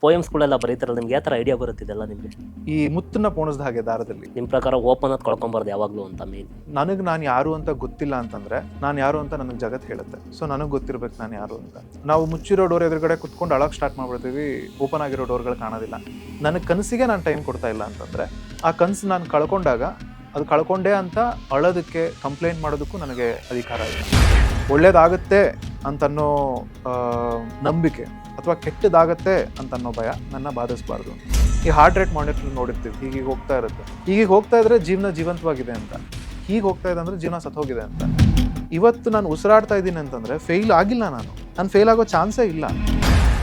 ಪೋಯಮ್ಸ್ಗಳೆಲ್ಲ ಬರೀತಾರಲ್ಲ, ನಿಮ್ಗೆ ಯಾವ ಥರ ಐಡಿಯಾ ಬರುತ್ತಿದೆಲ್ಲ ನಿಮಗೆ? ಈ ಮುತ್ತನ್ನ ಪೋಣಿಸ್ದ ಹಾಗೆ ದಾರದಲ್ಲಿ. ನಿಮ್ಮ ಪ್ರಕಾರ ಓಪನ್ ಅದು ಕಳ್ಕೊಂಬಾರ್ದು ಯಾವಾಗಲೂ ಅಂತ ಮೇನ್. ನನಗೆ ನಾನು ಯಾರು ಅಂತ ಗೊತ್ತಿಲ್ಲ ಅಂತಂದ್ರೆ ನಾನು ಯಾರು ಅಂತ ನನಗೆ ಜಗತ್ತು ಹೇಳುತ್ತೆ. ಸೊ ನನಗೆ ಗೊತ್ತಿರ್ಬೇಕು ನಾನು ಯಾರು ಅಂತ. ನಾವು ಮುಚ್ಚಿರೋ ಡೋರ್ ಎದುರುಗಡೆ ಕುತ್ಕೊಂಡು ಅಳಕ್ಕೆ ಸ್ಟಾರ್ಟ್ ಮಾಡ್ಬಿಡ್ತೀವಿ, ಓಪನ್ ಆಗಿರೋ ಡೋರ್ಗಳು ಕಾಣೋದಿಲ್ಲ. ನನಗೆ ಕನಸಿಗೆ ನಾನು ಟೈಮ್ ಕೊಡ್ತಾ ಇಲ್ಲ ಅಂತಂದ್ರೆ ಆ ಕನಸು ನಾನು ಕಳ್ಕೊಂಡಾಗ ಅದು ಕಳ್ಕೊಂಡೆ ಅಂತ ಅಳೋದಕ್ಕೆ ಕಂಪ್ಲೇಂಟ್ ಮಾಡೋದಕ್ಕೂ ನನಗೆ ಅಧಿಕಾರ ಇಲ್ಲ. ಒಳ್ಳೇದಾಗುತ್ತೆ ಅಂತನ್ನೋ ನಂಬಿಕೆ ಅಥವಾ ಕೆಟ್ಟದಾಗತ್ತೆ ಅಂತನ್ನೋ ಭಯ ನನ್ನ ಬಾಧಿಸಬಾರ್ದು. ಈ ಹಾರ್ಟ್ ರೇಟ್ ಮಾನಿಟರ್ ನೋಡಿರ್ತೀವಿ, ಹೀಗೆ ಹೋಗ್ತಾ ಇರುತ್ತೆ. ಹೀಗೆ ಹೋಗ್ತಾ ಇದ್ರೆ ಜೀವನ ಜೀವಂತವಾಗಿದೆ ಅಂತ, ಹೀಗೆ ಹೋಗ್ತಾ ಇದೆ ಅಂದ್ರೆ ಜೀವನ ಸತ್ತೋಗಿದೆ ಅಂತ. ಇವತ್ತು ನಾನು ಉಸಿರಾಡ್ತಾ ಇದ್ದೀನಿ ಅಂತಂದ್ರೆ ಫೇಲ್ ಆಗಿಲ್ಲ, ನಾನು ಫೇಲ್ ಆಗೋ ಚಾನ್ಸೇ ಇಲ್ಲ.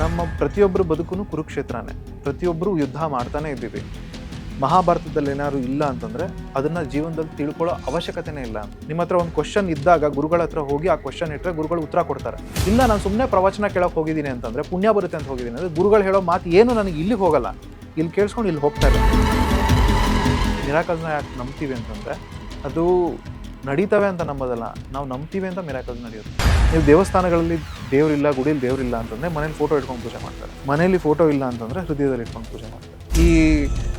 ನಮ್ಮ ಪ್ರತಿಯೊಬ್ಬರು ಬದುಕು ಕುರುಕ್ಷೇತ್ರನೇ, ಪ್ರತಿಯೊಬ್ಬರು ಯುದ್ಧ ಮಾಡ್ತಾನೆ ಇದ್ದೀವಿ. ಮಹಾಭಾರತದಲ್ಲಿ ಏನಾದ್ರು ಇಲ್ಲ ಅಂತಂದ್ರೆ ಅದನ್ನ ಜೀವನದಲ್ಲಿ ತಿಳ್ಕೊಳ್ಳೋ ಅವಶ್ಯಕತೆನೇ ಇಲ್ಲ. ನಿಮ್ಮ ಹತ್ರ ಒಂದು ಕ್ವಶನ್ ಇದ್ದಾಗ ಗುರುಗಳ ಹತ್ರ ಹೋಗಿ ಆ ಕ್ವಶನ್ ಇಟ್ಟರೆ ಗುರುಗಳು ಉತ್ತರ ಕೊಡ್ತಾರೆ. ಇಲ್ಲ ನಾನು ಸುಮ್ಮನೆ ಪ್ರವಚನ ಕೇಳಕ್ ಹೋಗಿದ್ದೀನಿ ಅಂತಂದ್ರೆ ಪುಣ್ಯ ಬರುತ್ತೆ ಅಂತ ಹೋಗಿದ್ದೀನಿ ಅಂದ್ರೆ ಗುರುಗಳು ಹೇಳೋ ಮಾತು ಏನು ನನಗೆ ಇಲ್ಲಿಗೆ ಹೋಗಲ್ಲ, ಇಲ್ಲಿ ಕೇಳಿಸ್ಕೊಂಡು ಇಲ್ಲಿ ಹೋಗ್ತಾ ಇದೆ. ಮಿರಾಕಲ್ಸ್ನ ಯಾಕೆ ನಂಬ್ತೀವಿ ಅಂತಂದ್ರೆ ಅದು ನಡೀತವೆ ಅಂತ ನಂಬೋದಲ್ಲ, ನಾವು ನಂಬ್ತೀವಿ ಅಂತ ಮಿರಾಕಲ್ಸ್ ನಡೆಯುತ್ತೆ. ನೀವು ದೇವಸ್ಥಾನಗಳಲ್ಲಿ ದೇವ್ರಿಲ್ಲ, ಗುಡಿಲಿ ದೇವ್ರಿಲ್ಲ ಅಂತಂದ್ರೆ ಮನೇಲಿ ಫೋಟೋ ಇಟ್ಕೊಂಡು ಪೂಜೆ ಮಾಡ್ತಾರೆ. ಮನೇಲಿ ಫೋಟೋ ಇಲ್ಲ ಅಂತಂದ್ರೆ ಹೃದಯದಲ್ಲಿ ಇಟ್ಕೊಂಡು ಪೂಜೆ ಮಾಡ್ತಾರೆ. ಈ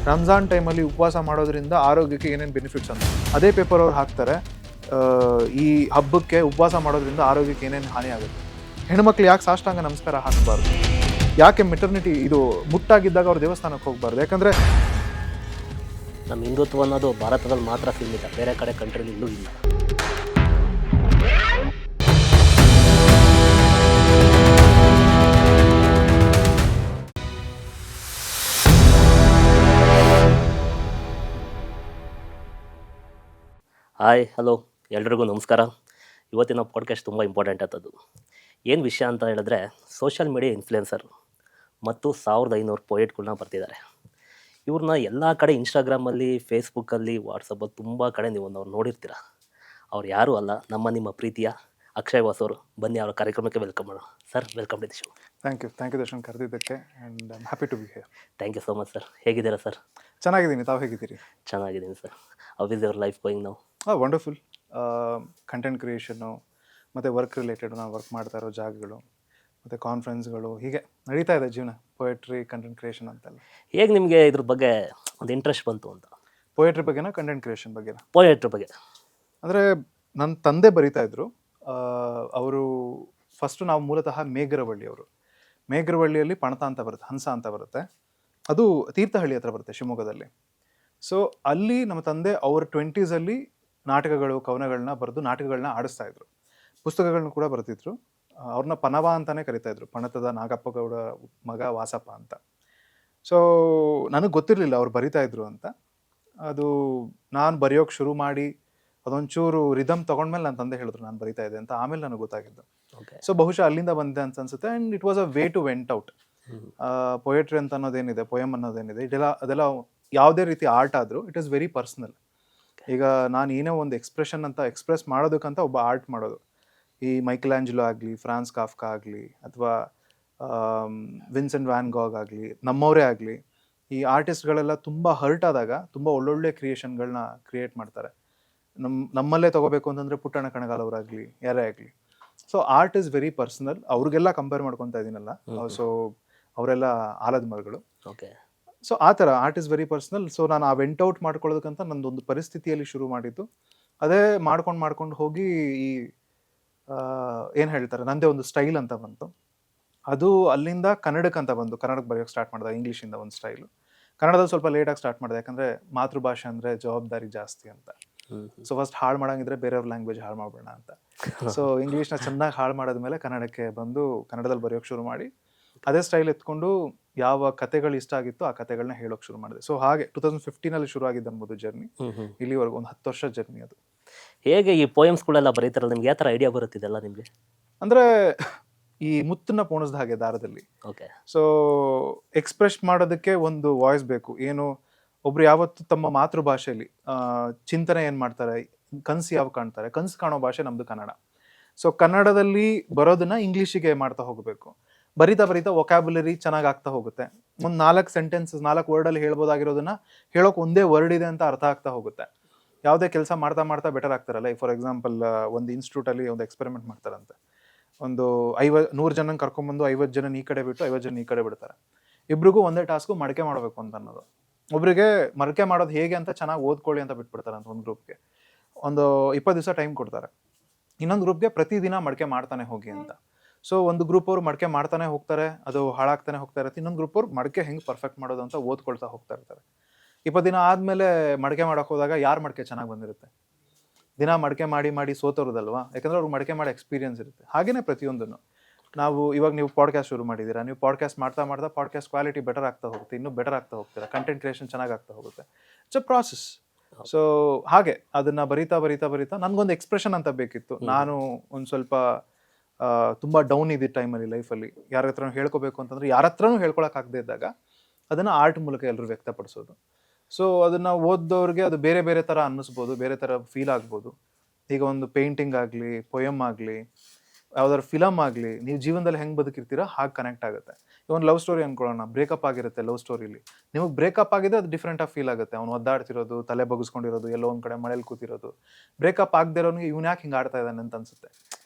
ರಂಜಾನ್ ಟೈಮಲ್ಲಿ ಉಪವಾಸ ಮಾಡೋದ್ರಿಂದ ಆರೋಗ್ಯಕ್ಕೆ ಏನೇನು ಬೆನಿಫಿಟ್ಸ್ ಅಂತ ಅದೇ ಪೇಪರ್ ಅವ್ರು ಹಾಕ್ತಾರೆ. ಈ ಹಬ್ಬಕ್ಕೆ ಉಪವಾಸ ಮಾಡೋದ್ರಿಂದ ಆರೋಗ್ಯಕ್ಕೆ ಏನೇನು ಹಾನಿ ಆಗುತ್ತೆ. ಹೆಣ್ಮಕ್ಳು ಯಾಕೆ ಸಾಷ್ಟಾಂಗ ನಮಸ್ಕಾರ ಹಾಕಬಾರ್ದು, ಯಾಕೆ ಮೆಟರ್ನಿಟಿ ಇದು ಮುಟ್ಟಾಗಿದ್ದಾಗ ಅವ್ರು ದೇವಸ್ಥಾನಕ್ಕೆ ಹೋಗಬಾರ್ದು? ಯಾಕಂದರೆ ನಮ್ಮ ಹಿಂದುತ್ವ ಅನ್ನೋದು ಭಾರತದಲ್ಲಿ ಮಾತ್ರ ಸೀಮಿತ, ಬೇರೆ ಕಡೆ ಕಂಟ್ರಿಲಿ ಇಲ್ಲೂ ಇಲ್ಲ. ಹಾಯ್, ಹಲೋ, ಎಲ್ರಿಗೂ ನಮಸ್ಕಾರ. ಇವತ್ತಿನ ಪಾಡ್ಕಾಸ್ಟ್ ತುಂಬ ಇಂಪಾರ್ಟೆಂಟ್ ಆದದ್ದು. ಏನು ವಿಷಯ ಅಂತ ಹೇಳಿದ್ರೆ, ಸೋಷಿಯಲ್ ಮೀಡಿಯಾ ಇನ್ಫ್ಲುಯೆನ್ಸರ್ ಮತ್ತು 1500 ಪೋಯೆಟ್ಗಳನ್ನ ಬರ್ತಿದ್ದಾರೆ. ಇವ್ರನ್ನ ಎಲ್ಲ ಕಡೆ ಇನ್ಸ್ಟಾಗ್ರಾಮಲ್ಲಿ, ಫೇಸ್ಬುಕ್ಕಲ್ಲಿ, ವಾಟ್ಸಪ್ಪಲ್ಲಿ ತುಂಬ ಕಡೆ ನೀವು ಅವ್ರು ನೋಡಿರ್ತೀರ. ಅವ್ರು ಯಾರೂ ಅಲ್ಲ, ನಿಮ್ಮ ಪ್ರೀತಿಯ ಅಕ್ಷಯ್ ವಾಸು ಅವರು. ಬನ್ನಿ ಅವರ ಕಾರ್ಯಕ್ರಮಕ್ಕೆ ವೆಲ್ಕಮ್ ಮಾಡೋಣ. Sir, welcome to the show. Thank you Darshan ಕರೆದಿದ್ದಕ್ಕೆ. And I am happy to be here. Thank you so much sir. ಹೇಗಿದ್ದೀರಾ ಸರ್? ಚೆನ್ನಾಗಿದ್ದೀನಿ, ತಾವು ಹೇಗಿದ್ದೀರಿ? ಚೆನ್ನಾಗಿದ್ದೀನಿ sir. How is your life going now? Wonderful. Content ಕ್ರಿಯೇಷನ್ನು ಮತ್ತು ವರ್ಕ್ ರಿಲೇಟೆಡ್ ನಾನು work ಮಾಡ್ತಾ ಇರೋ ಜಾಗಗಳು ಮತ್ತು ಕಾನ್ಫರೆನ್ಸ್ಗಳು ಹೀಗೆ ನಡೀತಾ ಇದೆ ಜೀವನ. ಪೊಯೆಟ್ರಿ, ಕಂಟೆಂಟ್ ಕ್ರಿಯೇಷನ್ ಅಂತೆಲ್ಲ. ಹೇಗೆ ನಿಮಗೆ ಇದ್ರ ಬಗ್ಗೆ ಒಂದು ಇಂಟ್ರೆಸ್ಟ್ ಬಂತು ಅಂತ? ಪೊಯೆಟ್ರಿ ಬಗ್ಗೆನಾ ಕಂಟೆಂಟ್ ಕ್ರಿಯೇಷನ್ ಬಗ್ಗೆನಾ? ಪೊಯೆಟ್ರಿ ಬಗ್ಗೆ. ಅಂದರೆ ನನ್ನ ತಂದೆ ಬರಿತಾ ಇದ್ರು. ಅವರು ಫಸ್ಟು ನಾವು ಮೂಲತಃ ಮೇಗರವಳ್ಳಿ ಅವರು. ಮೇಗರವಳ್ಳಿಯಲ್ಲಿ ಪಣತ ಅಂತ ಬರುತ್ತೆ, ಹಂಸ ಅಂತ ಬರುತ್ತೆ. ಅದು ತೀರ್ಥಹಳ್ಳಿ ಹತ್ರ ಬರುತ್ತೆ ಶಿವಮೊಗ್ಗದಲ್ಲಿ. ಸೊ ಅಲ್ಲಿ ನಮ್ಮ ತಂದೆ ಅವ್ರ 20s ನಾಟಕಗಳು, ಕವನಗಳನ್ನ ಬರೆದು ನಾಟಕಗಳನ್ನ ಆಡಿಸ್ತಾ ಇದ್ರು. ಪುಸ್ತಕಗಳನ್ನ ಕೂಡ ಬರ್ತಿದ್ರು. ಅವ್ರನ್ನ ಪನವ ಅಂತಾನೆ ಕರಿತಾ ಇದ್ರು, ಪಣತದ ನಾಗಪ್ಪ ಗೌಡ ಮಗ ವಾಸಪ್ಪ ಅಂತ. ಸೊ ನನಗೆ ಗೊತ್ತಿರಲಿಲ್ಲ ಅವ್ರು ಬರಿತಾ ಇದ್ರು ಅಂತ. ಅದು ನಾನು ಬರೆಯೋಕ್ಕೆ ಶುರು ಮಾಡಿ ಅದೊಂಚೂರು ರಿದಮ್ ತೊಗೊಂಡ್ಮೇಲೆ ನನ್ನ ತಂದೆ ಹೇಳಿದ್ರು ನಾನು ಬರಿತಾ ಇದ್ದೆ ಅಂತ. ಆಮೇಲೆ ನನಗೆ ಗೊತ್ತಾಗಿದ್ದು. ಸೊ ಬಹುಶಃ ಅಲ್ಲಿಂದ ಬಂದೆ ಅಂತ ಅನ್ಸುತ್ತೆ. And it was a way to went out. Poetry ಅಂತ ಅನ್ನೋದೇನಿದೆ, ಪೊಯಮ್ ಅನ್ನೋದೇನಿದೆ, ಅದೆಲ್ಲ ಯಾವುದೇ ರೀತಿ ಆರ್ಟ್ ಆದರೂ ಇಟ್ ಈಸ್ ವೆರಿ ಪರ್ಸ್ನಲ್. ಈಗ ನಾನು ಏನೇ ಒಂದು ಎಕ್ಸ್ಪ್ರೆಷನ್ ಅಂತ ಎಕ್ಸ್ಪ್ರೆಸ್ ಮಾಡೋದಕ್ಕಂತ ಒಬ್ಬ ಆರ್ಟ್ ಮಾಡೋದು. ಈ ಮೈಕಲ್ ಆಂಜಲೋ ಆಗಲಿ, ಫ್ರಾನ್ಸ್ ಕಾಫ್ಕಾ ಆಗಲಿ, ಅಥವಾ ವಿನ್ಸೆಂಟ್ ವ್ಯಾನ್ ಗಾಗ್ ಆಗಲಿ, ನಮ್ಮವರೇ ಆಗಲಿ, ಈ ಆರ್ಟಿಸ್ಟ್ಗಳೆಲ್ಲ ತುಂಬ ಹರ್ಟ್ ಆದಾಗ ತುಂಬ ಒಳ್ಳೊಳ್ಳೆ ಕ್ರಿಯೇಷನ್ಗಳನ್ನ ಕ್ರಿಯೇಟ್ ಮಾಡ್ತಾರೆ. ನಮ್ಮಲ್ಲೇ ತೊಗೋಬೇಕು ಅಂತಂದರೆ ಪುಟ್ಟಣ್ಣ ಕಣಗಾಲ್ ಅವರಾಗಲಿ, ಯಾರೇ ಆಗಲಿ. So art is very personal. ಅವ್ರಿಗೆಲ್ಲ ಕಂಪೇರ್ ಮಾಡ್ಕೊತಾ ಇದ್ದೀನಲ್ಲ, ಸೊ ಅವರೆಲ್ಲ ಆಲದ ಮರಗಳು. ಓಕೆ. ಸೊ ಆ ಥರ art is very personal. So ನಾನು ಆ ವೆಂಟ್ ಔಟ್ ಮಾಡ್ಕೊಳ್ಳೋದಕ್ಕಂತ ನಂದೊಂದು ಪರಿಸ್ಥಿತಿಯಲ್ಲಿ ಶುರು ಮಾಡಿದ್ದು. ಅದೇ ಮಾಡ್ಕೊಂಡು ಹೋಗಿ ಈ ಏನು ಹೇಳ್ತಾರೆ, ನಂದೇ ಒಂದು ಸ್ಟೈಲ್ ಅಂತ ಬಂತು. ಅದು ಅಲ್ಲಿಂದ ಕನ್ನಡಕ್ಕೆ ಅಂತ ಬಂದು ಕನ್ನಡಕ್ಕೆ ಬರೆಯೋಕ್ಕೆ ಸ್ಟಾರ್ಟ್ ಮಾಡಿದೆ. ಇಂಗ್ಲೀಷಿಂದ ಒಂದು ಸ್ಟೈಲು. ಕನ್ನಡದಲ್ಲಿ ಸ್ವಲ್ಪ ಲೇಟಾಗಿ ಸ್ಟಾರ್ಟ್ ಮಾಡಿದೆ, ಯಾಕಂದರೆ ಮಾತೃಭಾಷೆ ಅಂದರೆ ಜವಾಬ್ದಾರಿ ಜಾಸ್ತಿ ಅಂತ. ಸೊ ಫಸ್ಟ್ ಹಾಳು ಮಾಡೋಂಗಿದ್ರೆ ಬೇರೆಯವ್ರ ಲ್ಯಾಂಗ್ವೇಜ್ ಹಾಳು ಮಾಡೋಣ ಅಂತ. ಸೊ ಇಂಗ್ಲೀಷ್ನ ಚೆನ್ನಾಗಿ ಹಾಳು ಮಾಡಿದ್ಮೇಲೆ ಕನ್ನಡಕ್ಕೆ ಬಂದು ಕನ್ನಡದಲ್ಲಿ ಬರೆಯೋಕ್ಕೆ ಶುರು ಮಾಡಿ ಅದೇ ಸ್ಟೈಲ್ ಎತ್ಕೊಂಡು ಯಾವ ಕತೆಗಳು ಇಷ್ಟ ಆಗಿತ್ತು ಆ ಕತೆಗಳನ್ನ ಹೇಳೋಕೆ ಶುರು ಮಾಡಿದೆ. ಸೊ ಹಾಗೆ 2015 ಶುರು ಆಗಿದ್ದು ಅನ್ಬೋದು ಜರ್ನಿ. ಇಲ್ಲಿವರೆಗೂ ಒಂದು 10 ವರ್ಷ ಜರ್ನಿ ಅದು. ಹೇಗೆ ಈ ಪೋಯಮ್ಸ್ಗಳೆಲ್ಲ ಬರೀತಾರಲ್ಲ, ನಿಮ್ಗೆ ಯಾವ ಥರ ಐಡಿಯಾ ಬರುತ್ತಿದೆಲ್ಲ ನಿಮಗೆ? ಅಂದರೆ ಈ ಮುತ್ತನ್ನ ಪೋಣಿಸ್ದ ಹಾಗೆ ದಾರದಲ್ಲಿ. ಓಕೆ. ಸೊ ಎಕ್ಸ್ಪ್ರೆಸ್ ಮಾಡೋದಕ್ಕೆ ಒಂದು ವಾಯ್ಸ್ ಬೇಕು. ಏನು, ಒಬ್ರು ಯಾವತ್ತು ತಮ್ಮ ಮಾತೃಭಾಷೆಯಲ್ಲಿ ಚಿಂತನೆ ಏನು ಮಾಡ್ತಾರೆ, ಕನಸು ಯಾವ ಕಾಣ್ತಾರೆ, ಕನಸು ಕಾಣೋ ಭಾಷೆ ನಮ್ಮದು ಕನ್ನಡ. ಸೊ ಕನ್ನಡದಲ್ಲಿ ಬರೋದನ್ನ ಇಂಗ್ಲೀಷಿಗೆ ಮಾಡ್ತಾ ಹೋಗಬೇಕು. ಬರಿತಾ ವೊಕ್ಯಾಬುಲರಿ ಚೆನ್ನಾಗಿ ಆಗ್ತಾ ಹೋಗುತ್ತೆ. ಒಂದು 4 ಸೆಂಟೆನ್ಸಸ್ 4 ವರ್ಡಲ್ಲಿ ಹೇಳ್ಬೋದಾಗಿರೋದನ್ನ ಹೇಳೋಕೆ ಒಂದೇ ವರ್ಡ್ ಇದೆ ಅಂತ ಅರ್ಥ ಆಗ್ತಾ ಹೋಗುತ್ತೆ. ಯಾವುದೇ ಕೆಲಸ ಮಾಡ್ತಾ ಬೆಟರ್ ಆಗ್ತಾರಲ್ಲ. ಫಾರ್ ಎಕ್ಸಾಂಪಲ್ ಒಂದು ಇನ್ಸ್ಟಿಟ್ಯೂಟಲ್ಲಿ ಒಂದು ಎಕ್ಸ್ಪೆರಿಮೆಂಟ್ ಮಾಡ್ತಾರಂತೆ. ಒಂದು 100 ಜನ ಕರ್ಕೊಂಡ್ಬಂದು 50 ಜನ ಈ ಕಡೆ ಬಿಟ್ಟು 50 ಜನ ಈ ಕಡೆ ಬಿಡ್ತಾರೆ. ಇಬ್ರಿಗೂ ಒಂದೇ ಟಾಸ್ಕು ಮಡಕೆ ಮಾಡಬೇಕು ಅಂತ ಅನ್ನೋದು. ಒಬ್ರಿಗೆ ಮಡಕೆ ಮಾಡೋದು ಹೇಗೆ ಅಂತ ಚೆನ್ನಾಗಿ ಓದ್ಕೊಳ್ಳಿ ಅಂತ ಬಿಟ್ಬಿಡ್ತಾರೆ ಅಂತ ಒಂದು ಗ್ರೂಪ್ಗೆ. ಒಂದು 20 ದಿವಸ ಟೈಮ್ ಕೊಡ್ತಾರೆ. ಇನ್ನೊಂದು ಗ್ರೂಪ್ಗೆ ಪ್ರತಿದಿನ ಮಡಕೆ ಮಾಡ್ತಾನೆ ಹೋಗಿ ಅಂತ. ಸೊ ಒಂದು ಗ್ರೂಪ್ ಅವ್ರು ಮಡಕೆ ಮಾಡ್ತಾನೆ ಹೋಗ್ತಾರೆ, ಅದು ಹಾಳಾಗ್ತಾನೆ ಹೋಗ್ತಾ ಇರುತ್ತೆ. ಇನ್ನೊಂದು ಗ್ರೂಪ್ ಅವ್ರು ಮಡಕೆ ಹೆಂಗೆ ಪರ್ಫೆಕ್ಟ್ ಮಾಡೋದು ಅಂತ ಓದ್ಕೊಳ್ತಾ ಹೋಗ್ತಾ ಇರ್ತಾರೆ. 20 ದಿನ ಆದ್ಮೇಲೆ ಮಡಕೆ ಮಾಡಕ್ ಹೋದಾಗ ಯಾರ ಮಡಕೆ ಚೆನ್ನಾಗಿ ಬಂದಿರುತ್ತೆ? ದಿನ ಮಡಕೆ ಮಾಡಿ ಮಾಡಿ ಸೋತವ್ರದಲ್ವಾ, ಯಾಕಂದ್ರೆ ಅವ್ರಿಗೆ ಮಡಕೆ ಮಾಡೋ ಎಕ್ಸ್ಪೀರಿಯನ್ಸ್ ಇರುತ್ತೆ. ಹಾಗೇನೆ ಪ್ರತಿಯೊಂದನ್ನು ನಾವು ಇವಾಗ ನೀವು ಪಾಡ್ಕಾಸ್ಟ್ ಶುರು ಮಾಡಿದ್ದೀರಾ, ನೀವು ಪಾಡ್ಕಾಸ್ಟ್ ಮಾಡ್ತಾ ಮಾಡ್ತಾ ಪಾಡ್ಕಾಸ್ಟ್ ಕ್ವಾಲಿಟಿ ಬೆಟರ್ ಆಗ್ತಾ ಹೋಗುತ್ತೆ, ಇನ್ನೂ ಬೆಟರ್ ಆಗ್ತಾ ಹೋಗ್ತೀರಾ, ಕಂಟೆಂಟ್ ಕ್ರಿಯೇಷನ್ ಚೆನ್ನಾಗಿ ಆಗ್ತಾ ಹೋಗುತ್ತೆ. It's a process. ಸೊ ಹಾಗೆ ಅದನ್ನ ಬರಿತಾ ಬರಿತಾ ಬರಿತಾ ನನಗೊಂದು ಎಕ್ಸ್ಪ್ರೆಷನ್ ಅಂತ ಬೇಕಿತ್ತು. ನಾನು ಒಂದು ಸ್ವಲ್ಪ ತುಂಬಾ ಡೌನ್ ಇದ್ದಿದ್ದ ಟೈಮಲ್ಲಿ ಲೈಫಲ್ಲಿ ಯಾರ ಹತ್ರನೂ ಹೇಳ್ಕೋಬೇಕು ಅಂತಂದ್ರೆ ಯಾರ ಹತ್ರನೂ ಹೇಳ್ಕೊಳಕ್ಕಾಗದೇ ಇದ್ದಾಗ ಅದನ್ನ ಆರ್ಟ್ ಮೂಲಕ ಎಲ್ಲರೂ ವ್ಯಕ್ತಪಡಿಸೋದು. ಸೊ ಅದನ್ನ ಓದೋರಿಗೆ ಅದು ಬೇರೆ ಬೇರೆ ಥರ ಅನ್ನಿಸ್ಬೋದು, ಬೇರೆ ಥರ ಫೀಲ್ ಆಗ್ಬೋದು. ಈಗ ಒಂದು ಪೇಂಟಿಂಗ್ ಆಗಲಿ, ಪೊಯಮ್ ಆಗಲಿ, ಯಾವ್ದಾದ್ರು ಫಿಲಮ್ ಆಗಲಿ, ನೀವು ಜೀವನದಲ್ಲಿ ಹೆಂಗೆ ಬದುಕಿರ್ತೀರೋ ಹಾಗೆ ಕನೆಕ್ಟ್ ಆಗುತ್ತೆ. ಒಂದು ಲವ್ ಸ್ಟೋರಿ ಅನ್ಕೊಳ್ಳೋಣ, ಬ್ರೇಕಪ್ ಆಗಿರುತ್ತೆ ಲವ್ ಸ್ಟೋರಿಲಿ. ನಿಮಗೆ ಬ್ರೇಕಪ್ ಆಗಿದೆ, ಅದು ಡಿಫ್ರೆಂಟಾಗಿ ಫೀಲ್ ಆಗುತ್ತೆ. ಅವ್ನು ಒದ್ದಾಡ್ತಿರೋದು, ತಲೆ ಬಗ್ಸ್ಕೊಂಡಿರೋದು, ಎಲ್ಲೋ ಒಂದು ಕಡೆ ಮಳೇಲಿ ಕೂತಿರೋದು. ಬ್ರೇಕಪ್ ಆಗದೆ ಇರೋನಿಗೆ ಇವ್ನು ಯಾಕೆ ಹಿಂಗೆ ಆಡ್ತಾ ಇದ್ದಾನೆ ಅಂತ ಅನ್ಸುತ್ತೆ.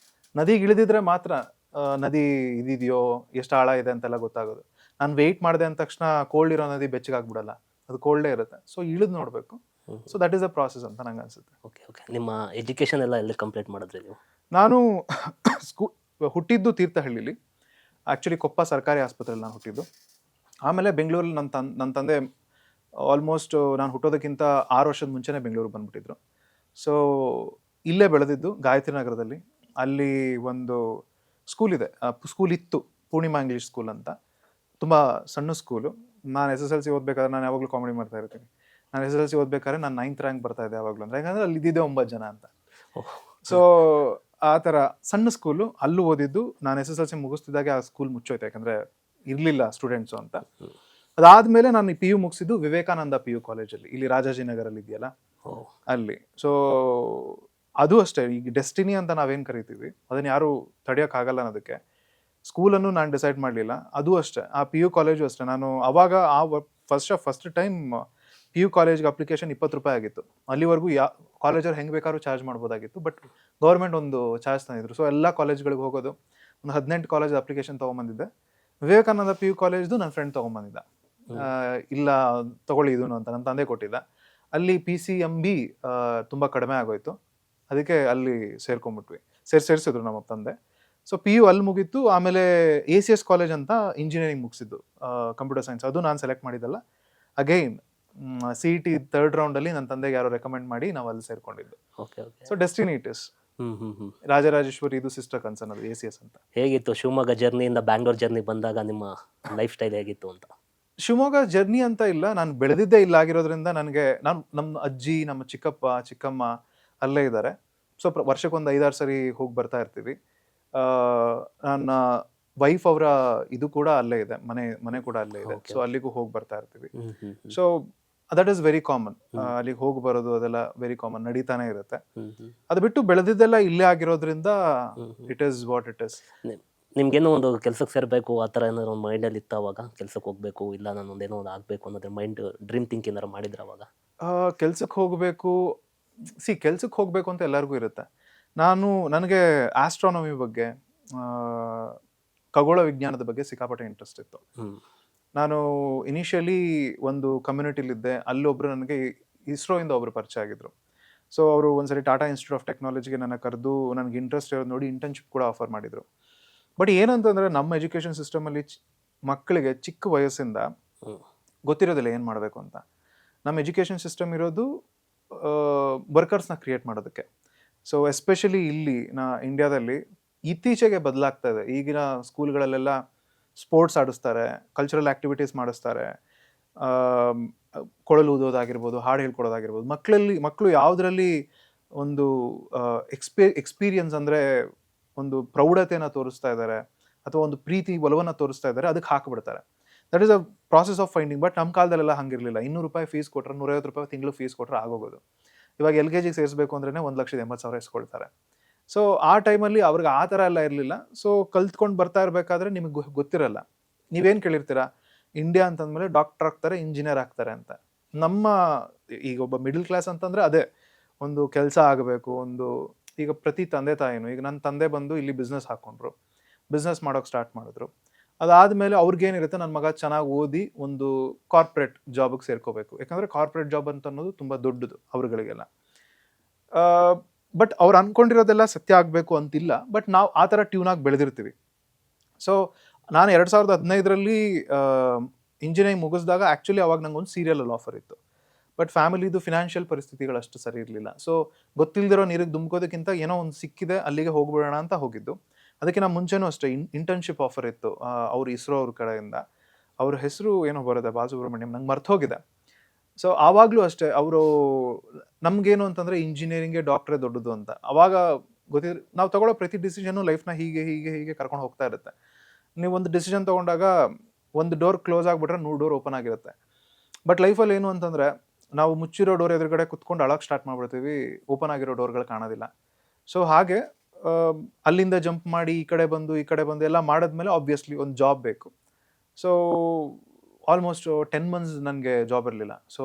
ನದಿಗೆ ಇಳಿದಿದ್ರೆ ಮಾತ್ರ ನದಿ ಇದಿದೆಯೋ, ಎಷ್ಟು ಆಳ ಇದೆ ಅಂತೆಲ್ಲ ಗೊತ್ತಾಗೋದು. ನಾನು ವೆಯ್ಟ್ ಮಾಡಿದೆ ಅಂದ ತಕ್ಷಣ ಕೋಲ್ಡ್ ಇರೋ ನದಿ ಬೆಚ್ಚಗಾಗ್ಬಿಡಲ್ಲ, ಅದು ಕೋಲ್ಡೇ ಇರುತ್ತೆ. ಸೊ ಇಳಿದು ನೋಡಬೇಕು. So that is a process ಅಂತ ನಂಗೆ ಅನ್ಸುತ್ತೆ. Okay okay. ನಿಮ್ಮ ಎಜುಕೇಷನ್ ಎಲ್ಲ ಎಲ್ಲಿ ಕಂಪ್ಲೀಟ್ ಮಾಡಿದ್ರಿ ನೀವು? ನಾನು ಹುಟ್ಟಿದ್ದು ತೀರ್ಥಹಳ್ಳಿಲಿ. ಆ್ಯಕ್ಚುಲಿ ಕೊಪ್ಪ ಸರ್ಕಾರಿ ಆಸ್ಪತ್ರೆಯಲ್ಲಿ ನಾನು ಹುಟ್ಟಿದ್ದು. ಆಮೇಲೆ ಬೆಂಗಳೂರಲ್ಲಿ ನನ್ನ ತಂದೆ ಆಲ್ಮೋಸ್ಟ್ ನಾನು ಹುಟ್ಟೋದಕ್ಕಿಂತ 6 ವರ್ಷದ ಮುಂಚೆನೇ ಬೆಂಗಳೂರಿಗೆ ಬಂದ್ಬಿಟ್ಟಿದ್ರು. ಸೊ ಇಲ್ಲೇ ಬೆಳೆದಿದ್ದು ಗಾಯತ್ರಿ ನಗರದಲ್ಲಿ. ಅಲ್ಲಿ ಒಂದು ಸ್ಕೂಲ್ ಇದೆ, ಸ್ಕೂಲ್ ಇತ್ತು, ಪೂರ್ಣಿಮಾ ಇಂಗ್ಲೀಷ್ ಸ್ಕೂಲ್ ಅಂತ. ತುಂಬ ಸಣ್ಣ ಸ್ಕೂಲು. ನಾನು SSLC ಓದಬೇಕಾದ್ರೆ ನಾನು ಯಾವಾಗಲೂ ಕಾಮಿಡಿ ಮಾಡ್ತಾ ಇರ್ತೀನಿ. ನಾನು SSLC ಓದಬೇಕಾದ್ರೆ ನಾನು 9th ರ್ಯಾಂಕ್ ಬರ್ತಾ ಇದ್ದೆ ಯಾವಾಗಲೂ. ಅಂದರೆ ಯಾಕಂದರೆ ಅಲ್ಲಿ ಇದ್ದಿದ್ದೆ 9 ಜನ ಅಂತ. ಸೊ ಆ ಥರ ಸಣ್ಣ ಸ್ಕೂಲು, ಅಲ್ಲೂ ಓದಿದ್ದು. ನಾನು SSLC ಮುಗಿಸ್ತಿದ್ದಾಗೆ ಆ ಸ್ಕೂಲ್ ಮುಚ್ಚೋಯ್ತು, ಯಾಕಂದರೆ ಇರಲಿಲ್ಲ ಸ್ಟೂಡೆಂಟ್ಸು ಅಂತ. ಅದಾದಮೇಲೆ ನಾನು PU ಮುಗಿಸಿದ್ದು ವಿವೇಕಾನಂದ PU ಕಾಲೇಜಲ್ಲಿ, ಇಲ್ಲಿ ರಾಜಾಜಿನಗರಲ್ಲಿ ಇದೆಯಲ್ಲ ಅಲ್ಲಿ. ಸೊ ಅದು ಅಷ್ಟೇ, ಈಗ ಡೆಸ್ಟಿನಿ ಅಂತ ನಾವೇನು ಕರಿತೀವಿ ಅದನ್ನು ಯಾರು ತಡೆಯೋಕ್ಕಾಗಲ್ಲ ಅನ್ನೋದಕ್ಕೆ. ಸ್ಕೂಲನ್ನು ನಾನು ಡಿಸೈಡ್ ಮಾಡಲಿಲ್ಲ. ಅದು ಅಷ್ಟೇ, ಆ PU ಕಾಲೇಜು ಅಷ್ಟೇ. ನಾನು ಅವಾಗ ಫಸ್ಟ್ ಟೈಮ್ PU ಕಾಲೇಜ್ಗೆ ಅಪ್ಲಿಕೇಶನ್ 20 ರೂಪಾಯಿ ಆಗಿತ್ತು. ಅಲ್ಲಿವರೆಗೂ ಕಾಲೇಜವ್ರು ಹೆಂಗೆ ಬೇಕಾದ್ರೂ ಚಾರ್ಜ್ ಮಾಡ್ಬೋದಾಗಿತ್ತು, ಬಟ್ ಗೌರ್ಮೆಂಟ್ ಒಂದು ಚಾರ್ಜ್ ತಂದಿದ್ರು. ಸೊ ಎಲ್ಲ ಕಾಲೇಜ್ಗಳಿಗೆ ಹೋಗೋದು. ಒಂದು 18 ಕಾಲೇಜ್ ಅಪ್ಲಿಕೇಶನ್ ತೊಗೊಂಬಂದಿದ್ದೆ. ವಿವೇಕಾನಂದ PU ಕಾಲೇಜ್ದು ನನ್ನ ಫ್ರೆಂಡ್ ತೊಗೊಂಬಂದಿದ್ದ. ಇಲ್ಲ ತಗೊಳ್ಳಿ ಇದೂ ಅಂತ ನನ್ನ ತಂದೆ ಕೊಟ್ಟಿದ್ದ. ಅಲ್ಲಿ PCMB ತುಂಬ ಕಡಿಮೆ ಆಗೋಯ್ತು, ಅದಕ್ಕೆ ಅಲ್ಲಿ ಸೇರ್ಕೊಂಡ್ಬಿಟ್ವಿ. ಸೇರಿಸಿದ್ರು ನಮ್ಮ ತಂದೆ. ಸೊ PU ಅಲ್ಲಿ ಮುಗೀತು. ಆಮೇಲೆ ACS ಕಾಲೇಜ್ ಅಂತ ಇಂಜಿನಿಯರಿಂಗ್ ಮುಗಿಸಿದ್ದು, ಕಂಪ್ಯೂಟರ್ ಸೈನ್ಸ್. ಅದು ನಾನು ಸೆಲೆಕ್ಟ್ ಮಾಡಿದ್ದಲ್ಲ. ಅಗೈನ್ CET 3rd ರೌಂಡಲ್ಲಿ ನನ್ನ ತಂದೆಗೆ ಯಾರೋ ರೆಕಮೆಂಡ್ ಮಾಡಿ ನಾವು ಅಲ್ಲಿ ಸೇರ್ಕೊಂಡಿದ್ದು. Okay okay. So destiny it is. Rajarajeshwari ಇದು ಸಿಸ್ಟರ್ ಕನ್ಸರ್ನ್, ಅದು ACS ಅಂತ. ಹೇಗಿತ್ತು ಶಿವಮೊಗ್ಗ ಜರ್ನಿಯಿಂದ ಬ್ಯಾಂಗ್ಳೂರ್ ಜರ್ನಿ ಬಂದಾಗ ನಿಮ್ಮ ಲೈಫ್ ಸ್ಟೈಲ್ ಹೇಗಿತ್ತು ಅಂತ? ಶಿವಮೊಗ್ಗ ಜರ್ನಿ ಅಂತ ಇಲ್ಲ, ನಾನು ಬೆಳೆದಿದ್ದೇ ಇಲ್ಲ ಆಗಿರೋದ್ರಿಂದ ನನಗೆ ನಮ್ಮ ಅಜ್ಜಿ, ನಮ್ಮ ಚಿಕ್ಕಪ್ಪ, ಚಿಕ್ಕಮ್ಮ ಅಲ್ಲೇ ಇದ್ದಾರೆ. ಸೊ ವರ್ಷಕ್ಕೊಂದು 5-6 ಸರಿ ಹೋಗಿ ಬರ್ತಾ ಇರ್ತೀವಿ. ನನ್ನ ವೈಫ್ ಅವರ ಇದು ಕೂಡ ಅಲ್ಲೇ ಇದೆ, ಮನೆ ಕೂಡ ಅಲ್ಲೇ ಇದೆ. ಸೊ ಅಲ್ಲಿಗೂ ಹೋಗಿ ಬರ್ತಾ ಇರ್ತೀವಿ. So that is very common. ಅಲ್ಲಿಗೆ ಹೋಗಿ ಬರೋದು ಅದೆಲ್ಲ ವೆರಿ ಕಾಮನ್, ನಡೀತಾನೆ ಇರುತ್ತೆ. ಅದು ಬಿಟ್ಟು ಬೆಳೆದಿದ್ದೆಲ್ಲ ಇಲ್ಲೇ ಆಗಿರೋದ್ರಿಂದ it is what it is. ನಿಮ್ಗೇನೋ ಒಂದು ಕೆಲ್ಸಕ್ಕೆ ಸೇರಬೇಕು ಆ ಥರ ಏನಾದ್ರು ಒಂದು ಮೈಂಡಲ್ಲಿ ಇತ್ತು ಅವಾಗ? ಕೆಲ್ಸಕ್ಕೆ ಹೋಗಬೇಕು, ಇಲ್ಲ ನಾನು ಒಂದೇನೋ ಒಂದು ಆಗಬೇಕು ಅನ್ನೋದ್ರ ಮೈಂಡ್ ಡ್ರೀಮ್ ಥಿಂಕ್ ಏನಾರು ಮಾಡಿದ್ರೆ ಅವಾಗ? ಕೆಲ್ಸಕ್ಕೆ ಹೋಗಬೇಕು, ಕೆಲ್ಸಕ್ಕೆ ಹೋಗಬೇಕು ಅಂತ ಎಲ್ಲರಿಗೂ ಇರುತ್ತೆ. ನನಗೆ ಆಸ್ಟ್ರಾನಮಿ ಬಗ್ಗೆ, ಖಗೋಳ ವಿಜ್ಞಾನದ ಬಗ್ಗೆ ಸಿಕ್ಕಾಪಟ್ಟೆ ಇಂಟ್ರೆಸ್ಟ್ ಇತ್ತು. ನಾನು ಇನಿಷಿಯಲಿ ಒಂದು ಕಮ್ಯುನಿಟಿಲಿದ್ದೆ. ಅಲ್ಲೊಬ್ರು ನನಗೆ ಇಸ್ರೋಯಿಂದ ಒಬ್ರು ಪರಿಚಯ ಆಗಿದ್ರು. ಸೊ ಅವರು ಒಂದ್ಸರಿ ಟಾಟಾ ಇನ್ಸ್ಟಿಟ್ಯೂಟ್ ಆಫ್ ಟೆಕ್ನಾಲಜಿಗೆ ನನ್ನ ಕರೆದು ನನಗೆ ಇಂಟ್ರೆಸ್ಟ್ ಇರೋದು ನೋಡಿ ಇಂಟರ್ನ್ಶಿಪ್ ಕೂಡ ಆಫರ್ ಮಾಡಿದರು. ಬಟ್ ಏನಂತಂದರೆ ನಮ್ಮ ಎಜುಕೇಷನ್ ಸಿಸ್ಟಮಲ್ಲಿ ಮಕ್ಕಳಿಗೆ ಚಿಕ್ಕ ವಯಸ್ಸಿಂದ ಗೊತ್ತಿರೋದಿಲ್ಲ ಏನು ಮಾಡಬೇಕು ಅಂತ. ನಮ್ಮ ಎಜುಕೇಷನ್ ಸಿಸ್ಟಮ್ ಇರೋದು ವರ್ಕರ್ಸ್ನ ಕ್ರಿಯೇಟ್ ಮಾಡೋದಕ್ಕೆ. ಸೊ ಎಸ್ಪೆಷಲಿ ಇಲ್ಲಿ ಇಂಡಿಯಾದಲ್ಲಿ ಇತ್ತೀಚೆಗೆ ಬದಲಾಗ್ತಾ ಇದೆ. ಈಗಿನ ಸ್ಕೂಲ್ಗಳಲ್ಲೆಲ್ಲ ಸ್ಪೋರ್ಟ್ಸ್ ಆಡಿಸ್ತಾರೆ, ಕಲ್ಚರಲ್ ಆ್ಯಕ್ಟಿವಿಟೀಸ್ ಮಾಡಿಸ್ತಾರೆ, ಕೊಳಲು ಊದೋದಾಗಿರ್ಬೋದು, ಹಾಡು ಹೇಳ್ಕೊಡೋದಾಗಿರ್ಬೋದು. ಮಕ್ಕಳು ಯಾವುದರಲ್ಲಿ ಒಂದು ಎಕ್ಸ್ಪೀರಿಯನ್ಸ್ ಅಂದರೆ ಒಂದು ಪ್ರೌಢತೆಯನ್ನು ತೋರಿಸ್ತಾ ಇದ್ದಾರೆ ಅಥವಾ ಒಂದು ಪ್ರೀತಿ ಒಲವನ್ನು ತೋರಿಸ್ತಾ ಇದ್ದಾರೆ, ಅದಕ್ಕೆ ಹಾಕಿಬಿಡ್ತಾರೆ. That is a process of finding. But ನಮ್ಮ ಕಾಲದಲ್ಲೆಲ್ಲ ಹಂಗಿರಲಿಲ್ಲ. 200 ರೂಪಾಯಿ ಫೀಸ್ ಕೊಟ್ಟರೆ, 150 ರೂಪಾಯಿ ತಿಂಗಳು ಫೀಸ್ ಕೊಟ್ಟರೆ ಆಗೋಗೋದು. ಇವಾಗ LKGಗೆ ಸೇರಿಸಬೇಕು ಅಂದ್ರೆ 1,80,000 ಇಸ್ಕೊಳ್ತಾರೆ. ಸೊ ಆ ಟೈಮಲ್ಲಿ ಅವ್ರಿಗೆ ಆ ಥರ ಎಲ್ಲ ಇರಲಿಲ್ಲ. ಸೊ ಕಲ್ತ್ಕೊಂಡು ಬರ್ತಾ ಇರಬೇಕಾದ್ರೆ ನಿಮಗೆ ಗೊತ್ತಿರಲ್ಲ. ನೀವೇನು ಕೇಳಿರ್ತೀರಾ, ಇಂಡಿಯಾ ಅಂತಂದಮೇಲೆ ಡಾಕ್ಟರ್ ಆಗ್ತಾರೆ, ಇಂಜಿನಿಯರ್ ಆಗ್ತಾರೆ ಅಂತ. ಈಗ ಒಬ್ಬ ಮಿಡಲ್ ಕ್ಲಾಸ್ ಅಂತಂದರೆ ಅದೇ ಒಂದು ಕೆಲಸ ಆಗಬೇಕು. ಈಗ ಪ್ರತಿ ತಂದೆ ತಾಯಿನೂ, ಈಗ ನನ್ನ ತಂದೆ ಬಂದು ಇಲ್ಲಿ ಬಿಸ್ನೆಸ್ ಹಾಕ್ಕೊಂಡ್ರು, ಬಿಸ್ನೆಸ್ ಮಾಡೋಕೆ ಸ್ಟಾರ್ಟ್ ಮಾಡಿದ್ರು. ಅದಾದಮೇಲೆ ಅವ್ರಿಗೇನಿರುತ್ತೆ, ನನ್ನ ಮಗ ಚೆನ್ನಾಗಿ ಓದಿ ಒಂದು ಕಾರ್ಪೊರೇಟ್ ಜಾಬಿಗೆ ಸೇರ್ಕೋಬೇಕು. ಯಾಕಂದರೆ ಕಾರ್ಪೊರೇಟ್ ಜಾಬ್ ಅಂತ ಅನ್ನೋದು ತುಂಬ ದೊಡ್ಡದು ಅವ್ರುಗಳಿಗೆಲ್ಲ. ಬಟ್ ಅವ್ರು ಅಂದ್ಕೊಂಡಿರೋದೆಲ್ಲ ಸತ್ಯ ಆಗಬೇಕು ಅಂತಿಲ್ಲ. ಬಟ್ ನಾವು ಆ ಥರ ಟ್ಯೂನಾಗಿ ಬೆಳೆದಿರ್ತೀವಿ. ಸೊ ನಾನು 2015ರಲ್ಲಿ ಇಂಜಿನಿಯರಿಂಗ್ ಮುಗಿಸಿದಾಗ ಆ್ಯಕ್ಚುಲಿ ಅವಾಗ ನಂಗೊಂದು ಸೀರಿಯಲಲ್ಲಿ ಆಫರ್ ಇತ್ತು. ಬಟ್ ಫ್ಯಾಮಿಲಿದು ಫಿನಾನ್ಷಿಯಲ್ ಪರಿಸ್ಥಿತಿಗಳು ಅಷ್ಟು ಸರಿ ಇರಲಿಲ್ಲ. ಸೊ ಗೊತ್ತಿಲ್ಲದಿರೋ ನೀರಿಗೆ ಧುಮುಕೋದಕ್ಕಿಂತ ಏನೋ ಒಂದು ಸಿಕ್ಕಿದೆ, ಅಲ್ಲಿಗೆ ಹೋಗ್ಬಿಡೋಣ ಅಂತ ಹೋಗಿದ್ದು. ಅದಕ್ಕಿಂತ ಮುಂಚೆನೂ ಅಷ್ಟೇ ಇಂಟರ್ನ್ಶಿಪ್ ಆಫರ್ ಇತ್ತು ಅವ್ರು ಇಸ್ರೋ ಅವ್ರ ಕಡೆಯಿಂದ. ಅವ್ರ ಹೆಸರು ಏನೋ ಬರುತ್ತೆ, ಬಾಲಸುಬ್ರಹ್ಮಣ್ಯಂ, ನಂಗೆ ಮರ್ತು ಹೋಗಿದೆ. ಸೊ ಆವಾಗಲೂ ಅಷ್ಟೇ ಅವರು ನಮಗೇನು ಅಂತಂದರೆ ಇಂಜಿನಿಯರಿಂಗ್ಗೆ ಡಾಕ್ಟ್ರೇ ದೊಡ್ಡದು ಅಂತ. ಅವಾಗ ಗೊತ್ತಿದ್ರೆ ನಾವು ತಗೊಳ್ಳೋ ಪ್ರತಿ ಡಿಸಿಷನು ಲೈಫ್ನ ಹೀಗೆ ಹೀಗೆ ಹೀಗೆ ಕರ್ಕೊಂಡು ಹೋಗ್ತಾ ಇರುತ್ತೆ. ನೀವು ಒಂದು ಡಿಸಿಷನ್ ತೊಗೊಂಡಾಗ ಒಂದು ಡೋರ್ ಕ್ಲೋಸ್ ಆಗಿಬಿಟ್ರೆ 100 ಡೋರ್ ಓಪನ್ ಆಗಿರುತ್ತೆ. ಬಟ್ ಲೈಫಲ್ಲಿ ಏನು ಅಂತಂದರೆ ನಾವು ಮುಚ್ಚಿರೋ ಡೋರ್ ಎದುರುಗಡೆ ಕುತ್ಕೊಂಡು ಅಳಕ್ಕೆ ಸ್ಟಾರ್ಟ್ ಮಾಡ್ಬಿಡ್ತೀವಿ, ಓಪನ್ ಆಗಿರೋ ಡೋರ್ಗಳು ಕಾಣೋದಿಲ್ಲ. ಸೊ ಹಾಗೆ ಅಲ್ಲಿಂದ ಜಂಪ್ ಮಾಡಿ ಈ ಕಡೆ ಬಂದು ಎಲ್ಲ ಮಾಡಿದ್ಮೇಲೆ ಆಬ್ವಿಯಸ್ಲಿ ಒಂದು ಜಾಬ್ ಬೇಕು. ಸೊ ಆಲ್ಮೋಸ್ಟ್ 10 ಮಂತ್ಸ್ ನನಗೆ ಜಾಬ್ ಇರಲಿಲ್ಲ. ಸೊ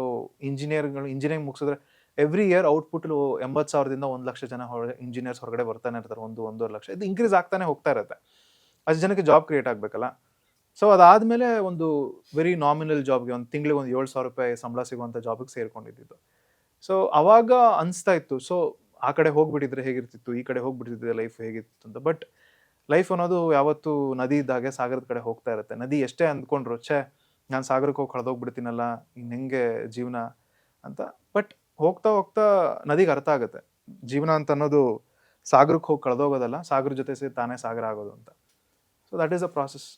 ಇಂಜಿನಿಯರಿಂಗ್ ಮುಗಿಸಿದ್ರೆ ಎವ್ರಿ ಇಯರ್ ಔಟ್ಪುಟ್ 80,000ದಿಂದ 1,00,000 ಜನ ಇಂಜಿನಿಯರ್ಸ್ ಹೊರಗಡೆ ಬರ್ತಾನೆ ಇರ್ತಾರೆ, 1-1.5 ಲಕ್ಷ. ಇದು ಇನ್ಕ್ರೀಸ್ ಆಗ್ತಾನೆ ಹೋಗ್ತಾ ಇರುತ್ತೆ. ಅಷ್ಟು ಜನಕ್ಕೆ ಜಾಬ್ ಕ್ರಿಯೇಟ್ ಆಗಬೇಕಲ್ಲ. ಸೊ ಅದಾದಮೇಲೆ ಒಂದು ವೆರಿ ನಾಮಿನಲ್ ಜಾಬ್ಗೆ, ಒಂದು ತಿಂಗಳಿಗೆ ಒಂದು 7,000 ರೂಪಾಯಿ ಸಂಬಳ ಸಿಗುವಂಥ ಜಾಬಿಗೆ ಸೇರ್ಕೊಂಡಿದ್ದು. ಸೊ ಅವಾಗ ಅನಿಸ್ತಾ ಇತ್ತು, ಸೊ ಆ ಕಡೆ ಹೋಗ್ಬಿಟ್ಟಿದ್ರೆ ಹೇಗಿರ್ತಿತ್ತು, ಈ ಕಡೆ ಹೋಗ್ಬಿಟ್ಟಿದ್ರೆ ಲೈಫ್ ಹೇಗಿತ್ತು ಅಂತ. ಬಟ್ ಲೈಫ್ ಅನ್ನೋದು ಯಾವತ್ತೂ ನದಿ ಇದ್ದಾಗೆ ಸಾಗರದ ಕಡೆ ಹೋಗ್ತಾ ಇರುತ್ತೆ. ನದಿ ಎಷ್ಟೇ ಅಂದ್ಕೊಂಡ್ರು, ನಾನು ಸಾಗರಕ್ಕೆ ಹೋಗಿ ಕಳೆದೋಗ್ಬಿಡ್ತೀನಲ್ಲ, ಇನ್ನು ಹೆಂಗೆ ಜೀವನ ಅಂತ. ಬಟ್ ಹೋಗ್ತಾ ಹೋಗ್ತಾ ನದಿಗೆ ಅರ್ಥ ಆಗುತ್ತೆ, ಜೀವನ ಅಂತ ಅನ್ನೋದು ಸಾಗರಕ್ಕೆ ಹೋಗಿ ಕಳೆದೋಗೋದಲ್ಲ, ಸಾಗರ ಜೊತೆ ಸೇರಿ ತಾನೇ ಸಾಗರ ಆಗೋದು ಅಂತ. So that is a process.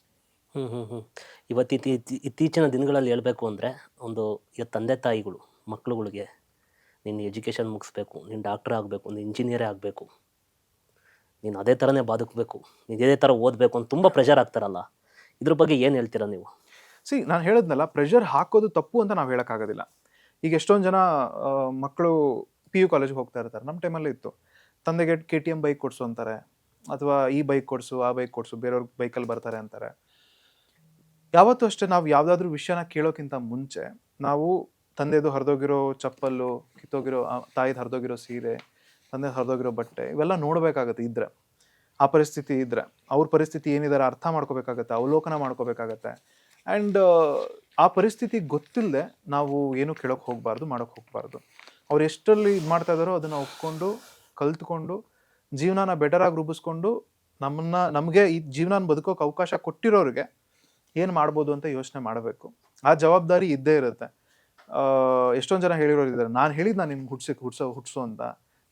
ಇತ್ತೀಚಿನ ದಿನಗಳಲ್ಲಿ ಹೇಳಬೇಕು ಅಂದರೆ, ಒಂದು ಈಗ ತಂದೆ ತಾಯಿಗಳು ಮಕ್ಳುಗಳಿಗೆ ನೀನು ಎಜುಕೇಷನ್ ಮುಗಿಸ್ಬೇಕು, ನೀನು ಡಾಕ್ಟರ್ ಆಗಬೇಕು, ನೀನು ಇಂಜಿನಿಯರೇ ಆಗಬೇಕು, ನೀನು ಅದೇ ಥರನೇ ಬದುಕಬೇಕು, ನೀನು ಇದೇ ಥರ ಓದಬೇಕು ಅಂತ ತುಂಬ ಪ್ರೆಷರ್ ಆಗ್ತಾರಲ್ಲ, ಇದ್ರ ಬಗ್ಗೆ ಏನು ಹೇಳ್ತೀರಾ ನೀವು? ನಾನು ಹೇಳಿದ್ನಲ್ಲ, ಪ್ರೆಷರ್ ಹಾಕೋದು ತಪ್ಪು ಅಂತ ನಾವು ಹೇಳೋಕ್ಕಾಗೋದಿಲ್ಲ. ಈಗ ಎಷ್ಟೊಂದು ಜನ ಮಕ್ಕಳು PU ಕಾಲೇಜಿಗೆ ಹೋಗ್ತಾ ಇರ್ತಾರೆ. ನಮ್ಮ ಟೈಮಲ್ಲೇ ಇತ್ತು, ತಂದೆಗೆ KTM ಬೈಕ್ ಕೊಡಿಸು ಅಂತಾರೆ, ಅಥವಾ ಈ ಬೈಕ್ ಕೊಡಿಸು, ಆ ಬೈಕ್ ಕೊಡಿಸು, ಬೇರೆಯವ್ರ ಬೈಕಲ್ಲಿ ಬರ್ತಾರೆ ಅಂತಾರೆ. ಯಾವತ್ತೂ ಅಷ್ಟೇ, ನಾವು ಯಾವುದಾದ್ರೂ ವಿಷಯನ ಕೇಳೋಕ್ಕಿಂತ ಮುಂಚೆ ನಾವು ತಂದೆದು ಹರಿದೋಗಿರೋ ಚಪ್ಪಲ್ಲು, ಕಿತ್ತೋಗಿರೋ ತಾಯಿದು ಹರಿದೋಗಿರೋ ಸೀರೆ, ತಂದೆ ಹರಿದೋಗಿರೋ ಬಟ್ಟೆ, ಇವೆಲ್ಲ ನೋಡಬೇಕಾಗತ್ತೆ. ಇದ್ದರೆ ಆ ಪರಿಸ್ಥಿತಿ ಇದ್ದರೆ ಅವ್ರ ಪರಿಸ್ಥಿತಿ ಏನಿದ್ದಾರೆ ಅರ್ಥ ಮಾಡ್ಕೋಬೇಕಾಗತ್ತೆ, ಅವಲೋಕನ ಮಾಡ್ಕೋಬೇಕಾಗತ್ತೆ. ಆ್ಯಂಡ್ ಆ ಪರಿಸ್ಥಿತಿ ಗೊತ್ತಿಲ್ಲದೆ ನಾವು ಏನು ಕೇಳೋಕ್ಕೆ ಹೋಗಬಾರ್ದು, ಮಾಡೋಕ್ಕೆ ಹೋಗಬಾರ್ದು. ಅವ್ರು ಎಷ್ಟರಲ್ಲಿ ಇದು ಮಾಡ್ತಾ ಇದ್ದಾರೋ ಅದನ್ನು ಒಪ್ಕೊಂಡು ಕಲ್ತ್ಕೊಂಡು ಜೀವನನ ಬೆಟರಾಗಿ ರೂಪಿಸ್ಕೊಂಡು ನಮಗೆ ಈ ಜೀವನ ಬದುಕೋಕೆ ಅವಕಾಶ ಕೊಟ್ಟಿರೋರಿಗೆ ಏನು ಮಾಡ್ಬೋದು ಅಂತ ಯೋಚನೆ ಮಾಡಬೇಕು. ಆ ಜವಾಬ್ದಾರಿ ಇದ್ದೇ ಇರುತ್ತೆ. ಎಷ್ಟೊಂದು ಜನ ಹೇಳಿರೋರು ಇದ್ದಾರೆ, ನಾನು ಹೇಳಿದ್ದು ನಾನು ನಿಮ್ಗೆ ಹುಟ್ಟಿಸು ಅಂತ,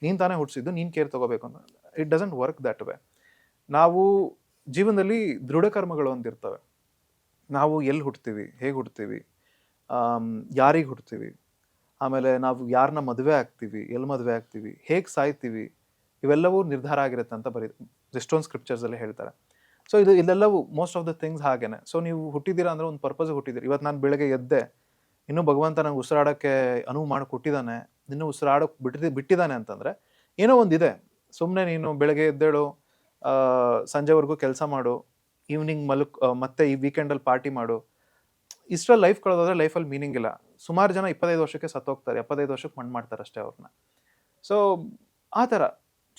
ನೀನು ತಾನೇ ಹುಟ್ಟಿಸಿದ್ದು, ನೀನು ಕೇರ್ ತೊಗೋಬೇಕು ಅಂತ. It doesn't work that way. ನಾವು ಜೀವನದಲ್ಲಿ ದೃಢ ಕರ್ಮಗಳು ಅಂತಿರ್ತವೆ. ನಾವು ಎಲ್ಲಿ ಹುಡ್ತೀವಿ, ಹೇಗೆ ಹುಡ್ತೀವಿ, ಯಾರಿಗೆ ಹುಡ್ತೀವಿ, ಆಮೇಲೆ ನಾವು ಯಾರನ್ನ ಮದುವೆ ಆಗ್ತೀವಿ, ಎಲ್ಲಿ ಮದುವೆ ಆಗ್ತೀವಿ, ಹೇಗೆ ಸಾಯ್ತೀವಿ, ಇವೆಲ್ಲವೂ ನಿರ್ಧಾರ ಆಗಿರುತ್ತೆ ಅಂತ ಎಷ್ಟೊಂದು ಸ್ಕ್ರಿಪ್ಚರ್ಸಲ್ಲಿ ಹೇಳ್ತಾರೆ. ಸೊ ಇದೆಲ್ಲವೂ ಮೋಸ್ಟ್ ಆಫ್ ದ ಥಿಂಗ್ಸ್ ಹಾಗೇನೆ. ಸೊ ನೀವು ಹುಟ್ಟಿದ್ದೀರಾ ಅಂದರೆ ಒಂದು ಪರ್ಪಸ್ ಹುಟ್ಟಿದ್ದೀರಿ. ಇವತ್ತು ನಾನು ಬೆಳಗ್ಗೆ ಎದ್ದೆ, ಇನ್ನೂ ಭಗವಂತ ನಂಗೆ ಉಸಿರಾಡೋಕ್ಕೆ ಅನುವು ಮಾಡಿ ಕೊಟ್ಟಿದ್ದಾನೆ, ಇನ್ನೂ ಉಸಿರಾಡೋಕ್ಕೆ ಬಿಟ್ಟಿದ್ದಾನೆ ಅಂತಂದರೆ ಏನೋ ಒಂದಿದೆ. ಸುಮ್ಮನೆ ನೀನು ಬೆಳಗ್ಗೆ ಎದ್ದೇಳು, ಸಂಜೆವರೆಗೂ ಕೆಲಸ ಮಾಡು, ಈವ್ನಿಂಗ್ ಮತ್ತೆ ಈ ವೀಕೆಂಡಲ್ಲಿ ಪಾರ್ಟಿ ಮಾಡು, ಇಷ್ಟರಲ್ಲಿ ಲೈಫ್ ಕಳೆದೋದ್ರೆ ಲೈಫಲ್ಲಿ ಮೀನಿಂಗ್ ಇಲ್ಲ. ಸುಮಾರು ಜನ 25 ವರ್ಷಕ್ಕೆ ಸತ್ತೋಗ್ತಾರೆ, 75 ವರ್ಷಕ್ಕೆ ಮಣ್ಣು ಮಾಡ್ತಾರೆ ಅಷ್ಟೇ ಅವ್ರನ್ನ. ಸೊ ಆ ಥರ.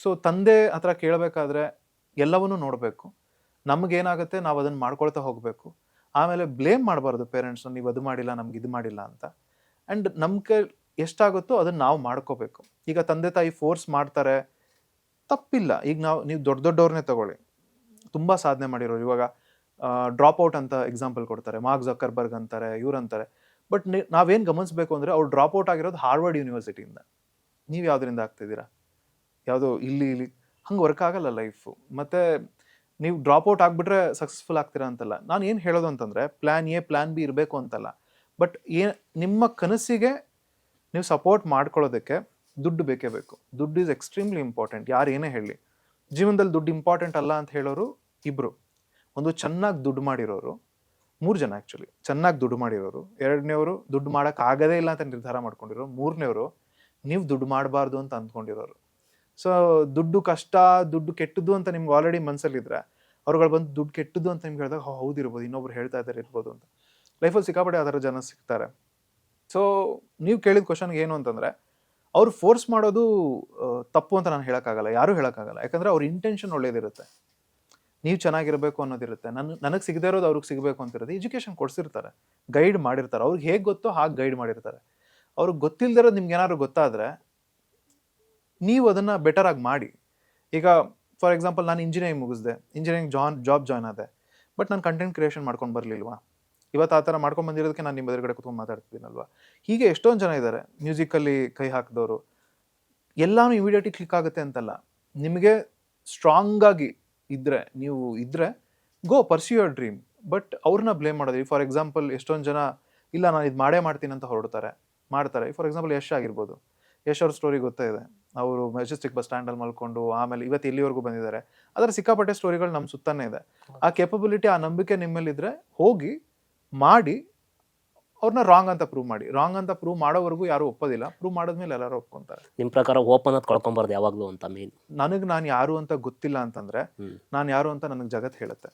ಸೊ ತಂದೆ ಹತ್ರ ಕೇಳಬೇಕಾದ್ರೆ ಎಲ್ಲವನ್ನೂ ನೋಡಬೇಕು. ನಮಗೇನಾಗುತ್ತೆ ನಾವು ಅದನ್ನು ಮಾಡ್ಕೊಳ್ತಾ ಹೋಗಬೇಕು. ಆಮೇಲೆ ಬ್ಲೇಮ್ ಮಾಡಬಾರ್ದು ಪೇರೆಂಟ್ಸ್ನ, ನೀವು ಅದು ಮಾಡಿಲ್ಲ, ನಮ್ಗೆ ಇದು ಮಾಡಿಲ್ಲ ಅಂತ. ಆ್ಯಂಡ್ ನಮ್ಗೆ ಎಷ್ಟಾಗುತ್ತೋ ಅದನ್ನು ನಾವು ಮಾಡ್ಕೋಬೇಕು. ಈಗ ತಂದೆ ತಾಯಿ ಫೋರ್ಸ್ ಮಾಡ್ತಾರೆ, ತಪ್ಪಿಲ್ಲ. ಈಗ ನೀವು ದೊಡ್ಡವ್ರನ್ನೇ ತಗೊಳ್ಳಿ, ತುಂಬ ಸಾಧನೆ ಮಾಡಿರೋರು. ಇವಾಗ ಡ್ರಾಪ್ ಔಟ್ ಅಂತ ಎಕ್ಸಾಂಪಲ್ ಕೊಡ್ತಾರೆ, ಮಾರ್ಕ್ ಜಕರ್ಬರ್ಗ್ ಅಂತಾರೆ, ಇವ್ರಂತಾರೆ. ಬಟ್ ನಾವೇನು ಗಮನಿಸಬೇಕು ಅಂದರೆ, ಅವ್ರು ಡ್ರಾಪ್ ಔಟ್ ಆಗಿರೋದು ಹಾರ್ವರ್ಡ್ ಯೂನಿವರ್ಸಿಟಿಯಿಂದ. ನೀವು ಯಾವುದರಿಂದ ಆಗ್ತಿದ್ದೀರಾ? ಯಾವುದೋ ಇಲ್ಲಿ ಹಂಗೆ ವರ್ಕ್ ಆಗಲ್ಲ ಲೈಫು. ಮತ್ತು ನೀವು ಡ್ರಾಪ್ ಔಟ್ ಆಗಿಬಿಟ್ರೆ ಸಕ್ಸಸ್ಫುಲ್ ಆಗ್ತೀರಾ ಅಂತಲ್ಲ. ನಾನು ಏನು ಹೇಳೋದು ಅಂತಂದರೆ, ಪ್ಲ್ಯಾನ್ ಎ ಪ್ಲ್ಯಾನ್ ಬಿ ಇರಬೇಕು ಅಂತಲ್ಲ. ಬಟ್ ನಿಮ್ಮ ಕನಸಿಗೆ ನೀವು ಸಪೋರ್ಟ್ ಮಾಡ್ಕೊಳ್ಳೋದಕ್ಕೆ ದುಡ್ಡು ಬೇಕೇ ಬೇಕು. ದುಡ್ಡು ಈಸ್ ಎಕ್ಸ್ಟ್ರೀಮ್ಲಿ ಇಂಪಾರ್ಟೆಂಟ್. ಯಾರು ಏನೇ ಹೇಳಿ, ಜೀವನದಲ್ಲಿ ದುಡ್ಡು ಇಂಪಾರ್ಟೆಂಟ್ ಅಲ್ಲ ಅಂತ ಹೇಳೋರು ಇಬ್ಬರು. ಒಂದು ಚೆನ್ನಾಗಿ ದುಡ್ಡು ಮಾಡಿರೋರು, 3 ಜನ ಆ್ಯಕ್ಚುಲಿ. ಚೆನ್ನಾಗಿ ದುಡ್ಡು ಮಾಡಿರೋರು, 2ನೇವರು ದುಡ್ಡು ಮಾಡೋಕ್ಕಾಗದೇ ಇಲ್ಲ ಅಂತ ನಿರ್ಧಾರ ಮಾಡ್ಕೊಂಡಿರೋರು, 3ನೇವರು ನೀವು ದುಡ್ಡು ಮಾಡಬಾರ್ದು ಅಂತ ಅಂದ್ಕೊಂಡಿರೋರು. ಸೊ ದುಡ್ಡು ಕಷ್ಟ, ದುಡ್ಡು ಕೆಟ್ಟದ್ದು ಅಂತ ನಿಮ್ಗೆ ಆಲ್ರೆಡಿ ಮನಸ್ಸಲ್ಲಿದ್ದರೆ, ಅವ್ರುಗಳು ಬಂದು ದುಡ್ಡು ಕೆಟ್ಟದ್ದು ಅಂತ ನಿಮ್ಗೆ ಹೇಳಿದಾಗ ಹೌದಿರ್ಬೋದು, ಇನ್ನೊಬ್ರು ಹೇಳ್ತಾ ಇದ್ದಾರೆ ಇರ್ಬೋದು ಅಂತ. ಲೈಫಲ್ಲಿ ಸಿಕ್ಕಾಪಟ್ಟೆ ಆ ಥರ ಜನ ಸಿಗ್ತಾರೆ. ಸೊ ನೀವು ಕೇಳಿದ ಕ್ವಶನ್ಗೆ ಏನು ಅಂತಂದರೆ, ಅವ್ರು ಫೋರ್ಸ್ ಮಾಡೋದು ತಪ್ಪು ಅಂತ ನಾನು ಹೇಳೋಕ್ಕಾಗಲ್ಲ, ಯಾರೂ ಹೇಳೋಕ್ಕಾಗಲ್ಲ. ಯಾಕಂದರೆ ಅವ್ರ ಇಂಟೆನ್ಷನ್ ಒಳ್ಳೇದಿರುತ್ತೆ. ನೀವು ಚೆನ್ನಾಗಿರಬೇಕು ಅನ್ನೋದಿರುತ್ತೆ. ನನಗೆ ಸಿಗದೇ ಇರೋದು ಅವ್ರಿಗೆ ಸಿಗಬೇಕು ಅಂತಿರುತ್ತೆ. ಎಜುಕೇಷನ್ ಕೊಡ್ಸಿರ್ತಾರೆ, ಗೈಡ್ ಮಾಡಿರ್ತಾರೆ. ಅವ್ರಿಗೆ ಹೇಗೆ ಗೊತ್ತೋ ಹಾಗೆ ಗೈಡ್ ಮಾಡಿರ್ತಾರೆ. ಅವ್ರಿಗೆ ಗೊತ್ತಿಲ್ಲದೆ ಇರೋದು ನಿಮ್ಗೆ ಏನಾದ್ರು ಗೊತ್ತಾದರೆ ನೀವು ಅದನ್ನು ಬೆಟರ್ ಆಗಿ ಮಾಡಿ. ಈಗ ಫಾರ್ ಎಕ್ಸಾಂಪಲ್ ನಾನು ಇಂಜಿನಿಯರಿಂಗ್ ಮುಗಿಸಿದೆ, ಇಂಜಿನಿಯರಿಂಗ್ ಜಾಬ್ ಜಾಯ್ನ್ ಆದೆ, ಬಟ್ ನಾನು ಕಂಟೆಂಟ್ ಕ್ರಿಯೇಷನ್ ಮಾಡ್ಕೊಂಡು ಬರಲಿಲ್ವಾ? ಇವತ್ತು ಆ ಥರ ಮಾಡ್ಕೊಂಡು ಬಂದಿರೋದಕ್ಕೆ ನಾನು ನಿಮ್ಮ ಎದುರುಗಡೆ ಕೂತ್ಕೊಂಡು ಮಾತಾಡ್ತಿದ್ದೀನಲ್ವಾ? ಹೀಗೆ ಎಷ್ಟೊಂದು ಜನ ಇದ್ದಾರೆ ಮ್ಯೂಸಿಕಲ್ಲಿ ಕೈ ಹಾಕಿದವರು. ಎಲ್ಲಾನು ಇಮಿಡಿಯೇಟ್ಲಿ ಕ್ಲಿಕ್ ಆಗುತ್ತೆ ಅಂತಲ್ಲ. ನಿಮಗೆ ಸ್ಟ್ರಾಂಗ್ ಆಗಿ ಇದ್ರೆ ಗೋ ಪರ್ಸ್ಯೂ ಯುವರ್ ಡ್ರೀಮ್. ಬಟ್ ಅವ್ರನ್ನ ಬ್ಲೇಮ್ ಮಾಡೋದು. ಫಾರ್ ಎಕ್ಸಾಂಪಲ್ ಎಷ್ಟೊಂದು ಜನ ಇಲ್ಲ ನಾನು ಇದು ಮಾಡೇ ಮಾಡ್ತೀನಿ ಅಂತ ಮಾಡ್ತಾರೆ. ಫಾರ್ ಎಕ್ಸಾಂಪಲ್ ಯಶ್ ಆಗಿರ್ಬೋದು. ಯಶ್ ಅವ್ರ ಸ್ಟೋರಿ ಗೊತ್ತೇ ಇದೆ. ಅವರು ಮೆಜೆಸ್ಟಿಕ್ ಬಸ್ ಸ್ಟ್ಯಾಂಡಲ್ಲಿ ಮಲ್ಕೊಂಡು ಆಮೇಲೆ ಇವತ್ತು ಎಲ್ಲಿವರೆಗೂ ಬಂದಿದ್ದಾರೆ. ಅದರ ಸಿಕ್ಕಾಪಟ್ಟೆ ಸ್ಟೋರಿಗಳು ನಮ್ಮ ಸುತ್ತಾನೆ ಇದೆ. ಆ ಕೆಪಬಿಲಿಟಿ, ಆ ನಂಬಿಕೆ ನಿಮ್ಮಲ್ಲಿದ್ರೆ ಹೋಗಿ ಮಾಡಿ ಅವ್ರನ್ನ ರಾಂಗ್ ಅಂತ ಪ್ರೂವ್ ಮಾಡೋವರೆಗೂ ಯಾರು ಒಪ್ಪೋದಿಲ್ಲ. ಪ್ರೂವ್ ಮಾಡಿದ್ಮೇಲೆ ಎಲ್ಲರೂ ಒಪ್ಕೊಂತಾರೆ. ನಿಮ್ಮ ಪ್ರಕಾರ ಓಪನ್ ಅದು ಕಳ್ಕೊಂಬಾರ್ದು ಯಾವಾಗಲೂ ಅಂತ ಮೇನ್. ನಾನು ಯಾರು ಅಂತ ಗೊತ್ತಿಲ್ಲ ಅಂತಂದ್ರೆ ನಾನು ಯಾರು ಅಂತ ನನಗೆ ಜಗತ್ತು ಹೇಳುತ್ತೆ.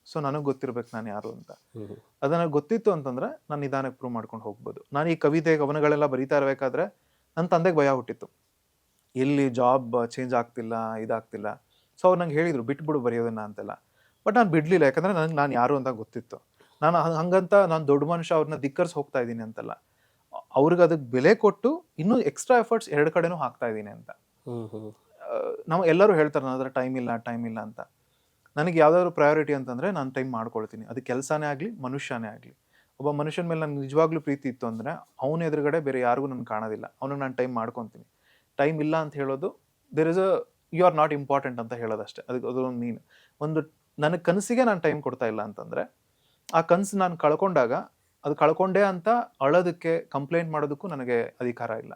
ಸೊ ನನಗೆ ಗೊತ್ತಿರ್ಬೇಕು ನಾನು ಯಾರು ಅಂತ. ಅದನ್ನ ಗೊತ್ತಿತ್ತು ಅಂತಂದ್ರೆ ನಾನು ನಿಧಾನಕ್ಕೆ ಪ್ರೂವ್ ಮಾಡ್ಕೊಂಡು ಹೋಗ್ಬೋದು. ನಾನು ಈ ಕವಿತೆ ಕವನಗಳೆಲ್ಲ ಬರೀತಾ ಇರಬೇಕಾದ್ರೆ ನನ್ನ ತಂದೆಗೆ ಭಯ ಹುಟ್ಟಿತ್ತು, ಎಲ್ಲಿ ಜಾಬ್ ಚೇಂಜ್ ಆಗ್ತಿಲ್ಲ, ಇದಾಗ್ತಿಲ್ಲ. ಸೊ ಅವ್ರು ನಂಗೆ ಹೇಳಿದ್ರು ಬಿಟ್ಬಿಡು ಬರೆಯೋದನ್ನ ಅಂತೆಲ್ಲ. ಬಟ್ ನಾನು ಬಿಡ್ಲಿಲ್ಲ, ಯಾಕಂದ್ರೆ ನಾನು ಯಾರು ಅಂತ ಗೊತ್ತಿತ್ತು. ಹಂಗಂತ ನಾನು ದೊಡ್ಡ ಮನುಷ್ಯ ಅವ್ರನ್ನ ಧಿಕ್ಕರ್ಸ್ ಹೋಗ್ತಾ ಇದ್ದೀನಿ ಅಂತಲ್ಲ, ಅವ್ರಿಗೆ ಅದಕ್ಕೆ ಬೆಲೆ ಕೊಟ್ಟು ಇನ್ನೂ ಎಕ್ಸ್ಟ್ರಾ ಎಫರ್ಟ್ಸ್ ಎರಡು ಕಡೆನೂ ಹಾಕ್ತಾ ಇದ್ದೀನಿ ಅಂತ. ನಾವು ಎಲ್ಲರೂ ಹೇಳ್ತಾರೆ ನನ್ನ ಹತ್ರ ಟೈಮ್ ಇಲ್ಲ ಅಂತ. ನನಗೆ ಯಾವ್ದಾದ್ರು ಪ್ರಯಾರಿಟಿ ಅಂತಂದ್ರೆ ನಾನು ಟೈಮ್ ಮಾಡ್ಕೊಳ್ತೀನಿ. ಅದು ಕೆಲಸನೇ ಆಗಲಿ ಮನುಷ್ಯನೇ ಆಗಲಿ. ಒಬ್ಬ ಮನುಷ್ಯನ ಮೇಲೆ ನನಗೆ ನಿಜವಾಗ್ಲೂ ಪ್ರೀತಿ ಇತ್ತು ಅಂದರೆ ಅವನ ಎದುರುಗಡೆ ಬೇರೆ ಯಾರಿಗೂ ನನಗೆ ಕಾಣೋದಿಲ್ಲ. ಅವನಿಗೆ ನಾನು ಟೈಮ್ ಮಾಡ್ಕೊತೀನಿ. ಟೈಮ್ ಇಲ್ಲ ಅಂತ ಹೇಳೋದು ಯು ಆರ್ ನಾಟ್ ಇಂಪಾರ್ಟೆಂಟ್ ಅಂತ ಹೇಳೋದಷ್ಟೇ. ಅದೊಂದು ಮೀನ್. ನನಗೆ ಕನಸಿಗೆ ನಾನು ಟೈಮ್ ಕೊಡ್ತಾ ಇಲ್ಲ ಅಂತಂದರೆ ಆ ಕನಸು ನಾನು ಕಳ್ಕೊಂಡಾಗ ಅದು ಕಳ್ಕೊಂಡೆ ಅಂತ ಅಳೋದಕ್ಕೆ ಕಂಪ್ಲೇಂಟ್ ಮಾಡೋದಕ್ಕೂ ನನಗೆ ಅಧಿಕಾರ ಇಲ್ಲ.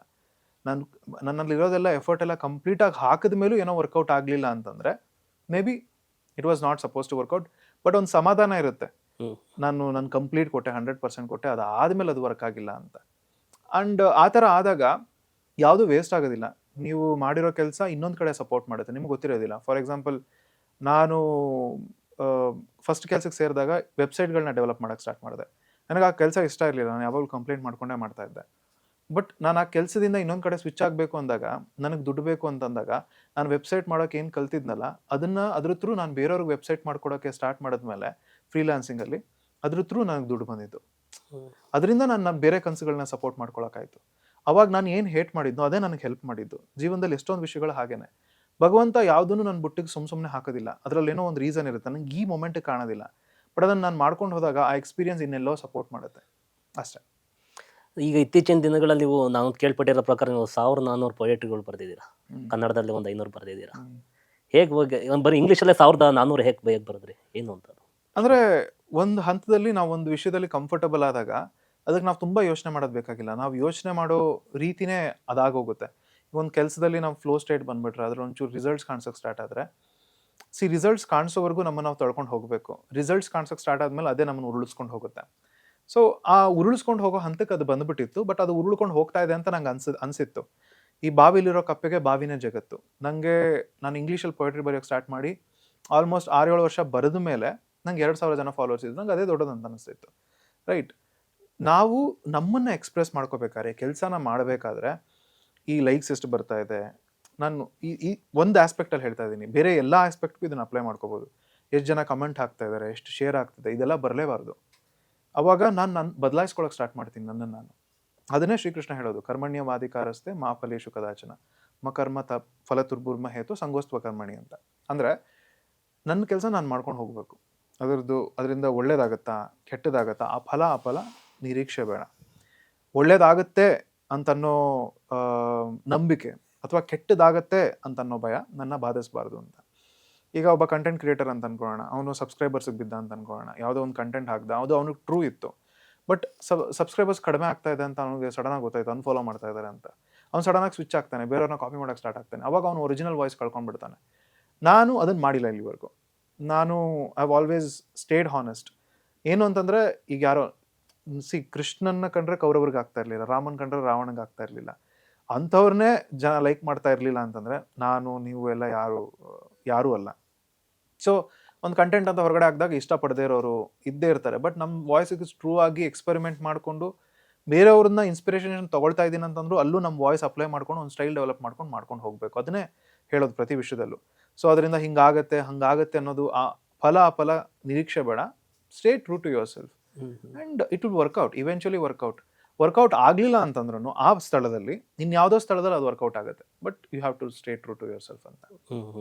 ನನ್ನಲ್ಲಿರೋದೆಲ್ಲ ಎಫರ್ಟ್ ಎಲ್ಲ ಕಂಪ್ಲೀಟಾಗಿ ಹಾಕಿದ ಮೇಲೂ ಏನೋ ವರ್ಕೌಟ್ ಆಗಲಿಲ್ಲ ಅಂತಂದರೆ maybe it was not suppose to work out. But ಒಂದು ಸಮಾಧಾನ ಇರುತ್ತೆ, ನಾನು ಕಂಪ್ಲೀಟ್ ಕೊಟ್ಟೆ, 100% ಕೊಟ್ಟೆ, ಅದಾದಮೇಲೆ ಅದು ವರ್ಕ್ ಆಗಿಲ್ಲ ಅಂತ. ಆ್ಯಂಡ್ ಆ ಥರ ಆದಾಗ ಯಾವುದೂ ವೇಸ್ಟ್ ಆಗೋದಿಲ್ಲ. ನೀವು ಮಾಡಿರೋ ಕೆಲಸ ಇನ್ನೊಂದು ಕಡೆ ಸಪೋರ್ಟ್ ಮಾಡುತ್ತೆ, ನಿಮ್ಗೆ ಗೊತ್ತಿರೋದಿಲ್ಲ. ಫಾರ್ ಎಕ್ಸಾಂಪಲ್ ನಾನು ಫಸ್ಟ್ ಕೆಲಸಕ್ಕೆ ಸೇರಿದಾಗ ವೆಬ್ಸೈಟ್ಗಳನ್ನ ಡೆವಲಪ್ ಮಾಡೋಕ್ಕೆ ಸ್ಟಾರ್ಟ್ ಮಾಡಿದೆ. ನನಗೆ ಆ ಕೆಲಸ ಇಷ್ಟ ಇರಲಿಲ್ಲ, ನಾನು ಯಾವಾಗಲೂ ಕಂಪ್ಲೇಂಟ್ ಮಾಡ್ಕೊಂಡೇ ಮಾಡ್ತಾ ಇದ್ದೆ. ಬಟ್ ನಾನು ಆ ಕೆಲಸದಿಂದ ಇನ್ನೊಂದು ಕಡೆ ಸ್ವಿಚ್ ಆಗಬೇಕು ಅಂದಾಗ, ನನಗೆ ದುಡ್ಡು ಬೇಕು ಅಂತಂದಾಗ, ನಾನು ವೆಬ್ಸೈಟ್ ಮಾಡೋಕೆ ಏನು ಕಲ್ತಿದ್ನಲ್ಲ ಅದ್ರ ಥ್ರೂ ನಾನು ಬೇರೆಯವ್ರಿಗೆ ವೆಬ್ಸೈಟ್ ಮಾಡ್ಕೊಡೋಕ್ಕೆ ಸ್ಟಾರ್ಟ್ ಮಾಡಿದ್ಮೇಲೆ ಫ್ರೀಲಾನ್ಸಿಂಗಲ್ಲಿ ಅದ್ರ ಥ್ರೂ ನನಗೆ ದುಡ್ಡು ಬಂದಿದ್ದು. ಅದರಿಂದ ನಾನು ಬೇರೆ ಕನಸುಗಳನ್ನ ಸಪೋರ್ಟ್ ಮಾಡ್ಕೊಳಕ್ಕಾಯ್ತು. ಅವಾಗ ನಾನು ಏನು ಹೇಟ್ ಮಾಡಿದ್ನೋ ಅದೇ ನನಗೆ ಹೆಲ್ಪ್ ಮಾಡಿದ್ದು. ಜೀವನದಲ್ಲಿ ಎಷ್ಟೊಂದು ವಿಷಯಗಳು ಹಾಗೇನೆ. ಭಗವಂತ ಯಾವುದನ್ನು ನನ್ನ ಬುಟ್ಟಿಗೆ ಸುಮ್ಮನೆ ಹಾಕೋದಿಲ್ಲ. ಅದರಲ್ಲಿ ಏನೋ ಒಂದು ರೀಸನ್ ಇರುತ್ತೆ, ನನಗೆ ಈ ಮೊಮೆಂಟಿಗೆ ಕಾಣೋದಿಲ್ಲ. ಬಟ್ ಅದನ್ನು ನಾನು ಮಾಡ್ಕೊಂಡು ಹೋದಾಗ ಆ ಎಕ್ಸ್ಪೀರಿಯನ್ಸ್ ಇನ್ನೆಲ್ಲೋ ಸಪೋರ್ಟ್ ಮಾಡುತ್ತೆ ಅಷ್ಟೇ. ಈಗ ಇತ್ತೀಚಿನ ದಿನಗಳಲ್ಲಿ ನಾವು ಕೇಳ್ಪಟ್ಟಿರೋ ಪ್ರಕಾರ ನೀವು 1400 ಪೊಯೆಟ್ರಿಗಳು ಬರೆದಿದ್ದೀರಾ. ಕನ್ನಡದಲ್ಲಿ ಒಂದು 500 ಬರೆದಿದ್ದೀರಾ. ಹೇಗೆ ಬರೀ ಇಂಗ್ಲೀಷಲ್ಲೇ 1400 ಹೇಗೆ ಬರೆದ್ರಿ, ಏನು ಅಂತ? ಅಂದರೆ ಒಂದು ಹಂತದಲ್ಲಿ ನಾವು ಒಂದು ವಿಷಯದಲ್ಲಿ ಕಂಫರ್ಟಬಲ್ ಆದಾಗ ಅದಕ್ಕೆ ನಾವು ತುಂಬ ಯೋಚನೆ ಮಾಡೋದು ಬೇಕಾಗಿಲ್ಲ. ನಾವು ಯೋಚನೆ ಮಾಡೋ ರೀತಿನೇ ಅದಾಗೋಗುತ್ತೆ. ಒಂದು ಕೆಲಸದಲ್ಲಿ ನಾವು ಫ್ಲೋ ಸ್ಟೇಟ್ ಬಂದುಬಿಟ್ರೆ ಅದ್ರ ಒಂಚೂರು ರಿಸಲ್ಟ್ಸ್ ಕಾಣಿಸೋಕೆ ಸ್ಟಾರ್ಟ್ ಆದರೆ ರಿಸಲ್ಟ್ಸ್ ಕಾಣಿಸೋವರೆಗೂ ನಮ್ಮನ್ನು ನಾವು ತೊಳ್ಕೊಂಡು ಹೋಗಬೇಕು. ರಿಸಲ್ಟ್ಸ್ ಕಾಣಿಸೋಕೆ ಸ್ಟಾರ್ಟ್ ಆದಮೇಲೆ ಅದೇ ನಮ್ಮನ್ನು ಉರುಳಿಸ್ಕೊಂಡು ಹೋಗುತ್ತೆ. ಸೊ ಆ ಉರುಳಿಸ್ಕೊಂಡು ಹೋಗೋ ಹಂತಕ್ಕೆ ಅದು ಬಂದುಬಿಟ್ಟಿತ್ತು. ಬಟ್ ಅದು ಉರುಳ್ಕೊಂಡು ಹೋಗ್ತಾ ಇದೆ ಅಂತ ನಂಗೆ ಅನಿಸಿತ್ತು. ಈ ಬಾವಿಲಿರೋ ಕಪ್ಪೆಗೆ ಬಾವಿನೇ ಜಗತ್ತು. ನಾನು ಇಂಗ್ಲೀಷಲ್ಲಿ ಪೊಯೆಟ್ರಿ ಬರೆಯೋಕ್ಕೆ ಸ್ಟಾರ್ಟ್ ಮಾಡಿ ಆಲ್ಮೋಸ್ಟ್ 6-7 ವರ್ಷ ಬರೆದ ಮೇಲೆ ನಂಗೆ 2000 ಜನ ಫಾಲೋವರ್ಸ್ ಇದ್ದು. ನಂಗೆ ಅದೇ ದೊಡ್ಡದಂತ ಅನಿಸ್ತಿತ್ತು. ರೈಟ್, ನಾವು ನಮ್ಮನ್ನು ಎಕ್ಸ್ಪ್ರೆಸ್ ಮಾಡ್ಕೋಬೇಕಾದ್ರೆ, ಕೆಲಸನ ಮಾಡಬೇಕಾದ್ರೆ ಈ ಲೈಕ್ಸ್ ಎಷ್ಟು ಬರ್ತಾ ಇದೆ, ನಾನು ಈ ಒಂದು ಆಸ್ಪೆಕ್ಟಲ್ಲಿ ಹೇಳ್ತಾ ಇದ್ದೀನಿ, ಬೇರೆ ಎಲ್ಲ ಆಸ್ಪೆಕ್ಟ್ಗೂ ಇದನ್ನು ಅಪ್ಲೈ ಮಾಡ್ಕೋಬೋದು. ಎಷ್ಟು ಜನ ಕಮೆಂಟ್ ಹಾಕ್ತಾ ಇದ್ದಾರೆ, ಎಷ್ಟು ಶೇರ್ ಆಗ್ತಿದೆ, ಇದೆಲ್ಲ ಬರಲೇಬಾರ್ದು. ಅವಾಗ ನಾನು ಬದಲಾಯಿಸ್ಕೊಳ್ಳೋಕೆ ಸ್ಟಾರ್ಟ್ ಮಾಡ್ತೀನಿ ನನ್ನನ್ನು ನಾನು. ಅದನ್ನೇ ಶ್ರೀಕೃಷ್ಣ ಹೇಳೋದು, ಕರ್ಮಣ್ಯವಾಧಿಕಾರಸ್ತೆ ಮಾ ಫಲೇಶು ಕದಾಚನ ಮಕರ್ಮ ಫಲತುರ್ಭುರ್ಮ ಹೇತು ಸಂಗೋಸ್ತ್ವ ಕರ್ಮಣಿ ಅಂತ. ಅಂದರೆ ನನ್ನ ಕೆಲಸ ನಾನು ಮಾಡ್ಕೊಂಡು ಹೋಗಬೇಕು. ಅದರಿಂದ ಒಳ್ಳೇದಾಗತ್ತಾ ಕೆಟ್ಟದಾಗತ್ತಾ ಆ ಫಲ ನಿರೀಕ್ಷೆ ಬೇಡ. ಒಳ್ಳೇದಾಗತ್ತೆ ಅಂತನ್ನೋ ನಂಬಿಕೆ ಅಥವಾ ಕೆಟ್ಟದಾಗತ್ತೆ ಅಂತನ್ನೋ ಭಯ ನನ್ನ ಬಾಧಿಸಬಾರ್ದು ಅಂತ. ಈಗ ಒಬ್ಬ ಕಂಟೆಂಟ್ ಕ್ರಿಯೇಟರ್ ಅಂತ ಅನ್ಕೊಳ್ಳೋಣ, ಅವನು ಸಬ್ಸ್ಕ್ರೈಬರ್ಸಿಗೆ ಬಿದ್ದ ಅಂತ ಅನ್ಕೊಳ್ಳೋಣ. ಯಾವುದೋ ಒಂದು ಕಂಟೆಂಟ್ ಹಾಕ್ದ, ಅದು ಅವನಿಗೆ ಟ್ರೂ ಇತ್ತು. ಬಟ್ ಸಬ್ಸ್ಕ್ರೈಬರ್ಸ್ ಕಡಿಮೆ ಆಗ್ತಾ ಇದೆ ಅಂತ ಅವನಿಗೆ ಸಡನ್ನಾಗಿ ಗೊತ್ತಾಯ್ತು, ಅನ್ಫಾಲೋ ಮಾಡ್ತಾ ಇದ್ದಾರೆ ಅಂತ. ಅವ್ನು ಸಡನ್ನಾಗಿ ಸ್ವಿಚ್ ಆಗ್ತಾನೆ, ಬೇರೆಯವ್ರನ್ನ ಕಾಪಿ ಮಾಡೋಕ್ಕೆ ಸ್ಟಾರ್ಟ್ ಆಗ್ತಾನೆ. ಅವಾಗ ಅವನು ಒರಿಜಿನಲ್ ವಾಯ್ಸ್ ಕಳ್ಕೊಂಡ್ಬಿಡ್ತಾನೆ. ನಾನು ಅದನ್ನು ಮಾಡಿಲ್ಲ ಇಲ್ಲಿವರೆಗೂ. ನಾನು I have always stayed honest. ಏನು ಅಂತಂದರೆ, ಈಗ ಯಾರೋ ಕೃಷ್ಣನ್ನ ಕಂಡ್ರೆ ಕೌರವ್ರಿಗೆ ಆಗ್ತಾ ಇರಲಿಲ್ಲ, ರಾಮನ್ ಕಂಡ್ರೆ ರಾವಣಗೆ ಆಗ್ತಾ ಇರಲಿಲ್ಲ, ಅಂಥವ್ರನ್ನೇ ಜನ ಲೈಕ್ ಮಾಡ್ತಾ ಇರಲಿಲ್ಲ ಅಂತಂದರೆ ನೀವು ಎಲ್ಲ ಯಾರೂ ಅಲ್ಲ. ಸೊ ಒಂದು ಕಂಟೆಂಟ್ ಅಂತ ಹೊರಗಡೆ ಹಾಕಿದಾಗ ಇಷ್ಟಪಡದೇ ಇರೋರು ಇದ್ದೇ ಇರ್ತಾರೆ. ಬಟ್ ನಮ್ಮ ವಾಯ್ಸಿಗೆ ಟ್ರೂ ಆಗಿ ಎಕ್ಸ್ಪೆರಿಮೆಂಟ್ ಮಾಡಿಕೊಂಡು ಬೇರೆಯವ್ರನ್ನ ಇನ್ಸ್ಪಿರೇಷನ್ ತೊಗೊಳ್ತಾ ಇದ್ದೀನಿ ಅಂತಂದ್ರು ಅಲ್ಲೂ ನಮ್ಮ ವಾಯ್ಸ್ ಅಪ್ಲೈ ಮಾಡ್ಕೊಂಡು ಒಂದು ಸ್ಟೈಲ್ ಡೆವಲಪ್ ಮಾಡ್ಕೊಂಡು ಹೋಗಬೇಕು. ಅದನ್ನೇ ಹೇಳೋದು ಪ್ರತಿ ವಿಷಯದಲ್ಲೂ. ಸೊ ಅದರಿಂದ ಹಿಂಗಾಗತ್ತೆ ಹಂಗಾಗತ್ತೆ ಅನ್ನೋದು ಆ ಅಫಲ ನಿರೀಕ್ಷೆ ಬೇಡ, stay true to yourself and it will work out, eventually work out ಆಗಲಿಲ್ಲ ಅಂತಂದ್ರೂ ಆ ಸ್ಥಳದಲ್ಲಿ ಇನ್ಯಾವುದೋ ಸ್ಥಳದಲ್ಲಿ ಅದು ವರ್ಕೌಟ್ ಆಗುತ್ತೆ, but you have to stay true to yourself ಅಂತ.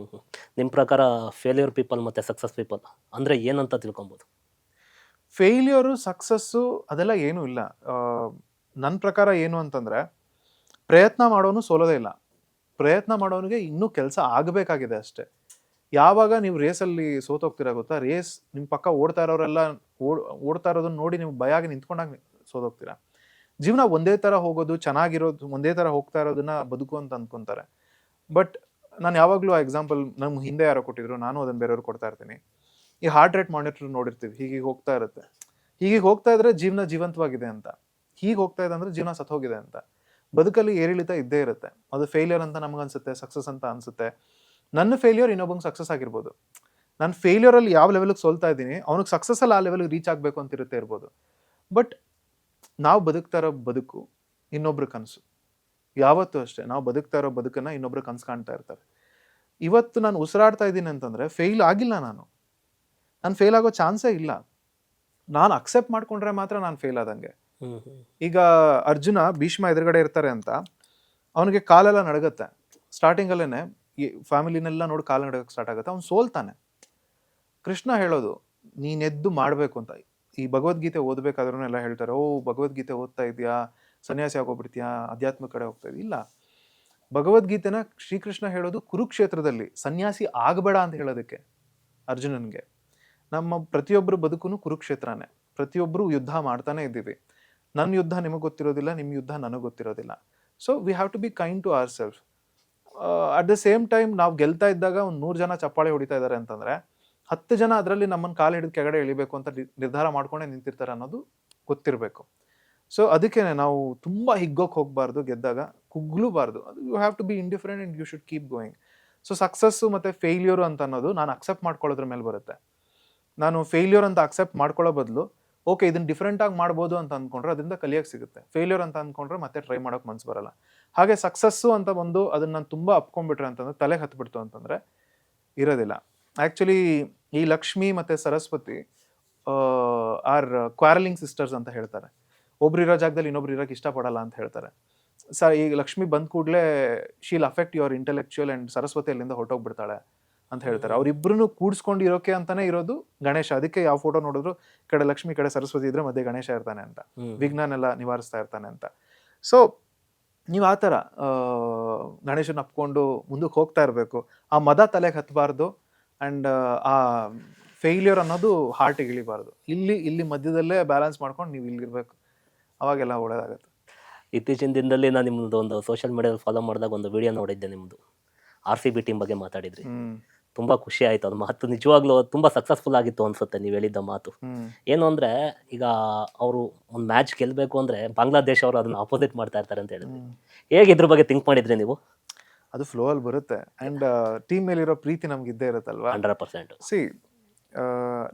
ನಿಮ್ಮ ಪ್ರಕಾರ ಫೇಲ್ಯೂರ್ ಪೀಪಲ್ ಮತ್ತು ಸಕ್ಸಸ್ ಪೀಪಲ್ ಅಂದರೆ ಏನಂತ ತಿಳ್ಕೊಬೋದು? ಫೇಲ್ಯೂರು ಸಕ್ಸಸ್ಸು ಅದೆಲ್ಲ ಏನೂ ಇಲ್ಲ. ನನ್ನ ಪ್ರಕಾರ ಏನು ಅಂತಂದರೆ, ಪ್ರಯತ್ನ ಮಾಡೋನು ಸೋಲೋದೇ ಇಲ್ಲ, ಪ್ರಯತ್ನ ಮಾಡೋನಿಗೆ ಇನ್ನೂ ಕೆಲಸ ಆಗಬೇಕಾಗಿದೆ ಅಷ್ಟೇ. ಯಾವಾಗ ನೀವು ರೇಸಲ್ಲಿ ಸೋತೋಗ್ತೀರಾ ಗೊತ್ತಾ, ರೇಸ್ ನಿಮ್ಮ ಪಕ್ಕ ಓಡ್ತಾ ಇರೋರೆಲ್ಲ ಓಡ್ತಾ ಇರೋದನ್ನ ನೋಡಿ ನೀವು ಭಯ ಆಗಿ ನಿಂತ್ಕೊಂಡಾಗ ಸೋತೋಗ್ತೀರಾ. ಜೀವನ ಒಂದೇ ಥರ ಹೋಗೋದು, ಚೆನ್ನಾಗಿರೋದು, ಒಂದೇ ಥರ ಹೋಗ್ತಾ ಇರೋದನ್ನ ಬದುಕು ಅಂತ ಅಂದ್ಕೊತಾರೆ. ಬಟ್ ನಾನು ಯಾವಾಗಲೂ ಆ ಎಕ್ಸಾಂಪಲ್ ನಮ್ಗೆ ಹಿಂದೆ ಯಾರೋ ಕೊಟ್ಟಿದ್ರು, ನಾನು ಅದನ್ನು ಬೇರೆಯವ್ರು ಕೊಡ್ತಾ ಇರ್ತೀನಿ. ಈ ಹಾರ್ಟ್ ರೇಟ್ ಮಾನಿಟರ್ ನೋಡಿರ್ತೀವಿ, ಹೀಗೆ ಹೋಗ್ತಾ ಇರುತ್ತೆ, ಹೀಗೆ ಹೋಗ್ತಾ ಇದ್ರೆ ಜೀವನ ಜೀವಂತವಾಗಿದೆ ಅಂತ, ಹೀಗೆ ಹೋಗ್ತಾ ಇದೆ ಅಂದರೆ ಜೀವನ ಸತ್ತೋಗಿದೆ ಅಂತ. ಬದುಕಲ್ಲಿ ಏರಿಳಿತ ಇದ್ದೇ ಇರುತ್ತೆ. ಅದು ಫೇಲ್ಯೂರ್ ಅಂತ ನಮಗನ್ಸುತ್ತೆ, ಸಕ್ಸಸ್ ಅಂತ ಅನ್ಸುತ್ತೆ. ನನ್ನ ಫೇಲ್ಯೂರ್ ಇನ್ನೊಬ್ಬಂಗೆ ಸಕ್ಸಸ್ ಆಗಿರ್ಬೋದು. ನಾನು ಫೇಲ್ಯೂರಲ್ಲಿ ಯಾವ ಲೆವೆಲ್ಗೆ ಸೋಲ್ತಾ ಇದ್ದೀನಿ, ಅವನಿಗೆ ಸಕ್ಸಸ್ಸಲ್ಲಿ ಆ ಲೆವೆಲ್ಗೆ ರೀಚ್ ಆಗಬೇಕು ಅಂತ ಇರ್ಬೋದು. ಬಟ್ ನಾವು ಬದುಕ್ತಾ ಇರೋ ಬದುಕು ಇನ್ನೊಬ್ರ ಕನಸು. ಯಾವತ್ತೂ ಅಷ್ಟೇ, ನಾವು ಬದುಕ್ತಾ ಇರೋ ಬದುಕನ್ನು ಇನ್ನೊಬ್ರು ಕನಸು ಕಾಣ್ತಾ ಇರ್ತಾರೆ. ಇವತ್ತು ನಾನು ಉಸಿರಾಡ್ತಾ ಇದ್ದೀನಿ ಅಂತಂದರೆ ಫೇಲ್ ಆಗಿಲ್ಲ, ನಾನು ಫೇಲ್ ಆಗೋ ಚಾನ್ಸೇ ಇಲ್ಲ. ನಾನು ಅಕ್ಸೆಪ್ಟ್ ಮಾಡ್ಕೊಂಡ್ರೆ ಮಾತ್ರ ನಾನು ಫೇಲ್ ಆದಂಗೆ. ಈಗ ಅರ್ಜುನ ಭೀಷ್ಮ ಎದುರುಗಡೆ ಇರ್ತಾರೆ ಅಂತ ಅವನಿಗೆ ಕಾಲೆಲ್ಲ ನಡಗತ್ತೆ, ಸ್ಟಾರ್ಟಿಂಗಲ್ಲೇ ಈ ಫ್ಯಾಮಿಲಿನೆಲ್ಲ ನೋಡಿ ಕಾಲು ನಡಗಕ್ಕೆ ಸ್ಟಾರ್ಟ್ ಆಗುತ್ತೆ, ಅವ್ನು ಸೋಲ್ತಾನೆ. ಕೃಷ್ಣ ಹೇಳೋದು ನೀನೆದ್ದು ಮಾಡಬೇಕು ಅಂತ. ಈ ಭಗವದ್ಗೀತೆ ಓದಬೇಕಾದ್ರೂ ಎಲ್ಲ ಹೇಳ್ತಾರೆ, ಓ ಭಗವದ್ಗೀತೆ ಓದ್ತಾ ಇದೆಯಾ, ಸನ್ಯಾಸಿ ಆಗೋಗ್ಬಿಡ್ತೀಯಾ, ಅಧ್ಯಾತ್ಮ ಕಡೆ ಹೋಗ್ತಾ ಇದೆಯಾ. ಇಲ್ಲ, ಭಗವದ್ಗೀತೆನ ಶ್ರೀಕೃಷ್ಣ ಹೇಳೋದು ಕುರುಕ್ಷೇತ್ರದಲ್ಲಿ ಸನ್ಯಾಸಿ ಆಗಬೇಡ ಅಂತ ಹೇಳೋದಕ್ಕೆ ಅರ್ಜುನನ್ಗೆ. ನಮ್ಮ ಪ್ರತಿಯೊಬ್ಬರು ಬದುಕು ಕುರುಕ್ಷೇತ್ರನೇ, ಪ್ರತಿಯೊಬ್ಬರು ಯುದ್ಧ ಮಾಡ್ತಾನೆ ಇದ್ದೀವಿ. ನನ್ನ ಯುದ್ಧ ನಿಮಗೆ ಗೊತ್ತಿರೋದಿಲ್ಲ, ನಿಮ್ಮ ಯುದ್ಧ ನನಗೆ ಗೊತ್ತಿರೋದಿಲ್ಲ. So we have to be kind to ourself. At the same time ನಾವು ಗೆಲ್ತಾ ಇದ್ದಾಗ ಒಂದು 100 ಜನ ಚಪ್ಪಾಳೆ ಹೊಡಿತಾ ಇದ್ದಾರೆ ಅಂತಂದರೆ 10 ಜನ ಅದರಲ್ಲಿ ನಮ್ಮನ್ನು ಕಾಲು ಹಿಡಿದು ಕೆಳಗಡೆ ಇಳಿಬೇಕು ಅಂತ ನಿರ್ಧಾರ ಮಾಡ್ಕೊಂಡೇ ನಿಂತಿರ್ತಾರೆ ಅನ್ನೋದು ಗೊತ್ತಿರಬೇಕು. ಸೊ ಅದಕ್ಕೆ ನಾವು ತುಂಬ ಹಿಗ್ಗೋಕೆ ಹೋಗಬಾರ್ದು, ಗೆದ್ದಾಗ ಕುಗ್ಲೂಬಾರ್ದು. ಅದು you have to be indifferent and you should keep going. So success ಮತ್ತು ಫೇಲ್ಯೂರು ಅಂತ ಅನ್ನೋದು ನಾನು ಅಕ್ಸೆಪ್ಟ್ ಮಾಡ್ಕೊಳ್ಳೋದ್ರ ಮೇಲೆ ಬರುತ್ತೆ. ನಾನು ಫೇಲ್ಯೂರ್ ಅಂತ ಅಕ್ಸೆಪ್ಟ್ ಮಾಡ್ಕೊಳ್ಳೋ ಬದಲು ಓಕೆ ಇದನ್ನು ಡಿಫ್ರೆಂಟಾಗಿ ಮಾಡ್ಬೋದು ಅಂತ ಅಂದ್ಕೊಂಡ್ರೆ ಅದರಿಂದ ಕಲಿಯೋಕ್ಕೆ ಸಿಗುತ್ತೆ. ಫೇಲ್ಯೂರ್ ಅಂತ ಅಂದ್ಕೊಂಡ್ರೆ ಮತ್ತೆ ಟ್ರೈ ಮಾಡೋಕೆ ಮನ್ಸು ಬರಲ್ಲ. ಹಾಗೆ ಸಕ್ಸಸ್ಸು ಅಂತ ಬಂದು ಅದನ್ನು ನಾನು ತುಂಬ ಅಪ್ಕೊಂಡ್ಬಿಟ್ರೆ ಅಂತಂದರೆ, ತಲೆಗೆ ಹತ್ಬಿಡ್ತು ಅಂತಂದರೆ ಇರೋದಿಲ್ಲ. ಆ್ಯಕ್ಚುಲಿ ಈ ಲಕ್ಷ್ಮಿ ಮತ್ತು ಸರಸ್ವತಿ ಆರ್ ಕ್ವಾರಲಿಂಗ್ ಸಿಸ್ಟರ್ಸ್ ಅಂತ ಹೇಳ್ತಾರೆ. ಒಬ್ರು ಇರೋ ಜಾಗದಲ್ಲಿ ಇನ್ನೊಬ್ರು ಇರೋಕ್ಕೆ ಇಷ್ಟಪಡಲ್ಲ ಅಂತ ಹೇಳ್ತಾರೆ. ಈ ಲಕ್ಷ್ಮಿ ಬಂದ ಕೂಡಲೇ she'll affect your intellectual and Saraswati ಅಲ್ಲಿಂದ ಹೊರಟೋಗ್ಬಿಡ್ತಾಳೆ ಅಂತ ಹೇಳ್ತಾರೆ. ಅವ್ರಿಬ್ರು ಕೂಡಿಸ್ಕೊಂಡು ಇರೋಕೆ ಅಂತಾನೆ ಇರೋದು ಗಣೇಶ. ಅದಕ್ಕೆ ಯಾವ ಫೋಟೋ ನೋಡಿದ್ರು ಈ ಕಡೆ ಲಕ್ಷ್ಮಿ, ಈ ಕಡೆ ಸರಸ್ವತಿ ಇದ್ರೆ ಮಧ್ಯೆ ಗಣೇಶ ಇರ್ತಾನೆ ಅಂತ, ವಿಘ್ನನೆಲ್ಲ ನಿವಾರಿಸ್ತಾ ಇರ್ತಾನೆ ಅಂತ. ಸೊ ನೀವು ಆ ಥರ ಗಣೇಶನ ಅಪ್ಕೊಂಡು ಮುಂದಕ್ಕೆ ಹೋಗ್ತಾ ಇರಬೇಕು. ಆ ಮದ ತಲೆಗೆ ಹತ್ತಬಾರ್ದು ಆ್ಯಂಡ್ ಆ ಫೇಲ್ಯೂರ್ ಅನ್ನೋದು ಹಾರ್ಟಿಗೆ ಇಳಿಬಾರ್ದು. ಇಲ್ಲಿ ಮಧ್ಯದಲ್ಲೇ ಬ್ಯಾಲೆನ್ಸ್ ಮಾಡ್ಕೊಂಡು ನೀವು ಇಲ್ಲಿರ್ಬೇಕು, ಅವಾಗೆಲ್ಲ ಒಳ್ಳೇದಾಗುತ್ತೆ. ಇತ್ತೀಚಿನ ದಿನದಲ್ಲಿ ನಾನು ನಿಮ್ಮದು ಒಂದು ಸೋಷಿಯಲ್ ಮೀಡಿಯಾದಲ್ಲಿ ಫಾಲೋ ಮಾಡಿದಾಗ ಒಂದು ವಿಡಿಯೋ ನೋಡಿದ್ದೆ, ನಿಮ್ಮದು RCB ಟೀಮ್ ಬಗ್ಗೆ ಮಾತಾಡಿದ್ರಿ. ತುಂಬ ಖುಷಿ ಆಯಿತು. ಅದು ಮಾತು ನಿಜವಾಗ್ಲೂ ತುಂಬ ಸಕ್ಸಸ್ಫುಲ್ ಆಗಿತ್ತು ಅನ್ಸುತ್ತೆ ನೀವು ಹೇಳಿದ್ದ ಮಾತು. ಏನು ಅಂದರೆ ಈಗ ಅವರು ಒಂದು ಮ್ಯಾಚ್ ಗೆಲ್ಲಬೇಕು ಅಂದರೆ ಬಾಂಗ್ಲಾದೇಶ ಅವರು ಅದನ್ನು ಅಪೋಸಿಟ್ ಮಾಡ್ತಾ ಇರ್ತಾರೆ ಅಂತ ಹೇಳಿದ್ರಿ. ಹೇಗೆ ಇದ್ರ ಬಗ್ಗೆ ಥಿಂಕ್ ಮಾಡಿದ್ರಿ ನೀವು? ಅದು ಫ್ಲೋ ಅಲ್ಲಿ ಬರುತ್ತೆ ಆ್ಯಂಡ್ ಟೀಮ್ ಮೇಲಿರೋ ಪ್ರೀತಿ ನಮ್ಗೆ ಇದ್ದೇ ಇರುತ್ತಲ್ವಾ. 100%. ಸಿ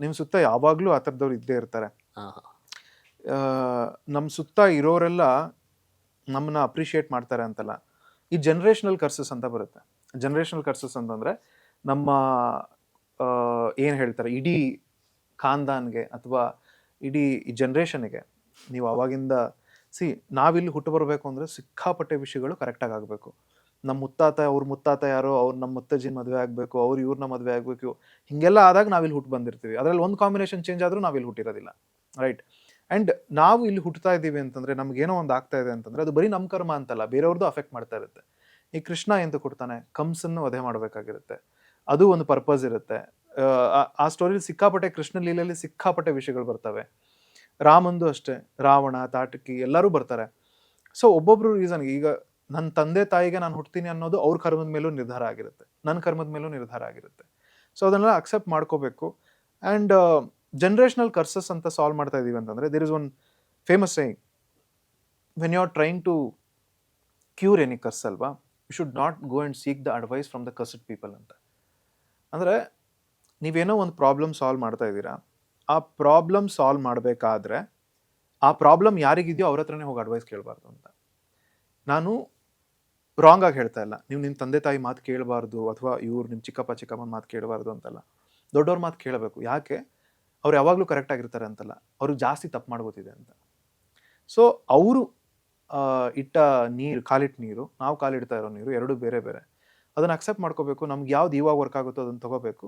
ನಿಮ್ಮ ಸುತ್ತ ಯಾವಾಗಲೂ ಆ ಥರದವ್ರು ಇದ್ದೇ ಇರ್ತಾರೆ. ನಮ್ಮ ಸುತ್ತ ಇರೋರೆಲ್ಲ ನಮ್ಮನ್ನ ಅಪ್ರಿಷಿಯೇಟ್ ಮಾಡ್ತಾರೆ ಅಂತಲ್ಲ. ಈ ಜನ್ರೇಷನಲ್ ಕರ್ಸಸ್ ಅಂತ ಬರುತ್ತೆ. ಜನ್ರೇಷನಲ್ ಕರ್ಸಸ್ ಅಂತಂದರೆ ನಮ್ಮ ಏನು ಹೇಳ್ತಾರೆ, ಇಡೀ ಖಾನ್ದಾನ್ಗೆ ಅಥವಾ ಇಡೀ ಈ ಜನ್ರೇಷನ್ಗೆ ನೀವು ಅವಾಗಿಂದ ನಾವಿಲ್ಲಿ ಹುಟ್ಟು ಬರಬೇಕು ಅಂದರೆ ಸಿಕ್ಕಾಪಟ್ಟೆ ವಿಷಯಗಳು ಕರೆಕ್ಟಾಗಿ ಆಗಬೇಕು. ನಮ್ಮ ಮುತ್ತಾತ ಅವ್ರ ಮುತ್ತಾತ ಯಾರೋ ಅವ್ರು ನಮ್ಮ ಮುತ್ತಜ್ಜಿನ ಮದುವೆ ಆಗಬೇಕು, ಅವ್ರು ಇವ್ರನ್ನ ಮದುವೆ ಆಗಬೇಕು, ಹೀಗೆಲ್ಲ ಆದಾಗ ನಾವಿಲ್ಲಿ ಹುಟ್ಟು ಬಂದಿರ್ತೀವಿ. ಅದರಲ್ಲಿ ಒಂದು ಕಾಂಬಿನೇಷನ್ ಚೇಂಜ್ ಆದರೂ ನಾವಿಲ್ಲಿ ಹುಟ್ಟಿರೋದಿಲ್ಲ, ರೈಟ್? ಆ್ಯಂಡ್ ನಾವು ಇಲ್ಲಿ ಹುಟ್ಟುತ್ತಾ ಇದ್ದೀವಿ ಅಂತಂದರೆ, ನಮಗೇನೋ ಒಂದು ಆಗ್ತಾ ಇದೆ ಅಂತಂದರೆ ಅದು ಬರೀ ನಮ್ಮ ಕರ್ಮ ಅಂತಲ್ಲ, ಬೇರೆಯವ್ರದ್ದು ಅಫೆಕ್ಟ್ ಮಾಡ್ತಾ ಇರುತ್ತೆ. ಈ ಕೃಷ್ಣ ಎಂತ ಕೊಡ್ತಾನೆ, ಕಂಸನ್ನು ವಧೆ ಮಾಡಬೇಕಾಗಿರುತ್ತೆ, ಅದು ಒಂದು ಪರ್ಪಸ್ ಇರುತ್ತೆ. ಆ ಸ್ಟೋರಿಲಿ ಸಿಕ್ಕಾಪಟ್ಟೆ, ಕೃಷ್ಣ ಲೀಲೆಯಲ್ಲಿ ಸಿಕ್ಕಾಪಟ್ಟೆ ವಿಷಯಗಳು ಬರ್ತವೆ. ರಾಮಂದು ಅಷ್ಟೇ, ರಾವಣ, ತಾಟಕಿ ಎಲ್ಲರೂ ಬರ್ತಾರೆ. ಸೊ ಒಬ್ಬೊಬ್ರು ರೀಸನ್, ಈಗ ನನ್ನ ತಂದೆ ತಾಯಿಗೆ ನಾನು ಹುಡ್ತೀನಿ ಅನ್ನೋದು ಅವ್ರ ಕರ್ಮದ ಮೇಲೂ ನಿರ್ಧಾರ ಆಗಿರುತ್ತೆ, ನನ್ನ ಕರ್ಮದ ಮೇಲೂ ನಿರ್ಧಾರ ಆಗಿರುತ್ತೆ. ಸೊ ಅದನ್ನೆಲ್ಲ ಅಕ್ಸೆಪ್ಟ್ ಮಾಡ್ಕೋಬೇಕು. ಆ್ಯಂಡ್ ಜನ್ರೇಷನಲ್ ಕರ್ಸಸ್ ಅಂತ ಸಾಲ್ವ್ ಮಾಡ್ತಾ ಇದೀವಿ ಅಂತಂದರೆ, there is one famous saying, when you are trying to cure any curse ಅಲ್ವಾ, you should not go and seek the advice from the cursed people ಅಂತ. ಅಂದರೆ ನೀವೇನೋ ಒಂದು ಪ್ರಾಬ್ಲಮ್ ಸಾಲ್ವ್ ಮಾಡ್ತಾ ಇದ್ದೀರಾ, ಆ ಪ್ರಾಬ್ಲಮ್ ಸಾಲ್ವ್ ಮಾಡಬೇಕಾದ್ರೆ ಆ ಪ್ರಾಬ್ಲಮ್ ಯಾರಿಗಿದೆಯೋ ಅವ್ರ ಹತ್ರನೇ ಹೋಗಿ ಅಡ್ವೈಸ್ ಕೇಳಬಾರ್ದು ಅಂತ. ನಾನು ರಾಂಗ್ ಆಗಿ ಹೇಳ್ತಾ ಇಲ್ಲ, ನೀವು ನಿಮ್ಮ ತಂದೆ ತಾಯಿ ಮಾತು ಕೇಳಬಾರ್ದು ಅಥವಾ ಇವ್ರು ನಿಮ್ಮ ಚಿಕ್ಕಪ್ಪ ಚಿಕ್ಕಮ್ಮನ ಮಾತು ಕೇಳಬಾರ್ದು ಅಂತಲ್ಲ. ದೊಡ್ಡವ್ರ ಮಾತು ಕೇಳಬೇಕು. ಯಾಕೆ? ಅವ್ರು ಯಾವಾಗಲೂ ಕರೆಕ್ಟ್ ಆಗಿರ್ತಾರೆ ಅಂತಲ್ಲ, ಅವ್ರಿಗೆ ಜಾಸ್ತಿ ತಪ್ಪು ಮಾಡ್ಕೋತಿದೆ ಅಂತ. ಸೊ ಅವರು ಇಟ್ಟ ನೀರು, ಕಾಲಿಟ್ಟ ನೀರು, ನಾವು ಕಾಲಿಡ್ತಾ ಇರೋ ನೀರು ಎರಡು ಬೇರೆ ಬೇರೆ. ಅದನ್ನು ಅಕ್ಸೆಪ್ಟ್ ಮಾಡ್ಕೋಬೇಕು. ನಮ್ಗೆ ಯಾವ್ದು ಇವಾಗ ವರ್ಕ್ ಆಗುತ್ತೋ ಅದನ್ನು ತಗೋಬೇಕು,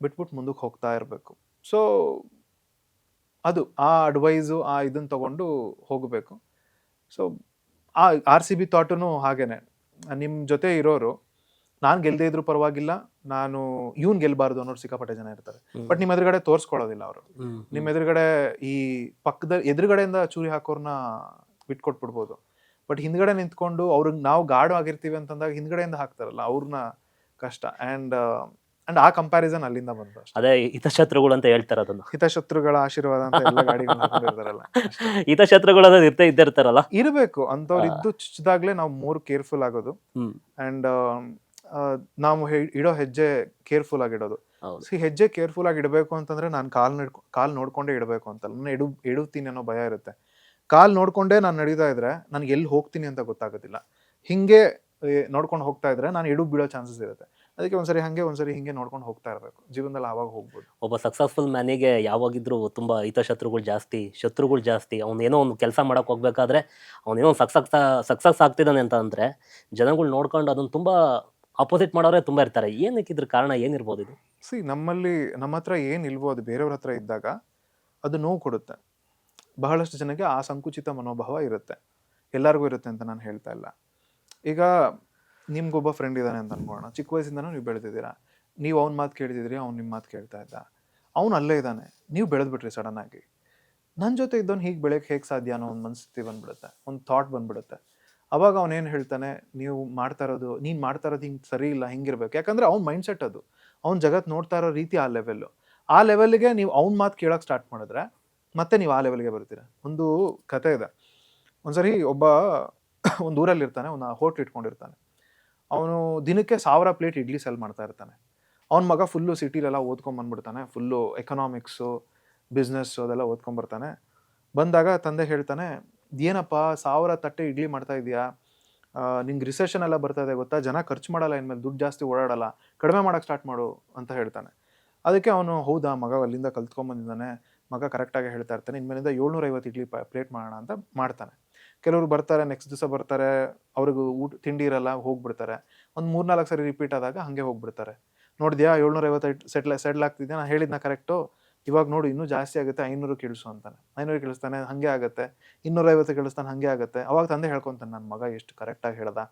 ಬಿಟ್ಬಿಟ್ಟು ಮುಂದಕ್ಕೆ ಹೋಗ್ತಾ ಇರಬೇಕು. ಸೊ ಅದು ಆ ಅಡ್ವೈಸು, ಆ ಇದನ್ನು ತಗೊಂಡು ಹೋಗಬೇಕು. ಸೊ ಆ RCB ಥಾಟೂ ಹಾಗೇನೆ. ನಿಮ್ಮ ಜೊತೆ ಇರೋರು ನಾನು ಗೆಲ್ಲದೆ ಇದ್ರೂ ಪರವಾಗಿಲ್ಲ, ನಾನು ಇವ್ನು ಗೆಲ್ಲಬಾರ್ದು ಅನ್ನೋರು ಸಿಕ್ಕಾಪಟ್ಟೆ ಜನ ಇರ್ತಾರೆ. ಬಟ್ ನಿಮ್ಮ ಎದುರುಗಡೆ ತೋರಿಸ್ಕೊಳ್ಳೋದಿಲ್ಲ ಅವರು. ನಿಮ್ಮ ಎದುರುಗಡೆ ಈ ಎದುರುಗಡೆಯಿಂದ ಚೂರಿ ಹಾಕೋರ್ನ ಬಿಟ್ಕೊಟ್ಬಿಡ್ಬೋದು. ಬಟ್ ಹಿಂದ್ಗಡೆ ನಿಂತ್ಕೊಂಡು ಅವ್ರಿಗೆ ನಾವು ಗಾಢ ಆಗಿರ್ತೀವಿ ಅಂತಂದಾಗ ಹಿಂದ್ಗಡೆಯಿಂದ ಹಾಕ್ತಾರಲ್ಲ, ಅವ್ರನ್ನ ಕಷ್ಟ. ಆ್ಯಂಡ್ ಆ ಕಂಪ್ಯಾರಿಸನ್ ಅಲ್ಲಿಂದ ಬಂತು ಅಷ್ಟೇ. ಅದೇ ಹಿತಶತ್ರುಗಳು ಅಂತ ಹೇಳ್ತಾರೆ ಅದನ್ನು. ಹಿತಶತ್ರುಗಳ ಆಶೀರ್ವಾದ ಅಂತ ಎಲ್ಲ ಗಾಡಿಗಳಿರ್ತಾರಲ್ಲ, ಹಿತಶತ್ರುಗಳು ಅನ್ನೋದು ಇದ್ದೇ ಇರ್ತಾರಲ್ಲ. ಇರಬೇಕು. ಅಂಥವ್ರು ಇದ್ದು ಚುಚ್ಚಿದಾಗ್ಲೇ ನಾವು ಮೂರು ಕೇರ್ಫುಲ್ ಆಗೋದು. ಆ್ಯಂಡ್ ನಾವು ಇಡೋ ಹೆಜ್ಜೆ ಕೇರ್ಫುಲ್ ಆಗಿಡೋದು. ಹೆಜ್ಜೆ ಕೇರ್ಫುಲ್ ಆಗಿ ಇಡಬೇಕು ಅಂತಂದ್ರೆ ನಾನು ಕಾಲ್ ನೋಡ್ಕೊಂಡೇ ಇಡಬೇಕು ಅಂತಲ್ಲ, ನಾನು ಎಡುತ್ತೀನಿ ಅನ್ನೋ ಭಯ ಇರುತ್ತೆ. ಕಾಲ್ ನೋಡ್ಕೊಂಡೇ ನಾನು ನಡೀತಾ ಇದ್ರೆ ನನಗೆ ಎಲ್ಲಿ ಹೋಗ್ತೀನಿ ಅಂತ ಗೊತ್ತಾಗೋದಿಲ್ಲ. ಹಿಂಗೆ ನೋಡ್ಕೊಂಡು ಹೋಗ್ತಾ ಇದ್ರೆ ನಾನು ಬೀಳೋ ಚಾನ್ಸಸ್ ಇರುತ್ತೆ. ಅದಕ್ಕೆ ಒಂದ್ಸರಿ ಹಂಗೆ ಒಂದ್ಸರಿ ಹಿಂಗೆ ನೋಡ್ಕೊಂಡು ಹೋಗ್ತಾ ಇರಬೇಕು. ಜೀವನದಲ್ಲಿ ಆವಾಗ ಹೋಗ್ಬೋದು. ಒಬ್ಬ ಸಕ್ಸಸ್ಫುಲ್ ಮ್ಯಾನಿಗೆ ಯಾವಾಗಿದ್ರು ತುಂಬಾ ಹಿತಶತ್ರುಗಳು ಜಾಸ್ತಿ, ಶತ್ರುಗಳು ಜಾಸ್ತಿ. ಏನೋ ಒಂದು ಕೆಲಸ ಮಾಡಕ್ ಹೋಗ್ಬೇಕಾದ್ರೆ ಅವನೇನೋ ಸಕ್ಸಸ್ ಆಗ್ತಿದ್ದಾನೆ ಅಂತ ಅಂದ್ರೆ ಜನಗಳು ನೋಡ್ಕೊಂಡು ಅದನ್ನ ತುಂಬಾ ಅಪೋಸಿಟ್ ಮಾಡೋರೇ ತುಂಬಾ ಇರ್ತಾರೆ. ಏನಕ್ಕೆ ಇದ್ರ ಕಾರಣ ಏನಿರ್ಬೋದು ಇದು? ನಮ್ಮ ಹತ್ರ ಏನಿಲ್ವೋ ಅದು ಬೇರೆಯವ್ರ ಹತ್ರ ಇದ್ದಾಗ ಅದು ನೋವು ಕೊಡುತ್ತೆ. ಬಹಳಷ್ಟು ಜನಕ್ಕೆ ಆ ಸಂಕುಚಿತ ಮನೋಭಾವ ಇರುತ್ತೆ. ಎಲ್ಲರಿಗೂ ಇರುತ್ತೆ ಅಂತ ನಾನು ಹೇಳ್ತಾ ಇಲ್ಲ. ಈಗ ನಿಮ್ಗೊಬ್ಬ ಫ್ರೆಂಡ್ ಇದ್ದಾನೆ ಅಂತ ಅನ್ಕೋಣ. ಚಿಕ್ಕ ವಯಸ್ಸಿಂದನೂ ನೀವು ಬೆಳೆದಿದ್ದೀರಾ. ನೀವು ಅವ್ನ ಮಾತು ಕೇಳಿದಿದ್ರಿ, ಅವ್ನು ನಿಮ್ಮ ಮಾತು ಕೇಳ್ತಾ ಇದ್ದ. ಅವ್ನು ಅಲ್ಲೇ ಇದ್ದಾನೆ, ನೀವು ಬೆಳೆದ್ಬಿಟ್ರಿ ಸಡನ್ ಆಗಿ. ನನ್ನ ಜೊತೆ ಇದ್ದವ್ನು ಹೀಗೆ ಬೆಳೆಯಕ್ಕೆ ಹೇಗೆ ಸಾಧ್ಯ ಅನ್ನೋ ಒಂದು ಮನಸ್ಥಿತಿ ಬಂದ್ಬಿಡುತ್ತೆ, ಒಂದು ಥಾಟ್ ಬಂದ್ಬಿಡುತ್ತೆ. ಅವಾಗ ಅವನೇನು ಹೇಳ್ತಾನೆ, ನೀನು ಮಾಡ್ತಾ ಇರೋದು ಹಿಂಗೆ ಸರಿ ಇಲ್ಲ, ಹಿಂಗಿರ್ಬೇಕು. ಯಾಕಂದ್ರೆ ಅವ್ನ ಮೈಂಡ್ ಸೆಟ್ ಅದು, ಅವ್ನ ಜಗತ್ತು ನೋಡ್ತಾ ಇರೋ ರೀತಿ ಆ ಲೆವೆಲ್ಲು. ಆ ಲೆವೆಲ್ಗೆ ನೀವು ಅವ್ನ ಮಾತು ಕೇಳೋಕೆ ಸ್ಟಾರ್ಟ್ ಮಾಡಿದ್ರೆ ಮತ್ತೆ ನೀವು ಆ ಲೆವೆಲ್ಗೆ ಬರ್ತೀರ. ಒಂದು ಕತೆ ಇದೆ. ಒಂದ್ಸರಿ ಒಂದು ಊರಲ್ಲಿ ಇರ್ತಾನೆ, ಒಂದು ಹೋಟ್ಲ್ ಇಟ್ಕೊಂಡಿರ್ತಾನೆ. ಅವನು ದಿನಕ್ಕೆ 1000 ಪ್ಲೇಟ್ ಇಡ್ಲಿ ಸೆಲ್ ಮಾಡ್ತಾ ಇರ್ತಾನೆ. ಅವನ ಮಗ ಫುಲ್ಲು ಸಿಟಿಲೆಲ್ಲ ಓದ್ಕೊಂಬಂದ್ಬಿಡ್ತಾನೆ. ಫುಲ್ಲು ಎಕನಾಮಿಕ್ಸು, ಬಿಸ್ನೆಸ್ಸು ಅದೆಲ್ಲ ಓದ್ಕೊಂಬರ್ತಾನೆ. ಬಂದಾಗ ತಂದೆ ಹೇಳ್ತಾನೆ, ಏನಪ್ಪ 1000 ತಟ್ಟೆ ಇಡ್ಲಿ ಮಾಡ್ತಾ ಇದೆಯಾ, ನಿಂಗೆ ರಿಸೆಷನ್ ಎಲ್ಲ ಬರ್ತಾ ಇದೆ ಗೊತ್ತಾ, ಜನ ಖರ್ಚು ಮಾಡಲ್ಲ, ಇನ್ಮೇಲೆ ದುಡ್ಡು ಜಾಸ್ತಿ ಓಡಾಡಲ್ಲ, ಕಡಿಮೆ ಮಾಡೋಕ್ಕೆ ಸ್ಟಾರ್ಟ್ ಮಾಡು ಅಂತ ಹೇಳ್ತಾನೆ. ಅದಕ್ಕೆ ಅವನು, ಹೌದಾ, ಮಗ ಅಲ್ಲಿಂದ ಕಲ್ತ್ಕೊಂಬಂದಿದ್ದಾನೆ, ಮಗ ಕರೆಕ್ಟಾಗಿ ಹೇಳ್ತಾ ಇರ್ತಾನೆ, ಇನ್ಮೇಲಿಂದ 750 ಇಡ್ಲಿ ಪ್ಲೇಟ್ ಮಾಡೋಣ ಅಂತ ಮಾಡ್ತಾನೆ. ಕೆಲವರು ಬರ್ತಾರೆ, ನೆಕ್ಸ್ಟ್ ದಿವಸ ಬರ್ತಾರೆ, ಅವ್ರಿಗೂ ತಿಂಡಿ ಇರಲ್ಲ, ಹೋಗ್ಬಿಡ್ತಾರೆ. ಒಂದು 3-4 ಸರಿ ರಿಪೀಟ್ ಆದಾಗ ಹಾಗೆ ಹೋಗ್ಬಿಡ್ತಾರೆ. ನೋಡಿದ್ಯಾ 750 ಸೆಟ್ಲ್ ಆಗ್ತಿದ್ಯಾ, ನಾನು ಹೇಳಿದ್ನ ಕರೆಕ್ಟು, ಇವಾಗ ನೋಡು ಇನ್ನೂ ಜಾಸ್ತಿ ಆಗುತ್ತೆ, 500 ಕೇಳಿಸು ಅಂತಾನೆ. 500 ಕೇಳಿಸ್ತಾನೆ, ಹಾಗೆ ಆಗುತ್ತೆ. 250 ಕೇಳಿಸ್ತಾನೆ, ಹಾಗೆ ಆಗುತ್ತೆ. ಅವಾಗ ತಂದೆ ಹೇಳ್ಕೊತಾನೆ, ನನ್ನ ಮಗ ಎಷ್ಟು ಕರೆಕ್ಟಾಗಿ ಹೇಳ್ದ,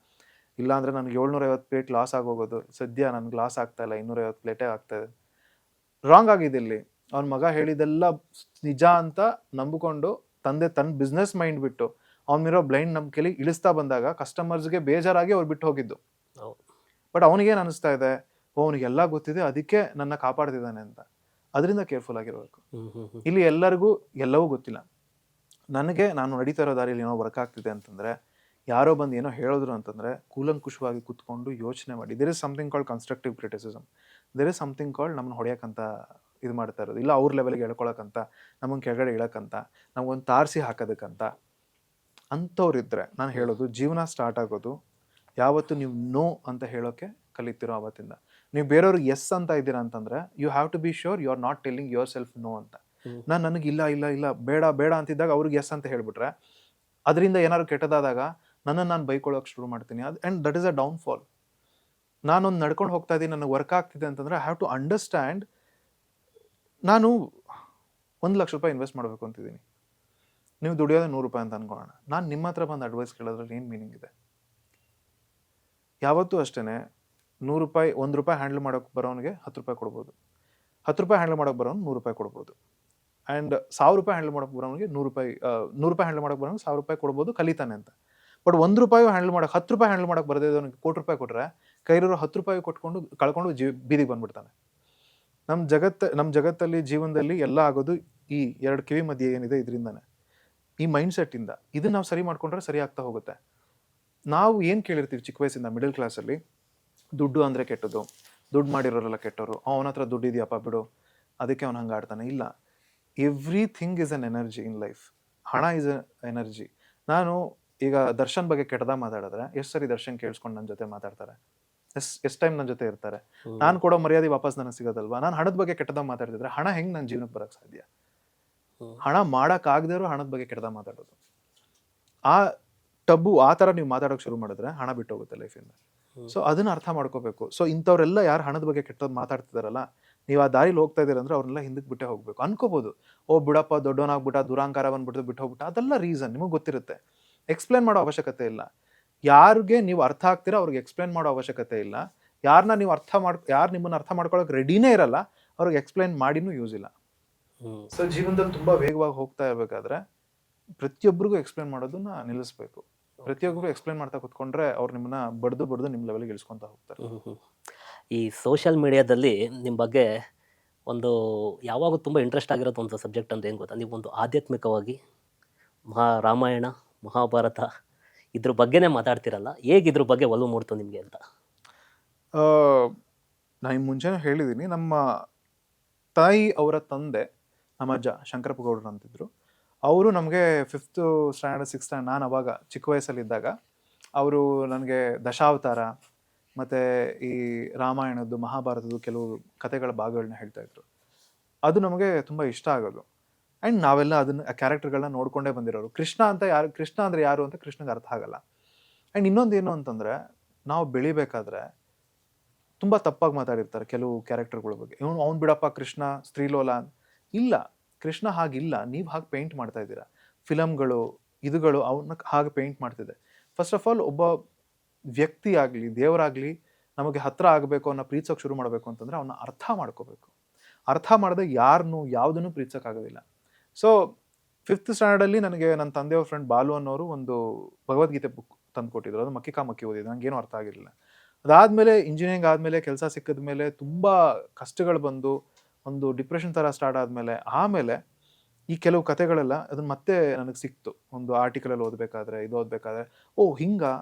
ಇಲ್ಲಾಂದರೆ ನನಗೆ 750 ಪ್ಲೇಟ್ ಲಾಸ್ ಆಗೋಗೋದು, ಸದ್ಯ ನನಗೆ ಲಾಸ್ ಆಗ್ತಾ ಇಲ್ಲ, 250 ಪ್ಲೇಟೇ ಆಗ್ತಾಯಿದೆ. ರಾಂಗ್ ಆಗಿದೆ ಇಲ್ಲಿ. ಅವ್ನ ಮಗ ಹೇಳಿದೆಲ್ಲ ನಿಜ ಅಂತ ನಂಬಿಕೊಂಡು ತಂದೆ ತನ್ನ ಬಿಸ್ನೆಸ್ ಮೈಂಡ್ ಬಿಟ್ಟು ಅವನಿರೋ ಬ್ಲೈಂಡ್ ನಂಬಿಕೆಲಿ ಇಳಿಸ್ತಾ ಬಂದಾಗ ಕಸ್ಟಮರ್ಸ್ಗೆ ಬೇಜಾರಾಗಿ ಅವ್ರು ಬಿಟ್ಟು ಹೋಗಿದ್ದು. ಬಟ್ ಅವನಿಗೇನು ಅನಿಸ್ತಾ ಇದೆ, ಅವನಿಗೆಲ್ಲ ಗೊತ್ತಿದೆ, ಅದಕ್ಕೆ ನನ್ನ ಕಾಪಾಡ್ತಿದ್ದಾನೆ ಅಂತ. ಅದರಿಂದ ಕೇರ್ಫುಲ್ ಆಗಿರಬೇಕು. ಇಲ್ಲಿ ಎಲ್ಲರಿಗೂ ಎಲ್ಲವೂ ಗೊತ್ತಿಲ್ಲ. ನಾನು ನಡೀತಾ ಇರೋ ದಾರಿಯಲ್ಲಿ ಏನೋ ವರ್ಕ್ ಆಗ್ತಿದೆ ಅಂತಂದರೆ, ಯಾರೋ ಬಂದು ಏನೋ ಹೇಳಿದ್ರು ಅಂತಂದರೆ ಕೂಲಂಕುಷವಾಗಿ ಕೂತ್ಕೊಂಡು ಯೋಚನೆ ಮಾಡಿ. There is something called constructive criticism. There is something called ನಮ್ಮನ್ನು ಹೊಡೆಯೋಕ್ಕಂತ ಇದು ಮಾಡ್ತಾ ಇರೋದು, ಇಲ್ಲ ಅವ್ರ ಲೆವೆಲ್ಗೆ ಹೇಳ್ಕೊಳಕ್ಕಂತ, ನಮ್ಮನ್ನು ಕೆಳಗಡೆ ಇಳಕ್ಕಂತ, ನಮಗೊಂದು ತಾರಿಸಿ ಹಾಕೋದಕ್ಕಂತ. ಅಂಥವ್ರಿದ್ರೆ ನಾನು ಹೇಳೋದು, ಜೀವನ ಸ್ಟಾರ್ಟ್ ಆಗೋದು ಯಾವತ್ತು ನೀವು ನೋ ಅಂತ ಹೇಳೋಕ್ಕೆ ಕಲಿತಿರೋ ಆವತ್ತಿಂದ. ನೀವು ಬೇರೆಯವ್ರಿಗೆ ಎಸ್ ಅಂತ ಇದ್ದೀರಾ ಅಂತಂದರೆ you have to be sure you are not telling yourself no ಅಂತ. ನನಗೆ ಇಲ್ಲ ಇಲ್ಲ ಇಲ್ಲ ಬೇಡ ಬೇಡ ಅಂತಿದ್ದಾಗ ಅವ್ರಿಗೆ ಎಸ್ ಅಂತ ಹೇಳ್ಬಿಟ್ರೆ, ಅದರಿಂದ ಏನಾದ್ರು ಕೆಟ್ಟದಾದಾಗ ನನ್ನನ್ನು ನಾನು ಬೈಕೊಳ್ಳೋಕೆ ಶುರು ಮಾಡ್ತೀನಿ. And that is a downfall. ನಾನೊಂದು ನಡ್ಕೊಂಡು ಹೋಗ್ತಾ ಇದ್ದೀನಿ, ನನಗೆ ವರ್ಕ್ ಆಗ್ತಿದೆ ಅಂತಂದರೆ ಐ ಹ್ಯಾವ್ ಟು ಅಂಡರ್ಸ್ಟ್ಯಾಂಡ್. ನಾನು 1 ಲಕ್ಷ ರೂಪಾಯಿ ಇನ್ವೆಸ್ಟ್ ಮಾಡಬೇಕು ಅಂತಿದ್ದೀನಿ, ನೀವು ದುಡಿಯೋದು 100 ರೂಪಾಯಿ ಅಂತ ಅನ್ಕೊಳ್ಳೋಣ. ನಾನು ನಿಮ್ಮ ಹತ್ರ ಬಂದು ಅಡ್ವೈಸ್ ಕೇಳೋದ್ರಲ್ಲಿ ಏನು ಮೀನಿಂಗ್ ಇದೆ? ಯಾವತ್ತೂ ಅಷ್ಟೇ, 100 ರೂಪಾಯಿ 1 ರೂಪಾಯಿ ಹ್ಯಾಂಡಲ್ ಮಾಡೋಕೆ ಬರೋನಿಗೆ 10 ರೂಪಾಯಿ ಕೊಡ್ಬೋದು, 10 ರೂಪಾಯಿ ಹ್ಯಾಂಡಲ್ ಮಾಡೋಕೆ ಬರೋನು 100 ರೂಪಾಯಿ ಕೊಡ್ಬೋದು. ಆ್ಯಂಡ್ 1000 ರೂಪಾಯಿ ಹ್ಯಾಂಡಲ್ ಮಾಡೋಕೆ ಬರೋನಿಗೆ 100 ರೂಪಾಯಿ ಹ್ಯಾಂಡಲ್ ಮಾಡೋಕೆ ಬರೋನಿಗೆ 1000 ರೂಪಾಯಿ ಕೊಡ್ಬೋದು, ಕಲಿತಾನೆ ಅಂತ. ಬಟ್ 1 ರೂಪಾಯಿ ಹ್ಯಾಂಡಲ್ ಮಾಡೋಕೆ 10 ರೂಪಾಯಿ ಹ್ಯಾಂಡಲ್ ಮಾಡೋಕೆ ಬರದೇ ಇದ್ದವನಿಗೆ 1 ಕೋಟಿ ರೂಪಾಯಿ ಕೊಟ್ಟರೆ ಕೈಲಿರೋ 10 ರೂಪಾಯಿ ಕಳ್ಕೊಂಡು ಬೀದಿಗೆ ಬಂದ್ಬಿಡ್ತಾನೆ. ನಮ್ಮ ಜಗತ್ತಲ್ಲಿ ಜೀವನದಲ್ಲಿ ಎಲ್ಲ ಆಗೋದು ಈ 2 ಕಿವಿ ಮಧ್ಯೆ ಏನಿದೆ ಇದರಿಂದಾನೆ, ಈ ಮೈಂಡ್ ಸೆಟ್ಟಿಂದ. ಇದನ್ನು ನಾವು ಸರಿ ಮಾಡ್ಕೊಂಡ್ರೆ ಸರಿ ಆಗ್ತಾ ಹೋಗುತ್ತೆ. ನಾವು ಏನು ಕೇಳಿರ್ತೀವಿ ಚಿಕ್ಕ ವಯಸ್ಸಿಂದ, ಮಿಡಲ್ ಕ್ಲಾಸಲ್ಲಿ, ದುಡ್ಡು ಅಂದರೆ ಕೆಟ್ಟದ್ದು, ದುಡ್ಡು ಮಾಡಿರೋರೆಲ್ಲ ಕೆಟ್ಟವರು, ಅವನ ಹತ್ರ ದುಡ್ಡು ಇದೆಯಪ್ಪ ಬಿಡು, ಅದಕ್ಕೆ ಅವ್ನು ಹಂಗೆ ಆಡ್ತಾನೆ. ಇಲ್ಲ, everything is an energy in life. ಹಣ ಈಸ್ ಅ ಎನರ್ಜಿ. ನಾನು ಈಗ ದರ್ಶನ್ ಬಗ್ಗೆ ಕೆಟ್ಟದಾಗ ಮಾತಾಡಿದ್ರೆ ಎಷ್ಟು ಸರಿ ದರ್ಶನ್ ಕೇಳಿಸ್ಕೊಂಡು ನನ್ನ ಜೊತೆ ಮಾತಾಡ್ತಾರೆ? ಎಷ್ಟು ಟೈಮ್ ನನ್ನ ಜೊತೆ ಇರ್ತಾರೆ, ಹ್ಮ್. ನಾನು ಕೊಡೋ ಮರ್ಯಾದೆ ವಾಪಸ್ ನನಗೆ ಸಿಗೋದಲ್ವಾ? ನಾನು ಹಣದ ಬಗ್ಗೆ ಕೆಟ್ಟದಾಗ ಮಾತಾಡ್ತಿದ್ರೆ ಹಣ ಹೆಂಗೆ ನನ್ನ ಜೀವನಕ್ಕೆ ಬರೋಕ್ಕೆ ಸಾಧ್ಯ? ಹ್ಮ್. ಹಣ ಮಾಡೋಕ್ಕಾಗದೇ ಇರೋ ಹಣದ ಬಗ್ಗೆ ಕೆಟ್ಟದಾಗ ಮಾತಾಡೋದು, ಆ ಆ ಥರ ನೀವು ಮಾತಾಡೋಕೆ ಶುರು ಮಾಡಿದ್ರೆ ಹಣ ಬಿಟ್ಟು ಹೋಗುತ್ತೆ ಲೈಫಿಂದ. ಹ್ಮ್. ಸೊ ಅದನ್ನ ಅರ್ಥ ಮಾಡ್ಕೋಬೇಕು. ಸೊ ಇಂಥವ್ರೆಲ್ಲ ಯಾರು ಹಣದ ಬಗ್ಗೆ ಕೆಟ್ಟದ್ದು ಮಾತಾಡ್ತಿದಾರಲ್ಲ, ನೀವು ಆ ದಾರಿಲಿ ಹೋಗ್ತಾ ಇದ್ದೀರ ಅಂದ್ರೆ ಅವ್ರನ್ನೆಲ್ಲ ಹಿಂದಕ್ಕೆ ಬಿಟ್ಟೇ ಹೋಗ್ಬೇಕು. ಅನ್ಕೋಬಹುದು, ಓ ಬಿಡಪ್ಪ ದೊಡ್ಡವನಾಗ್ಬಿಟ್ಟ, ದುರಾಂಕಾರ ಬಂದ್ಬಿಟ್ಟು ಬಿಟ್ಟು ಹೋಗ್ಬಿಟ್ಟ, ಅದೆಲ್ಲ ರೀಸನ್ ನಿಮಗೆ ಗೊತ್ತಿರುತ್ತೆ. ಎಕ್ಸ್ಪ್ಲೇನ್ ಮಾಡೋ ಅವಶ್ಯಕತೆ ಇಲ್ಲ. ಯಾರಿಗೆ ನೀವು ಅರ್ಥ ಆಗ್ತೀರಾ ಅವ್ರಿಗೆ ಎಕ್ಸ್ಪ್ಲೇನ್ ಮಾಡೋ ಅವಶ್ಯಕತೆ ಇಲ್ಲ. ಯಾರನ್ನ ನೀವು ಯಾರು ನಿಮ್ಮನ್ನ ಅರ್ಥ ಮಾಡ್ಕೊಳ್ಳೋಕೆ ರೆಡಿನೇ ಇರಲ್ಲ ಅವ್ರಿಗೆ ಎಕ್ಸ್ಪ್ಲೇನ್ ಮಾಡಿನೂ ಯೂಸ್ ಇಲ್ಲ. ಹ್ಮ್. ಸೊ ಜೀವನದಲ್ಲಿ ತುಂಬಾ ವೇಗವಾಗಿ ಹೋಗ್ತಾ ಇರಬೇಕಾದ್ರೆ ಪ್ರತಿಯೊಬ್ಬರಿಗೂ ಎಕ್ಸ್ಪ್ಲೇನ್ ಮಾಡೋದನ್ನ ನಿಲ್ಲಿಸ್ಬೇಕು. ಪ್ರತಿಯೊಬ್ಬರು ಎಕ್ಸ್ಪ್ಲೇನ್ ಮಾಡ್ತಾ ಕುತ್ಕೊಂಡ್ರೆ ಅವ್ರು ನಿಮ್ಮನ್ನ ಬಡ್ದು ನಿಮ್ಮ ಲೆವೆಲ್ಗೆ ಇಳಿಸ್ಕೊಂತ ಹೋಗ್ತಾರೆ. ಹ್ಮ್. ಹ್ಮ್. ಈ ಸೋಷಿಯಲ್ ಮೀಡಿಯಾದಲ್ಲಿ ನಿಮ್ಮ ಬಗ್ಗೆ ಒಂದು ಯಾವಾಗೂ ತುಂಬ ಇಂಟ್ರೆಸ್ಟ್ ಆಗಿರೋದು ಒಂದು ಸಬ್ಜೆಕ್ಟ್ ಅಂತ ಏನು ಗೊತ್ತಾ, ನೀವು ಒಂದು ಆಧ್ಯಾತ್ಮಿಕವಾಗಿ ರಾಮಾಯಣ ಮಹಾಭಾರತ ಇದ್ರ ಬಗ್ಗೆನೇ ಮಾತಾಡ್ತಿರಲ್ಲ, ಹೇಗೆ ಇದ್ರ ಬಗ್ಗೆ ಒಲವು ಮೂಡ್ತು ನಿಮಗೆ ಅಂತ? ನಾನು ಮುಂಚೆನೇ ಹೇಳಿದ್ದೀನಿ, ನಮ್ಮ ತಾಯಿ ಅವರ ತಂದೆ ನಮ್ಮ ಅಜ್ಜ ಶಂಕರಪ್ಪ ಗೌಡ್ರು ಅಂತಿದ್ರು. ಅವರು ನಮಗೆ 5th ಸ್ಟ್ಯಾಂಡರ್ಡ್ 6th ಸ್ಟ್ಯಾಂಡರ್ಡ್, ನಾನು ಅವಾಗ ಚಿಕ್ಕ ವಯಸ್ಸಲ್ಲಿದ್ದಾಗ ಅವರು ನನಗೆ ದಶಾವತಾರ ಮತ್ತು ಈ ರಾಮಾಯಣದ್ದು ಮಹಾಭಾರತದ್ದು ಕೆಲವು ಕಥೆಗಳ ಭಾಗಗಳನ್ನ ಹೇಳ್ತಾ ಇದ್ರು. ಅದು ನಮಗೆ ತುಂಬ ಇಷ್ಟ ಆಗೋದು. ಆ್ಯಂಡ್ ನಾವೆಲ್ಲ ಅದನ್ನ ಆ ಕ್ಯಾರೆಕ್ಟರ್ಗಳನ್ನ ನೋಡ್ಕೊಂಡೇ ಬಂದಿರೋರು. ಕೃಷ್ಣ ಅಂದರೆ ಯಾರು ಅಂತ ಕೃಷ್ಣಗೆ ಅರ್ಥ ಆಗಲ್ಲ. ಆ್ಯಂಡ್ ಇನ್ನೊಂದು ಏನು ಅಂತಂದರೆ, ನಾವು ಬೆಳಿಬೇಕಾದ್ರೆ ತುಂಬ ತಪ್ಪಾಗಿ ಮಾತಾಡಿರ್ತಾರೆ ಕೆಲವು ಕ್ಯಾರೆಕ್ಟರ್ಗಳ ಬಗ್ಗೆ. ಅವ್ನು ಬಿಡಪ್ಪ ಕೃಷ್ಣ ಸ್ತ್ರೀಲೋಲ ಇಲ್ಲ, ಕೃಷ್ಣ ಹಾಗಿಲ್ಲ, ನೀವು ಹಾಗೆ ಪೇಂಟ್ ಮಾಡ್ತಾ ಇದ್ದೀರಾ. ಫಿಲಮ್ಗಳು ಇದುಗಳು ಅವನ್ನ ಹಾಗೆ ಪೇಂಟ್ ಮಾಡ್ತಿದೆ. ಫಸ್ಟ್ ಆಫ್ ಆಲ್ ಒಬ್ಬ ವ್ಯಕ್ತಿ ಆಗಲಿ ದೇವರಾಗಲಿ ನಮಗೆ ಹತ್ರ ಆಗಬೇಕು, ಅನ್ನೋ ಪ್ರೀತಿಸೋಕೆ ಶುರು ಮಾಡಬೇಕು ಅಂತಂದರೆ ಅವನ್ನ ಅರ್ಥ ಮಾಡ್ಕೋಬೇಕು. ಅರ್ಥ ಮಾಡದೆ ಯಾರನ್ನೂ ಯಾವುದನ್ನು ಪ್ರೀತಿಸೋಕ್ಕಾಗೋದಿಲ್ಲ. ಸೊ 5th ಸ್ಟ್ಯಾಂಡರ್ಡಲ್ಲಿ ನನಗೆ ನನ್ನ ತಂದೆಯವ್ರ ಫ್ರೆಂಡ್ ಬಾಲು ಅನ್ನೋರು ಒಂದು ಭಗವದ್ಗೀತೆ ಬುಕ್ ತಂದು ಕೊಟ್ಟಿದ್ರು. ಅದು ಮಕ್ಕಿ ಓದಿದ್ದು, ನನಗೇನು ಅರ್ಥ ಆಗಿರಲಿಲ್ಲ. ಅದಾದಮೇಲೆ ಇಂಜಿನಿಯರಿಂಗ್ ಆದಮೇಲೆ ಕೆಲಸ ಸಿಕ್ಕಿದ ಮೇಲೆ ತುಂಬ ಕಷ್ಟಗಳು ಬಂದು ಒಂದು ಡಿಪ್ರೆಷನ್ ಥರ ಸ್ಟಾರ್ಟ್ ಆದಮೇಲೆ ಆಮೇಲೆ ಈ ಕೆಲವು ಕಥೆಗಳೆಲ್ಲ ಅದನ್ನ ಮತ್ತೆ ನನಗೆ ಸಿಕ್ತು. ಒಂದು ಆರ್ಟಿಕಲಲ್ಲಿ ಓದಬೇಕಾದ್ರೆ ಇದು ಓದಬೇಕಾದ್ರೆ ಓ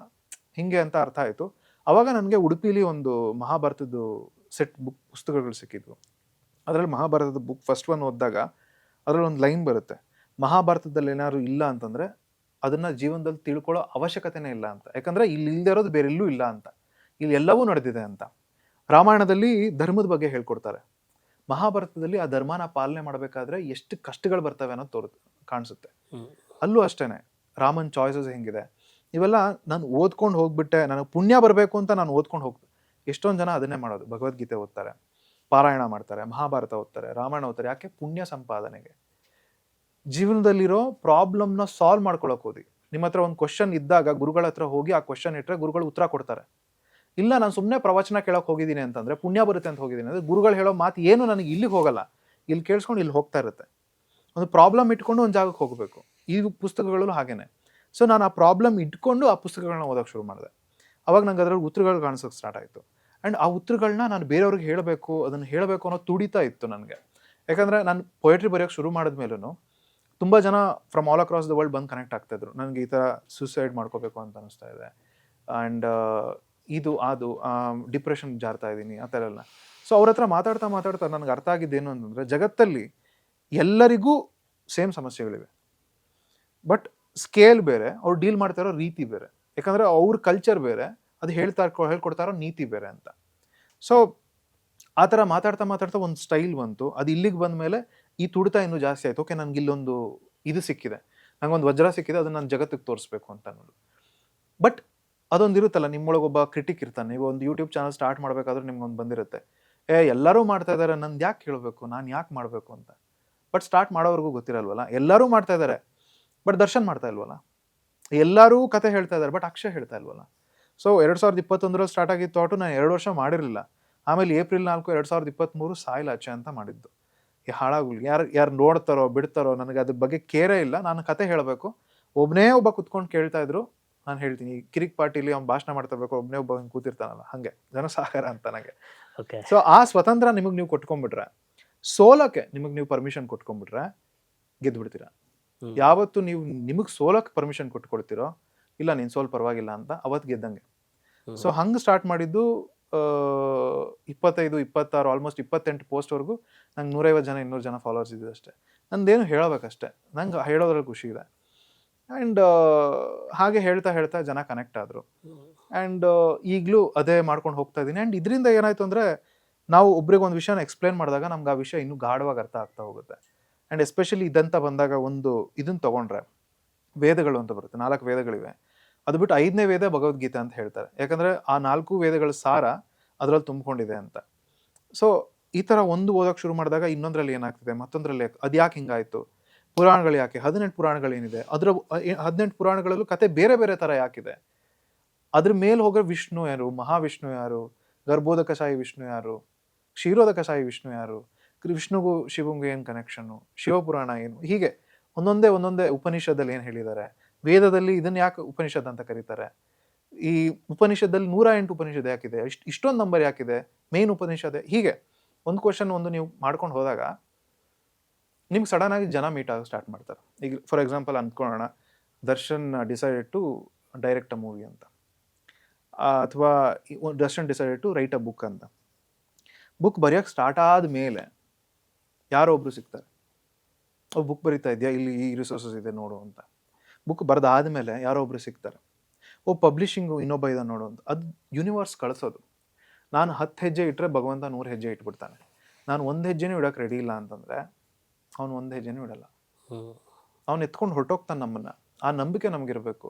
ಹಿಂಗೆ ಅಂತ ಅರ್ಥ ಆಯಿತು. ಆವಾಗ ನನಗೆ ಉಡುಪಿಲಿ ಒಂದು ಮಹಾಭಾರತದ್ದು ಸೆಟ್ ಪುಸ್ತಕಗಳು ಸಿಕ್ಕಿದ್ವು. ಅದರಲ್ಲಿ ಮಹಾಭಾರತದ ಬುಕ್ ಫಸ್ಟ್ ಒನ್ ಓದಿದಾಗ ಅದರಲ್ಲಿ ಒಂದು ಲೈನ್ ಬರುತ್ತೆ, ಮಹಾಭಾರತದಲ್ಲಿ ಏನಾದ್ರು ಇಲ್ಲ ಅಂತಂದರೆ ಅದನ್ನು ಜೀವನದಲ್ಲಿ ತಿಳ್ಕೊಳ್ಳೋ ಅವಶ್ಯಕತೆನೇ ಇಲ್ಲ ಅಂತ. ಯಾಕಂದರೆ ಇಲ್ಲಿ ಇಲ್ಲದೆ ಇರೋದು ಬೇರೆಲ್ಲೂ ಇಲ್ಲ ಅಂತ, ಇಲ್ಲಿ ಎಲ್ಲವೂ ನಡೆದಿದೆ ಅಂತ. ರಾಮಾಯಣದಲ್ಲಿ ಧರ್ಮದ ಬಗ್ಗೆ ಹೇಳ್ಕೊಡ್ತಾರೆ, ಮಹಾಭಾರತದಲ್ಲಿ ಆ ಧರ್ಮನ ಪಾಲನೆ ಮಾಡಬೇಕಾದ್ರೆ ಎಷ್ಟು ಕಷ್ಟಗಳು ಬರ್ತವೆ ಅನ್ನೋದು ಕಾಣಿಸುತ್ತೆ. ಅಲ್ಲೂ ಅಷ್ಟೇನೆ ರಾಮನ್ ಚಾಯ್ಸಸ್ ಹೆಂಗಿದೆ ಇವೆಲ್ಲ ನಾನು ಓದ್ಕೊಂಡು ಹೋಗ್ಬಿಟ್ಟೆ, ನನಗೆ ಪುಣ್ಯ ಬರಬೇಕು ಅಂತ ನಾನು ಓದ್ಕೊಂಡು ಹೋಗ್ತೀನಿ. ಎಷ್ಟೊಂದು ಜನ ಅದನ್ನೇ ಮಾಡೋದು, ಭಗವದ್ಗೀತೆ ಓದ್ತಾರೆ, ಪಾರಾಯಣ ಮಾಡ್ತಾರೆ, ಮಹಾಭಾರತ ಓದ್ತಾರೆ, ರಾಮಾಯಣ ಓದ್ತಾರೆ. ಯಾಕೆ? ಪುಣ್ಯ ಸಂಪಾದನೆಗೆ. ಜೀವನದಲ್ಲಿರೋ ಪ್ರಾಬ್ಲಮ್ನ ಸಾಲ್ವ್ ಮಾಡ್ಕೊಳಕ್ ಓದಿ. ನಿಮ್ಮ ಹತ್ರ ಒಂದು ಕ್ವಶನ್ ಇದ್ದಾಗ ಗುರುಗಳ ಹತ್ರ ಹೋಗಿ ಆ ಕ್ವಶನ್ ಇಟ್ಟರೆ ಗುರುಗಳು ಉತ್ತರ ಕೊಡ್ತಾರೆ. ಇಲ್ಲ ನಾನು ಸುಮ್ಮನೆ ಪ್ರವಚನ ಕೇಳೋಕೆ ಹೋಗಿದ್ದೀನಿ ಅಂತಂದರೆ, ಪುಣ್ಯ ಬರುತ್ತೆ ಅಂತ ಹೋಗಿದ್ದೀನಿ ಅಂದರೆ ಗುರುಗಳು ಹೇಳೋ ಮಾತು ಏನು ನನಗೆ ಇಲ್ಲಿಗೆ ಹೋಗಲ್ಲ, ಇಲ್ಲಿ ಕೇಳಿಸ್ಕೊಂಡು ಇಲ್ಲಿ ಹೋಗ್ತಾ ಇರುತ್ತೆ. ಒಂದು ಪ್ರಾಬ್ಲಮ್ ಇಟ್ಕೊಂಡು ಒಂದು ಜಾಗಕ್ಕೆ ಹೋಗಬೇಕು. ಈ ಪುಸ್ತಕಗಳಲ್ಲೂ ಹಾಗೇನೆ. ಸೊ ನಾನು ಆ ಪ್ರಾಬ್ಲಮ್ ಇಟ್ಕೊಂಡು ಆ ಪುಸ್ತಕಗಳನ್ನ ಓದೋಕೆ ಶುರು ಮಾಡಿದೆ. ಅವಾಗ ನಂಗೆ ಅದರಲ್ಲಿ ಉತ್ತರಗಳು ಕಾಣಿಸೋಕೆ ಸ್ಟಾರ್ಟ್ ಆಯಿತು. ಆ್ಯಂಡ್ ಆ ಉತ್ತರಗಳನ್ನ ನಾನು ಬೇರೆಯವ್ರಿಗೆ ಹೇಳಬೇಕು, ಅದನ್ನು ಹೇಳಬೇಕು ಅನ್ನೋ ತುಡಿತಾ ಇತ್ತು ನನಗೆ. ಯಾಕಂದರೆ ನಾನು ಪೊಯೆಟ್ರಿ ಬರೆಯೋಕ್ಕೆ ಶುರು ಮಾಡಿದ್ಮೇಲೂ ತುಂಬ ಜನ from all across the world ಬಂದು ಕನೆಕ್ಟ್ ಆಗ್ತಾಯಿದ್ರು. ನನಗೆ ಈ ಥರ ಸೂಸೈಡ್ ಮಾಡ್ಕೋಬೇಕು ಅಂತ ಅನಿಸ್ತಾ ಇದೆ, ಆ್ಯಂಡ್ ಅದು ಡಿಪ್ರೆಷನ್ ಜಾರ್ತಾ ಇದ್ದೀನಿ ಆ ಥರ ಎಲ್ಲ. ಸೊ ಅವ್ರ ಹತ್ರ ಮಾತಾಡ್ತಾ ನನಗೆ ಅರ್ಥ ಆಗಿದ್ದೇನು ಅಂತಂದರೆ, ಜಗತ್ತಲ್ಲಿ ಎಲ್ಲರಿಗೂ ಸೇಮ್ ಸಮಸ್ಯೆಗಳಿವೆ, ಬಟ್ ಸ್ಕೇಲ್ ಬೇರೆ, ಅವ್ರು ಡೀಲ್ ಮಾಡ್ತಾ ಇರೋ ರೀತಿ ಬೇರೆ. ಯಾಕಂದರೆ ಅವ್ರ ಕಲ್ಚರ್ ಬೇರೆ, ಅದು ಹೇಳ್ಕೊಡ್ತಾ ಇರೋ ನೀತಿ ಬೇರೆ ಅಂತ. ಸೊ ಆ ಥರ ಮಾತಾಡ್ತಾ ಒಂದು ಸ್ಟೈಲ್ ಬಂತು. ಅದು ಇಲ್ಲಿಗೆ ಬಂದ ಮೇಲೆ ಈ ತುಡಿತ ಇನ್ನೂ ಜಾಸ್ತಿ ಆಯಿತು. ಓಕೆ, ನನಗೆ ಇಲ್ಲೊಂದು ಇದು ಸಿಕ್ಕಿದೆ, ನನಗೊಂದು ವಜ್ರ ಸಿಕ್ಕಿದೆ, ಅದನ್ನು ನಾನು ಜಗತ್ತಿಗೆ ತೋರಿಸ್ಬೇಕು ಅಂತ ಅನ್ನೋದು. ಬಟ್ ಅದೊಂದು ಇರುತ್ತಲ್ಲ, ನಿಮ್ಮೊಳಗೆ ಒಬ್ಬ ಕ್ರಿಟಿಕ್ ಇರ್ತಾನೆ. ನೀವು ಒಂದು ಯೂಟ್ಯೂಬ್ ಚಾನಲ್ ಸ್ಟಾರ್ಟ್ ಮಾಡಬೇಕಾದ್ರೂ ನಿಮ್ಗೊಂದು ಬಂದಿರುತ್ತೆ, ಎಲ್ಲರೂ ಮಾಡ್ತಾ ಇದ್ದಾರೆ, ನಂದು ಯಾಕೆ ಕೇಳಬೇಕು, ನಾನು ಯಾಕೆ ಮಾಡಬೇಕು ಅಂತ. ಬಟ್ ಸ್ಟಾರ್ಟ್ ಮಾಡೋವರೆಗೂ ಗೊತ್ತಿರಲ್ವಲ್ಲ. ಎಲ್ಲರೂ ಮಾಡ್ತಾ ಇದ್ದಾರೆ ಬಟ್ ದರ್ಶನ್ ಮಾಡ್ತಾ ಇಲ್ವಲ್ಲ. ಎಲ್ಲರೂ ಕತೆ ಹೇಳ್ತಾ ಇದ್ದಾರೆ ಬಟ್ ಅಕ್ಷಯ್ ಹೇಳ್ತಾ ಇಲ್ವಲ್ಲ. ಸೊ 2021 ಸ್ಟಾರ್ಟ್ ಆಗಿತ್ತು ಥಾಟು, ನಾನು 2 ವರ್ಷ ಮಾಡಿರಲಿಲ್ಲ. ಆಮೇಲೆ ಏಪ್ರಿಲ್ 4, 2023 ಸಾಯಿಲ್ ಆಚೆ ಅಂತ ಮಾಡಿದ್ದು. ಈ ಹಾಳಾಗಲಿ ಯಾರು ನೋಡ್ತಾರೋ ಬಿಡ್ತಾರೋ ನನಗೆ ಅದ್ರ ಬಗ್ಗೆ ಕೇರೇ ಇಲ್ಲ. ನಾನು ಕತೆ ಹೇಳಬೇಕು, ಒಬ್ಬ ಕುತ್ಕೊಂಡು ಕೇಳ್ತಾ ಇದ್ರು, ನಾನು ಹೇಳ್ತೀನಿ. ಕಿರಿಕ್ ಪಾರ್ಟಿಲಿ ಅವ್ನು ಭಾಷಣ ಮಾಡ್ತಾ ಇರ್ಬೇಕು, ಒಬ್ಬ ಕೂತಿರ್ತಾನಲ್ಲ, ಹಾಗೆ ಜನಸಾಗರ ಅಂತ ನನಗೆ. ಓಕೆ. ಸೊ ಆ ಸ್ವತಂತ್ರ ನಿಮಗೆ ನೀವು ಕೊಟ್ಕೊಂಡ್ಬಿಟ್ರೆ, ಸೋಲಕ್ಕೆ ನಿಮಗೆ ನೀವು ಪರ್ಮಿಷನ್ ಕೊಟ್ಕೊಂಡ್ಬಿಟ್ರೆ ಗೆದ್ದುಬಿಡ್ತೀರಾ. ಯಾವತ್ತು ನೀವು ನಿಮಗೆ ಸೋಲಕ್ಕೆ ಪರ್ಮಿಷನ್ ಕೊಟ್ಕೊಡ್ತೀರೋ, ಇಲ್ಲ ನೀನು ಸೋಲ್ ಪರವಾಗಿಲ್ಲ ಅಂತ, ಅವತ್ತು ಗೆದ್ದಂಗೆ. ಸೊ ಹಂಗೆ ಸ್ಟಾರ್ಟ್ ಮಾಡಿದ್ದು 25, 26, ಆಲ್ಮೋಸ್ಟ್ 28 ಪೋಸ್ಟ್ವರೆಗೂ ನಂಗೆ 150 ಜನ 200 ಜನ ಫಾಲೋವರ್ಸ್ ಇದ್ದಿದ್ದು ಅಷ್ಟೇ. ನಂದೇನು ಹೇಳಬೇಕಷ್ಟೇ, ನಂಗೆ ಹೇಳೋದ್ರಲ್ಲಿ ಖುಷಿ ಇದೆ. ಆ್ಯಂಡ್ ಹಾಗೆ ಹೇಳ್ತಾ ಹೇಳ್ತಾ ಜನ ಕನೆಕ್ಟ್ ಆದರು. ಆ್ಯಂಡ್ ಈಗಲೂ ಅದೇ ಮಾಡ್ಕೊಂಡು ಹೋಗ್ತಾ ಇದ್ದೀನಿ. ಆ್ಯಂಡ್ ಇದರಿಂದ ಏನಾಯಿತು ಅಂದರೆ, ನಾವು ಒಬ್ರಿಗೆ ಒಂದು ವಿಷಯನ ಎಕ್ಸ್ಪ್ಲೇನ್ ಮಾಡಿದಾಗ ನಮ್ಗೆ ಆ ವಿಷಯ ಇನ್ನೂ ಗಾಢವಾಗಿ ಅರ್ಥ ಆಗ್ತಾ ಹೋಗುತ್ತೆ. ಆ್ಯಂಡ್ ಎಸ್ಪೆಷಲಿ ಇದಂತ ಬಂದಾಗ ಒಂದು ಇದನ್ನು ತೊಗೊಂಡ್ರೆ, ವೇದಗಳು ಅಂತ ಬರುತ್ತೆ, 4 ವೇದಗಳಿವೆ. ಅದು ಬಿಟ್ಟು 5ನೇ ವೇದ ಭಗವದ್ಗೀತೆ ಅಂತ ಹೇಳ್ತಾರೆ. ಯಾಕಂದರೆ ಆ 4 ವೇದಗಳ ಸಾರ ಅದರಲ್ಲಿ ತುಂಬಿಕೊಂಡಿದೆ ಅಂತ. ಸೊ ಈ ಥರ ಒಂದು ಓದೋಕ್ಕೆ ಶುರು ಮಾಡಿದಾಗ ಇನ್ನೊಂದರಲ್ಲಿ ಏನಾಗ್ತಿದೆ, ಮತ್ತೊಂದರಲ್ಲಿ ಅದು ಯಾಕೆ ಹಿಂಗಾಯಿತು, ಪುರಾಣಗಳು ಯಾಕೆ, 18 ಪುರಾಣಗಳೇನಿದೆ ಅದರ 18 ಪುರಾಣಗಳಲ್ಲೂ ಕತೆ ಬೇರೆ ಬೇರೆ ಥರ ಯಾಕಿದೆ, ಅದ್ರ ಮೇಲೆ ಹೋಗೋ ವಿಷ್ಣು ಯಾರು, ಮಹಾವಿಷ್ಣು ಯಾರು, ಗರ್ಭೋದಕಶಾಹಿ ವಿಷ್ಣು ಯಾರು, ಕ್ಷೀರೋದಕಶಾಹಿ ವಿಷ್ಣು ಯಾರು, ವಿಷ್ಣುಗೂ ಶಿವಂಗೂ ಏನು ಕನೆಕ್ಷನ್ನು, ಶಿವಪುರಾಣ ಏನು, ಹೀಗೆ ಒಂದೊಂದೇ ಉಪನಿಷದಲ್ಲಿ ಏನು ಹೇಳಿದ್ದಾರೆ, ವೇದದಲ್ಲಿ ಇದನ್ನು ಯಾಕೆ ಉಪನಿಷತ್ ಅಂತ ಕರೀತಾರೆ, ಈ ಉಪನಿಷದಲ್ಲಿ 108 ಉಪನಿಷತ್ ಯಾಕಿದೆ, ಇಷ್ಟೊಂದು ನಂಬರ್ ಯಾಕಿದೆ, ಮೇನ್ ಉಪನಿಷತ್ ಹೀಗೆ ಒಂದು ಕ್ವಶನ್ ಒಂದು ನೀವು ಮಾಡ್ಕೊಂಡು ಹೋದಾಗ ನಿಮ್ಗೆ ಸಡನ್ ಆಗಿ ಜನ ಮೀಟ್ ಆಗಿ ಸ್ಟಾರ್ಟ್ ಮಾಡ್ತಾರೆ. ಈಗ ಫಾರ್ ಎಕ್ಸಾಂಪಲ್ ಅಂದ್ಕೊಳ್ಳೋಣ, Darshan decided to direct a movie ಅಂತ, ಅಥವಾ Darshan decided to write a book ಅಂತ. ಬುಕ್ ಬರೆಯೋಕ್ಕೆ ಸ್ಟಾರ್ಟ್ ಆದಮೇಲೆ ಯಾರೋ ಒಬ್ರು ಸಿಗ್ತಾರೆ, ಬುಕ್ ಬರೀತಾ ಇದೆಯಾ, ಇಲ್ಲಿ ಈ ರಿಸೋರ್ಸಸ್ ಇದೆ ನೋಡು ಅಂತ. ಬುಕ್ ಬರೆದಾದ್ಮೇಲೆ ಯಾರೋ ಒಬ್ರು ಸಿಗ್ತಾರೆ, ಪಬ್ಲಿಷಿಂಗು ಇನ್ನೊಬ್ಬ ಇದ ನೋಡು ಅಂತ. ಅದು ಯೂನಿವರ್ಸ್ ಕಳಿಸೋದು. ನಾನು 10 ಹೆಜ್ಜೆ ಇಟ್ಟರೆ ಭಗವಂತ 100 ಹೆಜ್ಜೆ ಇಟ್ಬಿಡ್ತಾನೆ. ನಾನು 1 ಹೆಜ್ಜೆನೂ ಇಡೋಕೆ ರೆಡಿ ಇಲ್ಲ ಅಂತಂದರೆ ಅವನು 1 ಹೆಜ್ಜೆನೂ ಇಡಲ್ಲ. ಅವ್ನು ಎತ್ಕೊಂಡು ಹೊರಟೋಗ್ತಾನೆ ನಮ್ಮನ್ನು. ಆ ನಂಬಿಕೆ ನಮಗಿರಬೇಕು.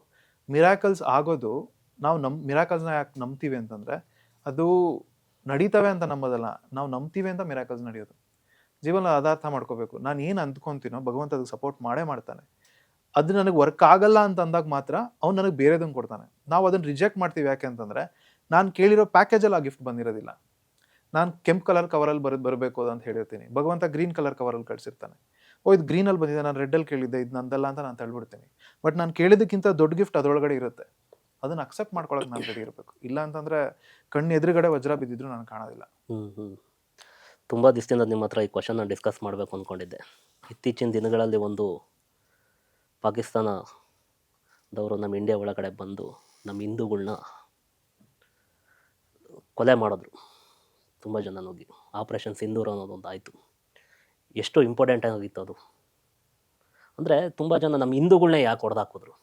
ಮಿರಾಕಲ್ಸ್ ಆಗೋದು, ನಾವು ಮಿರಾಕಲ್ಸ್ನ ಯಾಕೆ ನಂಬ್ತೀವಿ ಅಂತಂದರೆ, ಅದು ನಡೀತವೆ ಅಂತ ನಂಬೋದಲ್ಲ, ನಾವು ನಂಬ್ತೀವಿ ಅಂತ ಮಿರಾಕಲ್ಸ್ ನಡೆಯೋದು. ಜೀವನ ಅದಾರ್ಥ ಮಾಡ್ಕೋಬೇಕು. ನಾನು ಏನು ಅಂದ್ಕೊತೀನೋ ಭಗವಂತ ಅದಕ್ಕೆ ಸಪೋರ್ಟ್ ಮಾಡೇ ಮಾಡ್ತಾನೆ. ಅದು ನನಗೆ ವರ್ಕ್ ಆಗಲ್ಲ ಅಂತ ಅಂದಾಗ ಮಾತ್ರ ಅವ್ನು ನನಗೆ ಬೇರೆದನ್ನು ಕೊಡ್ತಾನೆ. ನಾವು ಅದನ್ನು ರಿಜೆಕ್ಟ್ ಮಾಡ್ತೀವಿ. ಯಾಕೆ ಅಂತಂದರೆ, ನಾನು ಕೇಳಿರೋ ಪ್ಯಾಕೇಜಲ್ಲಿ ಆ ಗಿಫ್ಟ್ ಬಂದಿರೋದಿಲ್ಲ. ನಾನು ಕೆಂಪು ಕಲರ್ ಕವರಲ್ಲಿ ಬರಬೇಕು ಅಂತ ಹೇಳಿರ್ತೀನಿ, ಭಗವಂತ ಗ್ರೀನ್ ಕಲರ್ ಕವರಲ್ಲಿ ಕಳಿಸಿರ್ತಾನೆ. ಇದು ಗ್ರೀನಲ್ಲಿ ಬಂದಿದೆ, ನಾನು ರೆಡ್ಡಲ್ಲಿ ಕೇಳಿದ್ದೆ, ಇದು ನಂದಲ್ಲ ಅಂತ ನಾನು ತಳ್ಬಿಡ್ತೀನಿ. ಬಟ್ ನಾನು ಕೇಳಿದ್ದಕ್ಕಿಂತ ದೊಡ್ಡ ಗಿಫ್ಟ್ ಅದರೊಳಗಡೆ ಇರುತ್ತೆ. ಅದನ್ನು ಅಕ್ಸೆಪ್ಟ್ ಮಾಡ್ಕೊಳಕ್ಕೆ ನಾನು ರೆಡಿ ಇರಬೇಕು. ಇಲ್ಲ ಅಂತಂದರೆ ಕಣ್ಣು ಎದುರುಗಡೆ ವಜ್ರ ಬಿದ್ದಿದ್ರು ನಾನು ಕಾಣೋದಿಲ್ಲ. ತುಂಬ ದಿವಸದಿಂದ ನಿಮ್ಮ ಹತ್ರ ಈ ಕ್ವಶನ್ನ ಡಿಸ್ಕಸ್ ಮಾಡಬೇಕು ಅಂದ್ಕೊಂಡಿದ್ದೆ. ಇತ್ತೀಚಿನ ದಿನಗಳಲ್ಲಿ ಒಂದು ಪಾಕಿಸ್ತಾನದವರು ನಮ್ಮ ಇಂಡಿಯಾ ಒಳಗಡೆ ಬಂದು ನಮ್ಮ ಹಿಂದೂಗಳನ್ನ ಕೊಲೆ ಮಾಡಿದ್ರು. ತುಂಬ ಜನ ನುಗ್ಗಿ ಆಪ್ರೇಷನ್ ಸಿಂಧೂರ್ ಅನ್ನೋದೊಂದು ಆಯಿತು. ಎಷ್ಟು ಇಂಪಾರ್ಟೆಂಟ್ ಆಗಿತ್ತು ಅದು. ಅಂದರೆ ತುಂಬ ಜನ ನಮ್ಮ ಹಿಂದೂಗಳನ್ನೇ ಯಾಕೆ ಹೊಡೆದಾಕಿದ್ರು,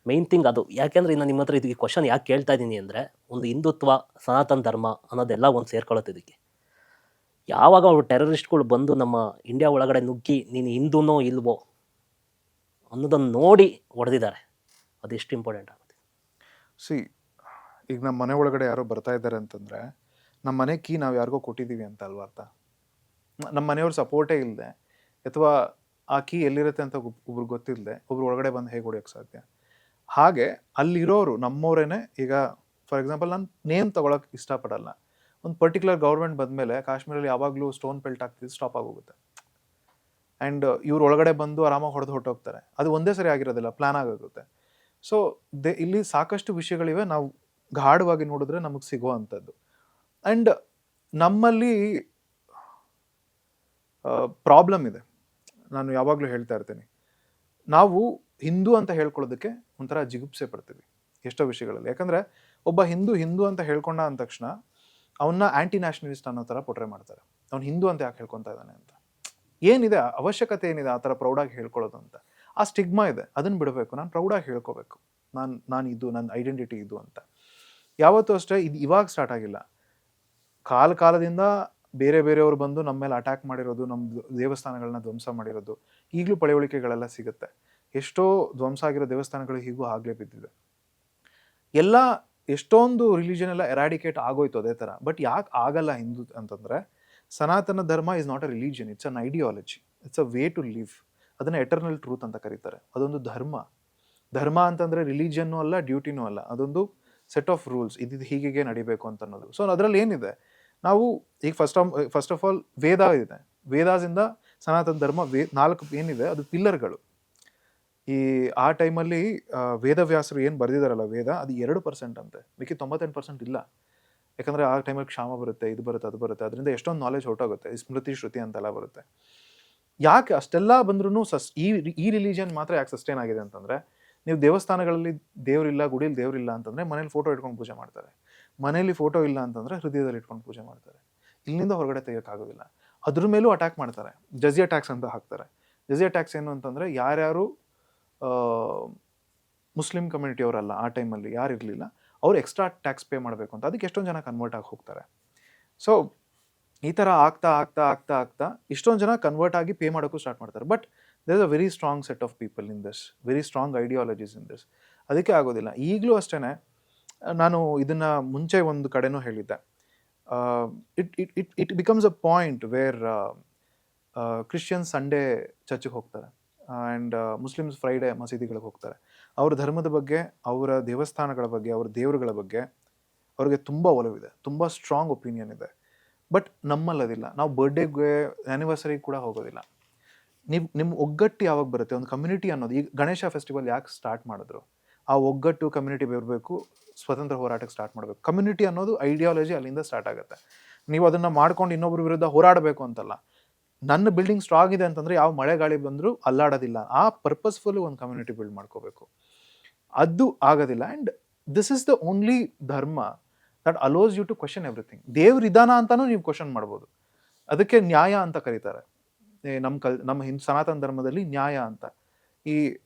ಮೈನ್ ಥಿಂಗ್ ಅದು. ಯಾಕೆಂದರೆ ಇನ್ನು ನಿಮ್ಮ ಹತ್ರ ಇದಕ್ಕೆ ಕ್ವಶನ್ ಯಾಕೆ ಕೇಳ್ತಾ ಇದ್ದೀನಿ ಅಂದರೆ, ಒಂದು ಹಿಂದುತ್ವ, ಸನಾತನ ಧರ್ಮ ಅನ್ನೋದೆಲ್ಲ ಒಂದು ಸೇರ್ಕೊಳ್ಳುತ್ತೆ ಇದಕ್ಕೆ. ಯಾವಾಗ ಅವರು ಟೆರರಿಸ್ಟ್ಗಳು ಬಂದು ನಮ್ಮ ಇಂಡಿಯಾ ಒಳಗಡೆ ನುಗ್ಗಿ ನೀನು ಹಿಂದೂನೋ ಇಲ್ವೋ ಅನ್ನೋದನ್ನು ನೋಡಿ ಹೊಡೆದಿದ್ದಾರೆ, ಅದೆಷ್ಟು ಇಂಪಾರ್ಟೆಂಟ್ ಆಗುತ್ತೆ. ಈಗ ನಮ್ಮ ಮನೆ ಒಳಗಡೆ ಯಾರೋ ಬರ್ತಾ ಇದ್ದಾರೆ ಅಂತಂದರೆ, ನಮ್ಮ ಮನೆ ಕೀ ನಾವು ಯಾರಿಗೋ ಕೊಟ್ಟಿದ್ದೀವಿ ಅಂತ ಅಲ್ವಾ ಅರ್ಥ. ನಮ್ಮ ಮನೆಯವ್ರ ಸಪೋರ್ಟೇ ಇಲ್ಲದೆ, ಅಥವಾ ಆ ಕೀ ಎಲ್ಲಿರುತ್ತೆ ಅಂತ ಒಬ್ರಿಗೆ ಗೊತ್ತಿಲ್ಲದೆ ಒಬ್ರು ಒಳಗಡೆ ಬಂದು ಹೇಗೆ ಹೊಡೆಯೋಕ್ಕೆ ಸಾಧ್ಯ? ಹಾಗೆ ಅಲ್ಲಿರೋರು ನಮ್ಮವರೇನೆ. ಈಗ ಫಾರ್ ಎಕ್ಸಾಂಪಲ್ ನಾನು ನೇಮ್ ತೊಗೊಳಕ್ಕೆ ಇಷ್ಟಪಡಲ್ಲ. ಒಂದು ಪರ್ಟಿಕ್ಯುಲರ್ ಗೌರ್ಮೆಂಟ್ ಬಂದಮೇಲೆ ಕಾಶ್ಮೀರಲ್ಲಿ ಯಾವಾಗಲೂ ಸ್ಟೋನ್ ಪೆಲ್ಟ್ ಆಗ್ತಿದ್ದು ಸ್ಟಾಪ್ ಆಗೋಗುತ್ತೆ. ಆ್ಯಂಡ್ ಇವ್ರು ಒಳಗಡೆ ಬಂದು ಆರಾಮಾಗಿ ಹೊಡೆದು ಹೊರಟೋಗ್ತಾರೆ. ಅದು ಒಂದೇ ಸರಿ ಆಗಿರೋದಿಲ್ಲ, ಪ್ಲ್ಯಾನ್ ಆಗೋಗುತ್ತೆ. ಸೊ ಇಲ್ಲಿ ಸಾಕಷ್ಟು ವಿಷಯಗಳಿವೆ, ನಾವು ಗಾಢವಾಗಿ ನೋಡಿದ್ರೆ ನಮಗೆ ಸಿಗೋ ಅಂಥದ್ದು. ಆ್ಯಂಡ್ ನಮ್ಮಲ್ಲಿ ಪ್ರಾಬ್ಲಮ್ ಇದೆ. ನಾನು ಯಾವಾಗಲೂ ಹೇಳ್ತಾ ಇರ್ತೀನಿ, ನಾವು ಹಿಂದೂ ಅಂತ ಹೇಳ್ಕೊಳ್ಳೋದಕ್ಕೆ ಒಂಥರ ಜಿಗುಪ್ಸೆ ಪಡ್ತೀವಿ ಎಷ್ಟೋ ವಿಷಯಗಳಲ್ಲಿ. ಯಾಕಂದರೆ ಒಬ್ಬ ಹಿಂದೂ ಅಂತ ಹೇಳ್ಕೊಂಡ ಅಂದ ತಕ್ಷಣ ಅವನ್ನ ಆ್ಯಂಟಿ ನ್ಯಾಷನಲಿಸ್ಟ್ ಅನ್ನೋ ಥರ ಪೊಟ್ರೆ ಮಾಡ್ತಾರೆ. ಅವ್ನು ಹಿಂದೂ ಅಂತ ಯಾಕೆ ಹೇಳ್ಕೊತಾ ಇದ್ದಾನೆ ಅಂತ. ಏನಿದೆ ಅವಶ್ಯಕತೆ ಏನಿದೆ ಆ ಥರ ಪ್ರೌಡಾಗಿ ಹೇಳ್ಕೊಳ್ಳೋದು ಅಂತ? ಆ ಸ್ಟಿಗ್ಮಾ ಇದೆ, ಅದನ್ನು ಬಿಡಬೇಕು. ನಾನು ಪ್ರೌಡಾಗಿ ಹೇಳ್ಕೋಬೇಕು, ನಾನು ಇದು ನನ್ನ ಐಡೆಂಟಿಟಿ ಇದು ಅಂತ. ಯಾವತ್ತೂ ಅಷ್ಟೇ ಇದು ಇವಾಗ ಸ್ಟಾರ್ಟ್ ಆಗಿಲ್ಲ. ಕಾಲದಿಂದ ಬೇರೆಯವರು ಬಂದು ನಮ್ಮ ಮೇಲೆ ಅಟ್ಯಾಕ್ ಮಾಡಿರೋದು, ನಮ್ಮ ದೇವಸ್ಥಾನಗಳನ್ನ ಧ್ವಂಸ ಮಾಡಿರೋದು ಈಗಲೂ ಪಳೆಯುಳಿಕೆಗಳೆಲ್ಲ ಸಿಗುತ್ತೆ. ಎಷ್ಟೋ ಧ್ವಂಸ ಆಗಿರೋ ದೇವಸ್ಥಾನಗಳು ಹೀಗೂ ಆಗಲೇ ಬಿದ್ದಿದೆ. ಎಲ್ಲ ಎಷ್ಟೊಂದು ರಿಲಿಜನ್ ಎಲ್ಲ ಎರಾಡಿಕೇಟ್ ಆಗೋಯ್ತು ಅದೇ ಥರ. ಬಟ್ ಯಾಕೆ ಆಗಲ್ಲ ಹಿಂದೂ ಅಂತಂದರೆ, Sanatana Dharma is not a religion, it's an ideology, it's a way to live. ಅದನ್ನು ಎಟರ್ನಲ್ ಟ್ರೂತ್ ಅಂತ ಕರೀತಾರೆ. ಅದೊಂದು ಧರ್ಮ ಅಂತಂದರೆ ರಿಲಿಜನ್ನೂ ಅಲ್ಲ, ಡ್ಯೂಟಿನೂ ಅಲ್ಲ. ಅದೊಂದು ಸೆಟ್ ಆಫ್ ರೂಲ್ಸ್, ಇದು ಹೀಗೆ ನಡಿಬೇಕು ಅಂತ ಅನ್ನೋದು. ಸೊ ಅದರಲ್ಲಿ ಏನಿದೆ, ನಾವು ಈಗ ಫಸ್ಟ್ ಆಫ್ ಆಲ್ ವೇದ ಇದೆ. ವೇದಾಸಿಂದ ಸನಾತನ ಧರ್ಮ 4 ಏನಿದೆ ಅದು ಪಿಲ್ಲರ್ಗಳು. ಆ ಟೈಮಲ್ಲಿ ವೇದವ್ಯಾಸರು ಏನು ಬರೆದಿದ್ದಾರಲ್ಲ ವೇದ, ಅದು 2% ಅಂತೆ, ಮಿಕ್ಕಿ 98% ಇಲ್ಲ. ಯಾಕಂದರೆ ಆ ಟೈಮಲ್ಲಿ ಕ್ಷಾಮ ಬರುತ್ತೆ, ಇದು ಬರುತ್ತೆ, ಅದು ಬರುತ್ತೆ. ಅದರಿಂದ ಎಷ್ಟೊಂದು ನಾಲೆಜ್ ಹೊರಟೋಗುತ್ತೆ. ಸ್ಮೃತಿ ಶ್ರುತಿ ಅಂತೆಲ್ಲ ಬರುತ್ತೆ. ಯಾಕೆ ಅಷ್ಟೆಲ್ಲ ಬಂದ್ರೂ ಈ ರಿಲಿಜನ್ ಮಾತ್ರ ಯಾಕೆ ಸಸ್ಟೈನ್ ಆಗಿದೆ ಅಂತಂದರೆ, ನೀವು ದೇವಸ್ಥಾನಗಳಲ್ಲಿ ದೇವರಿಲ್ಲ, ಗುಡಿಯಲ್ಲಿ ದೇವರಿಲ್ಲ ಅಂತಂದರೆ ಮನೇಲಿ ಫೋಟೋ ಇಟ್ಕೊಂಡು ಪೂಜೆ ಮಾಡ್ತಾರೆ. ಮನೇಲಿ ಫೋಟೋ ಇಲ್ಲ ಅಂತಂದರೆ ಹೃದಯದಲ್ಲಿ ಇಟ್ಕೊಂಡು ಪೂಜೆ ಮಾಡ್ತಾರೆ. ಇಲ್ಲಿಂದ ಹೊರಗಡೆ ತೆಗಿಯೋಕ್ಕಾಗೋದಿಲ್ಲ. ಅದ್ರ ಮೇಲೂ ಅಟ್ಯಾಕ್ ಮಾಡ್ತಾರೆ. ಜಜಿಯಾ ಟ್ಯಾಕ್ಸ್ ಅಂತ ಹಾಕ್ತಾರೆ. ಜಜಿಯಾ ಟ್ಯಾಕ್ಸ್ ಏನು ಅಂತಂದರೆ, ಯಾರ್ಯಾರು ಮುಸ್ಲಿಂ ಕಮ್ಯುನಿಟಿಯವರಲ್ಲ ಆ ಟೈಮಲ್ಲಿ ಯಾರು ಇರಲಿಲ್ಲ, ಅವ್ರು ಎಕ್ಸ್ಟ್ರಾ ಟ್ಯಾಕ್ಸ್ ಪೇ ಮಾಡಬೇಕು ಅಂತ, ಅದಕ್ಕೆ ಎಷ್ಟೊಂದು ಜನ ಕನ್ವರ್ಟ್ ಆಗಿ ಹೋಗ್ತಾರೆ. ಸೊ ಈ ಥರ ಆಗ್ತಾ ಆಗ್ತಾ ಆಗ್ತಾ ಆಗ್ತಾ ಇಷ್ಟೊಂದು ಜನ ಕನ್ವರ್ಟ್ ಆಗಿ ಪೇ ಮಾಡೋಕ್ಕೂ ಸ್ಟಾರ್ಟ್ ಮಾಡ್ತಾರೆ. But there is a very strong set of people in this, very strong ideologies in this. ಅದಕ್ಕೆ ಆಗೋದಿಲ್ಲ. ಈಗಲೂ ಅಷ್ಟೇ, ನಾನು ಇದನ್ನು ಮುಂಚೆ ಒಂದು ಕಡೆನೂ ಹೇಳಿದ್ದೆ, it becomes a point where Christians Sunday ಚರ್ಚಿಗೆ ಹೋಗ್ತಾರೆ ಆ್ಯಂಡ್ ಮುಸ್ಲಿಮ್ಸ್ ಫ್ರೈಡೇ ಮಸೀದಿಗಳಿಗೆ ಹೋಗ್ತಾರೆ. ಅವ್ರ ಧರ್ಮದ ಬಗ್ಗೆ, ಅವರ ದೇವಸ್ಥಾನಗಳ ಬಗ್ಗೆ, ಅವ್ರ ದೇವರುಗಳ ಬಗ್ಗೆ ಅವ್ರಿಗೆ ತುಂಬ ಒಲವಿದೆ, ತುಂಬ ಸ್ಟ್ರಾಂಗ್ ಒಪಿನಿಯನ್ ಇದೆ. ಬಟ್ ನಮ್ಮಲ್ಲದಿಲ್ಲ. ನಾವು ಬರ್ಡೇಗೆ, ಆ್ಯನಿವರ್ಸರಿಗೆ ಕೂಡ ಹೋಗೋದಿಲ್ಲ. ನಿಮ್ಮ ಒಗ್ಗಟ್ಟು ಯಾವಾಗ ಬರುತ್ತೆ? ಒಂದು ಕಮ್ಯುನಿಟಿ ಅನ್ನೋದು, ಈಗ ಗಣೇಶ ಫೆಸ್ಟಿವಲ್ ಯಾಕೆ ಸ್ಟಾರ್ಟ್ ಮಾಡಿದ್ರು? ಆ ಒಗ್ಗಟ್ಟು ಕಮ್ಯುನಿಟಿ ಬರಬೇಕು, ಸ್ವತಂತ್ರ ಹೋರಾಟಕ್ಕೆ ಸ್ಟಾರ್ಟ್ ಮಾಡಬೇಕು. ಕಮ್ಯುನಿಟಿ ಅನ್ನೋದು ಐಡಿಯಾಲಜಿ ಅಲ್ಲಿಂದ ಸ್ಟಾರ್ಟ್ ಆಗುತ್ತೆ. ನೀವು ಅದನ್ನು ಮಾಡ್ಕೊಂಡು ಇನ್ನೊಬ್ಬರ ವಿರುದ್ಧ ಹೋರಾಡಬೇಕು ಅಂತಲ್ಲ. ನನ್ನ ಬಿಲ್ಡಿಂಗ್ ಸ್ಟ್ರಾಂಗ್ ಇದೆ ಅಂತಂದರೆ ಯಾವ ಮಳೆ ಗಾಳಿ ಬಂದರೂ ಅಲ್ಲಾಡೋದಿಲ್ಲ. ಆ ಪರ್ಪಸ್ಫುಲ್ ಒಂದು ಕಮ್ಯುನಿಟಿ ಬಿಲ್ಡ್ ಮಾಡ್ಕೋಬೇಕು. ಅದು ಆಗೋದಿಲ್ಲ. And this is the only dharma that allows you to question everything. ದೇವ್ರ ಇದಾನ ಅಂತಾನೂ ನೀವು ಕ್ವಶನ್ ಮಾಡ್ಬೋದು. ಅದಕ್ಕೆ ನ್ಯಾಯ ಅಂತ ಕರೀತಾರೆ. ನಮ್ಮ ಸನಾತನ ಧರ್ಮದಲ್ಲಿ ನ್ಯಾಯ ಅಂತ, ಈ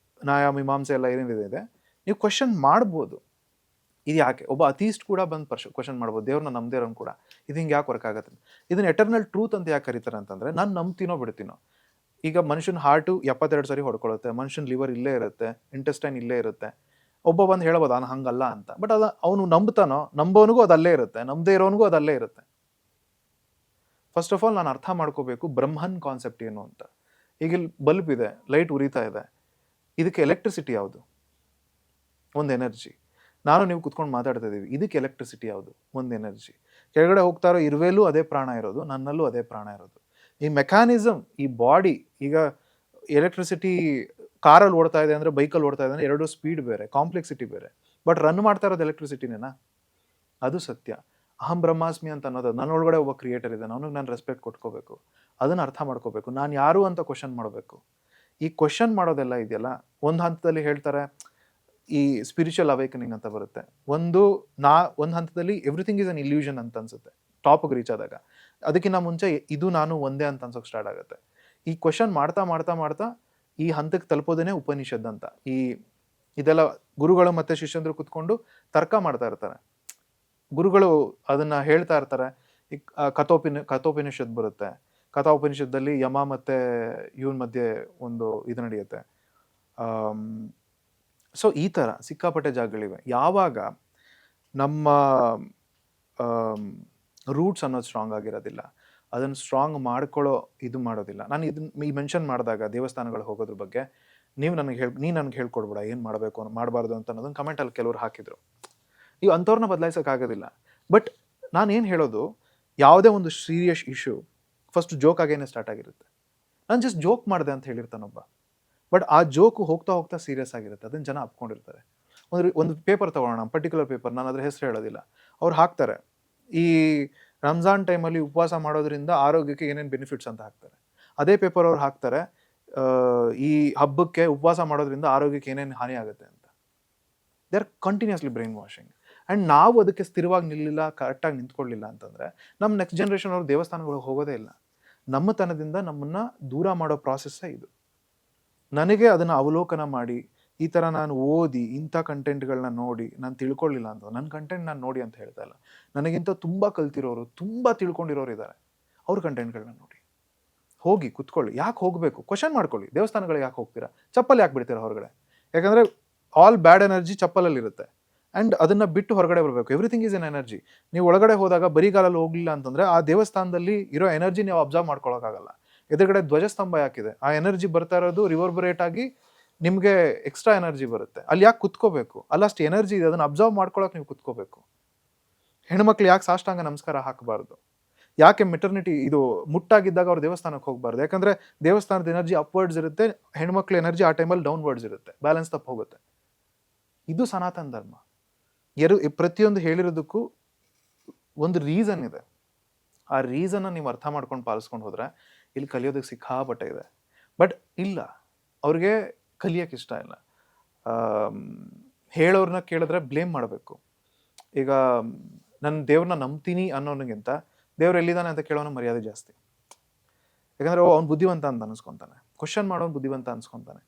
ನ್ಯಾಯ ಮೀಮಾಂಸೆ ಎಲ್ಲ ಏನೇನಿದೆ ನೀವು ಕ್ವಶನ್ ಮಾಡ್ಬೋದು. ಇದು ಯಾಕೆ? ಒಬ್ಬ ಅತೀಸ್ಟ್ ಕೂಡ ಬಂದು ಕ್ವಶನ್ ಮಾಡ್ಬೋದು, ದೇವ್ರನ್ನ ನಂಬದೇ ಇರೋನು ಕೂಡ. ಇದು ಹಿಂಗೆ ಯಾಕೆ ವರ್ಕ್ ಆಗುತ್ತೆ? ಇದನ್ನ ಎಟರ್ನಲ್ ಟ್ರೂತ್ ಅಂತ ಯಾಕೆ ಕರೀತಾರೆ ಅಂತಂದರೆ, ನಾನು ನಂಬ್ತೀನೋ ಬಿಡ್ತೀನೋ. ಈಗ ಮನುಷ್ಯನ ಹಾರ್ಟು 72 ಸರಿ ಹೊಡ್ಕೊಳ್ಳುತ್ತೆ, ಮನುಷ್ಯನ ಲಿವರ್ ಇಲ್ಲೇ ಇರುತ್ತೆ, ಇಂಟೆಸ್ಟೈನ್ ಇಲ್ಲೇ ಇರುತ್ತೆ. ಒಬ್ಬ ಬಂದು ಹೇಳ್ಬೋದು ನಾನು ಹಂಗಲ್ಲ ಅಂತ. ಬಟ್ ಅದು ಅವನು ನಂಬ್ತಾನೋ, ನಂಬೋನಿಗೂ ಅದು ಅಲ್ಲೇ ಇರುತ್ತೆ, ನಂಬದೇ ಇರೋನಿಗೂ ಅದು ಅಲ್ಲೇ ಇರುತ್ತೆ. ಫಸ್ಟ್ ಆಫ್ ಆಲ್ ನಾನು ಅರ್ಥ ಮಾಡ್ಕೋಬೇಕು ಬ್ರಹ್ಮನ್ ಕಾನ್ಸೆಪ್ಟ್ ಏನು ಅಂತ. ಈಗ ಇಲ್ಲಿ ಬಲ್ಬ್ ಇದೆ, ಲೈಟ್ ಉರಿತಾ ಇದೆ, ಇದಕ್ಕೆ ಎಲೆಕ್ಟ್ರಿಸಿಟಿ ಯಾವುದು? ಒಂದು ಎನರ್ಜಿ. ನಾನು ನೀವು ಕುತ್ಕೊಂಡು ಮಾತಾಡ್ತಾ ಇದ್ದೀವಿ, ಇದಕ್ಕೆ ಎಲೆಕ್ಟ್ರಿಸಿಟಿ ಯಾವುದು? ಒಂದು ಎನರ್ಜಿ. ಕೆಳಗಡೆ ಹೋಗ್ತಾ ಇರೋ ಇರುವೆಲ್ಲೂ ಅದೇ ಪ್ರಾಣ ಇರೋದು, ನನ್ನಲ್ಲೂ ಅದೇ ಪ್ರಾಣ ಇರೋದು. ಈ ಮೆಕ್ಯಾನಿಸಮ್, ಈ ಬಾಡಿ, ಈಗ ಎಲೆಕ್ಟ್ರಿಸಿಟಿ ಕಾರಲ್ಲಿ ಓಡ್ತಾ ಇದೆ ಅಂದರೆ, ಬೈಕಲ್ಲಿ ಓಡ್ತಾ ಇದೆ ಅಂದರೆ ಎರಡು ಸ್ಪೀಡ್ ಬೇರೆ, ಕಾಂಪ್ಲೆಕ್ಸಿಟಿ ಬೇರೆ. ಬಟ್ ರನ್ ಮಾಡ್ತಾ ಇರೋದು ಎಲೆಕ್ಟ್ರಿಸಿಟಿನೇನಾ? ಅದು ಸತ್ಯ. ಅಹಂ ಬ್ರಹ್ಮಾಸ್ಮಿ ಅಂತ ಅನ್ನೋದು, ನನ್ನೊಳಗಡೆ ಒಬ್ಬ ಕ್ರಿಯೇಟರ್ ಇದೆ, ನನಗೆ ನಾನು ರೆಸ್ಪೆಕ್ಟ್ ಕೊಟ್ಕೋಬೇಕು, ಅದನ್ನು ಅರ್ಥ ಮಾಡ್ಕೋಬೇಕು, ನಾನು ಯಾರು ಅಂತ ಕ್ವಶನ್ ಮಾಡಬೇಕು. ಈ ಕ್ವಶನ್ ಮಾಡೋದೆಲ್ಲ ಇದೆಯಲ್ಲ, ಒಂದು ಹಂತದಲ್ಲಿ ಹೇಳ್ತಾರೆ ಈ ಸ್ಪಿರಿಚುವಲ್ ಅವೇಕನಿಂಗ್ ಅಂತ ಬರುತ್ತೆ. ಒಂದು ಹಂತದಲ್ಲಿ ಎವ್ರಿಥಿಂಗ್ ಈಸ್ ಅನ್ ಇಲ್ಯೂಷನ್ ಅಂತ ಅನ್ಸುತ್ತೆ, ಟಾಪ್ಗೆ ರೀಚ್ ಆದಾಗ. ಅದಕ್ಕಿಂತ ಮುಂಚೆ ಇದು ನಾನು ಒಂದೇ ಅಂತ ಅನ್ಸೋಕೆ ಸ್ಟಾರ್ಟ್ ಆಗುತ್ತೆ. ಈ ಕ್ವಶನ್ ಮಾಡ್ತಾ ಮಾಡ್ತಾ ಮಾಡ್ತಾ ಈ ಹಂತಕ್ಕೆ ತಲುಪೋದೇನೆ ಉಪನಿಷದ್ ಅಂತ. ಇದೆಲ್ಲ ಗುರುಗಳು ಮತ್ತು ಶಿಷ್ಯಂದ್ರು ಕುತ್ಕೊಂಡು ತರ್ಕ ಮಾಡ್ತಾ ಇರ್ತಾರೆ. ಗುರುಗಳು ಅದನ್ನ ಹೇಳ್ತಾ ಇರ್ತಾರೆ. ಈ ಕಥೋಪನಿಷತ್ ಬರುತ್ತೆ. ಕಥೋಪನಿಷತ್ತಲ್ಲಿ ಯಮ ಮತ್ತೆ ಇವನ್ ಮಧ್ಯೆ ಒಂದು ಇದು ನಡೆಯುತ್ತೆ. ಸೊ ಈ ಥರ ಸಿಕ್ಕಾಪಟ್ಟೆ ಜಾಗಗಳಿವೆ. ಯಾವಾಗ ನಮ್ಮ ರೂಟ್ಸ್ ಅನ್ನೋದು ಸ್ಟ್ರಾಂಗ್ ಆಗಿರೋದಿಲ್ಲ, ಅದನ್ನು ಸ್ಟ್ರಾಂಗ್ ಮಾಡ್ಕೊಳ್ಳೋ ಇದು ಮಾಡೋದಿಲ್ಲ. ನಾನು ಇದನ್ನ ಮೆನ್ಷನ್ ಮಾಡಿದಾಗ ದೇವಸ್ಥಾನಗಳು ಹೋಗೋದ್ರ ಬಗ್ಗೆ ನೀನು ನನಗೆ ಹೇಳ್ಕೊಡ್ಬೇಡ ಏನು ಮಾಡಬೇಕು ಮಾಡಬಾರ್ದು ಅಂತ ಅನ್ನೋದನ್ನು ಕಮೆಂಟಲ್ಲಿ ಕೆಲವರು ಹಾಕಿದರು. ನೀವು ಅಂಥವ್ರನ್ನ ಬದಲಾಯಿಸೋಕ್ಕಾಗೋದಿಲ್ಲ. ಬಟ್ ನಾನೇನು ಹೇಳೋದು, ಯಾವುದೇ ಒಂದು ಸೀರಿಯಸ್ ಇಶ್ಯೂ ಫಸ್ಟ್ ಜೋಕ್ ಆಗೇನೆ ಸ್ಟಾರ್ಟ್ ಆಗಿರುತ್ತೆ. ನಾನು ಜಸ್ಟ್ ಜೋಕ್ ಮಾಡಿದೆ ಅಂತ ಹೇಳಿರ್ತಾನೊಬ್ಬ, ಬಟ್ ಆ ಜೋಕು ಹೋಗ್ತಾ ಹೋಗ್ತಾ ಸೀರಿಯಸ್ ಆಗಿರುತ್ತೆ. ಅದನ್ನು ಜನ ಅಪ್ಕೊಂಡಿರ್ತಾರೆ. ಒಂದು ಪೇಪರ್ ತೊಗೊಳ್ಳೋಣ, ಪರ್ಟಿಕ್ಯುಲರ್ ಪೇಪರ್, ನಾನು ಅದ್ರ ಹೆಸರು ಹೇಳೋದಿಲ್ಲ. ಅವ್ರು ಹಾಕ್ತಾರೆ ಈ ರಂಜಾನ್ ಟೈಮಲ್ಲಿ ಉಪವಾಸ ಮಾಡೋದ್ರಿಂದ ಆರೋಗ್ಯಕ್ಕೆ ಏನೇನು ಬೆನಿಫಿಟ್ಸ್ ಅಂತ ಹಾಕ್ತಾರೆ. ಅದೇ ಪೇಪರ್ ಅವ್ರು ಹಾಕ್ತಾರೆ ಈ ಹಬ್ಬಕ್ಕೆ ಉಪವಾಸ ಮಾಡೋದ್ರಿಂದ ಆರೋಗ್ಯಕ್ಕೆ ಏನೇನು ಹಾನಿ ಆಗುತ್ತೆ ಅಂತ. They are continuously brain washing. And ನಾವು ಅದಕ್ಕೆ ಸ್ಥಿರವಾಗಿ ನಿಲ್ಲಿಲ್ಲ, ಕರೆಕ್ಟಾಗಿ ನಿಂತ್ಕೊಳ್ಳಿಲ್ಲ ಅಂತಂದರೆ ನಮ್ಮ ನೆಕ್ಸ್ಟ್ ಜನ್ರೇಷನ್ ಅವರು ದೇವಸ್ಥಾನಗಳಿಗೆ ಹೋಗೋದೇ ಇಲ್ಲ. ನಮ್ಮತನದಿಂದ ನಮ್ಮನ್ನು ದೂರ ಮಾಡೋ ಪ್ರಾಸೆಸ್ಸೇ ಇದು. ನನಗೆ ಅದನ್ನು ಅವಲೋಕನ ಮಾಡಿ, ಈ ಥರ ನಾನು ಓದಿ ಇಂಥ ಕಂಟೆಂಟ್ಗಳನ್ನ ನೋಡಿ ನಾನು ತಿಳ್ಕೊಳ್ಳಿಲ್ಲ ಅಂತ, ನನ್ನ ಕಂಟೆಂಟ್ ನಾನು ನೋಡಿ ಅಂತ ಹೇಳ್ತಾ ಇಲ್ಲ. ನನಗಿಂತ ತುಂಬ ಕಲ್ತಿರೋರು, ತುಂಬ ತಿಳ್ಕೊಂಡಿರೋರು ಇದ್ದಾರೆ. ಅವ್ರ ಕಂಟೆಂಟ್ಗಳನ್ನ ನೋಡಿ, ಹೋಗಿ ಕುತ್ಕೊಳ್ಳಿ. ಯಾಕೆ ಹೋಗಬೇಕು? ಕ್ವಶನ್ ಮಾಡ್ಕೊಳ್ಳಿ. ದೇವಸ್ಥಾನಗಳಿಗೆ ಯಾಕೆ ಹೋಗ್ತೀರಾ? ಚಪ್ಪಲ್ ಯಾಕೆ ಬಿಡ್ತೀರಾ ಹೊರಗಡೆ? ಯಾಕಂದರೆ ಆಲ್ ಬ್ಯಾಡ್ ಎನರ್ಜಿ ಚಪ್ಪಲಲ್ಲಿರುತ್ತೆ. ಆ್ಯಂಡ್ ಅದನ್ನು ಬಿಟ್ಟು ಹೊರಗಡೆ ಬರಬೇಕು. Everything is N energy. ನೀವು ಒಳಗಡೆ ಹೋದಾಗ ಬರಿಗಾಲಲ್ಲಿ ಹೋಗಲಿಲ್ಲ ಅಂತಂದರೆ ಆ ದೇವಸ್ಥಾನದಲ್ಲಿ ಇರೋ ಎನರ್ಜಿ ನೀವು ಅಬ್ಸರ್ವ್ ಮಾಡ್ಕೊಳ್ಳೋಕ್ಕಾಗಲ್ಲ. ಎದುರುಗಡೆ ಧ್ವಜಸ್ತಂಭ ಯಾಕಿದೆ? ಆ ಎನರ್ಜಿ ಬರ್ತಾ ಇರೋದು ರಿವರ್ಬರೇಟ್ ಆಗಿ ನಿಮಗೆ ಎಕ್ಸ್ಟ್ರಾ ಎನರ್ಜಿ ಬರುತ್ತೆ. ಅಲ್ಲಿ ಯಾಕೆ ಕುತ್ಕೋಬೇಕು? ಅಲ್ಲಷ್ಟು ಎನರ್ಜಿ ಇದೆ, ಅದನ್ನು ಅಬ್ಸರ್ವ್ ಮಾಡ್ಕೊಳ್ಳೋಕೆ ನೀವು ಕುತ್ಕೋಬೇಕು. ಹೆಣ್ಮಕ್ಳು ಯಾಕೆ ಸಾಷ್ಟಾಂಗ ನಮಸ್ಕಾರ ಹಾಕಬಾರ್ದು? ಯಾಕೆ ಮೆಟರ್ನಿಟಿ ಇದು ಮುಟ್ಟಾಗಿದ್ದಾಗ ಅವ್ರು ದೇವಸ್ಥಾನಕ್ಕೆ ಹೋಗಬಾರ್ದು? ಯಾಕಂದರೆ ದೇವಸ್ಥಾನದ ಎನರ್ಜಿ ಅಪ್ವರ್ಡ್ಸ್ ಇರುತ್ತೆ, ಹೆಣ್ಮಕ್ಳ ಎನರ್ಜಿ ಆ ಟೈಮಲ್ಲಿ ಡೌನ್ವರ್ಡ್ಸ್ ಇರುತ್ತೆ, ಬ್ಯಾಲೆನ್ಸ್ ತಪ್ಪು ಹೋಗುತ್ತೆ. ಇದು ಸನಾತನ ಧರ್ಮ. ಪ್ರತಿಯೊಂದು ಹೇಳಿರೋದಕ್ಕೂ ಒಂದು ರೀಸನ್ ಇದೆ. ಆ ರೀಸನ್ನ ನೀವು ಅರ್ಥ ಮಾಡ್ಕೊಂಡು ಪಾಲಿಸ್ಕೊಂಡು ಹೋದರೆ ಇಲ್ಲಿ ಕಲಿಯೋದಕ್ಕೆ ಸಿಕ್ಕಾಪಟ್ಟೆ ಇದೆ. ಬಟ್ ಇಲ್ಲ, ಅವ್ರಿಗೆ ಕಲಿಯೋಕ್ಕೆ ಇಷ್ಟ ಇಲ್ಲ. ಹೇಳೋರನ್ನ ಕೇಳಿದ್ರೆ ಬ್ಲೇಮ್ ಮಾಡಬೇಕು. ಈಗ ನನ್ನ ದೇವ್ರನ್ನ ನಂಬ್ತೀನಿ ಅನ್ನೋನಿಗಿಂತ ದೇವ್ರು ಎಲ್ಲಿದ್ದಾನೆ ಅಂತ ಕೇಳೋನ ಮರ್ಯಾದೆ ಜಾಸ್ತಿ. ಯಾಕಂದರೆ ಅವ್ನು ಬುದ್ಧಿವಂತ ಅಂತ ಅನ್ಸ್ಕೊತಾನೆ, ಕ್ವಶನ್ ಮಾಡೋನು ಬುದ್ಧಿವಂತ ಅನ್ಸ್ಕೊತಾನೆ.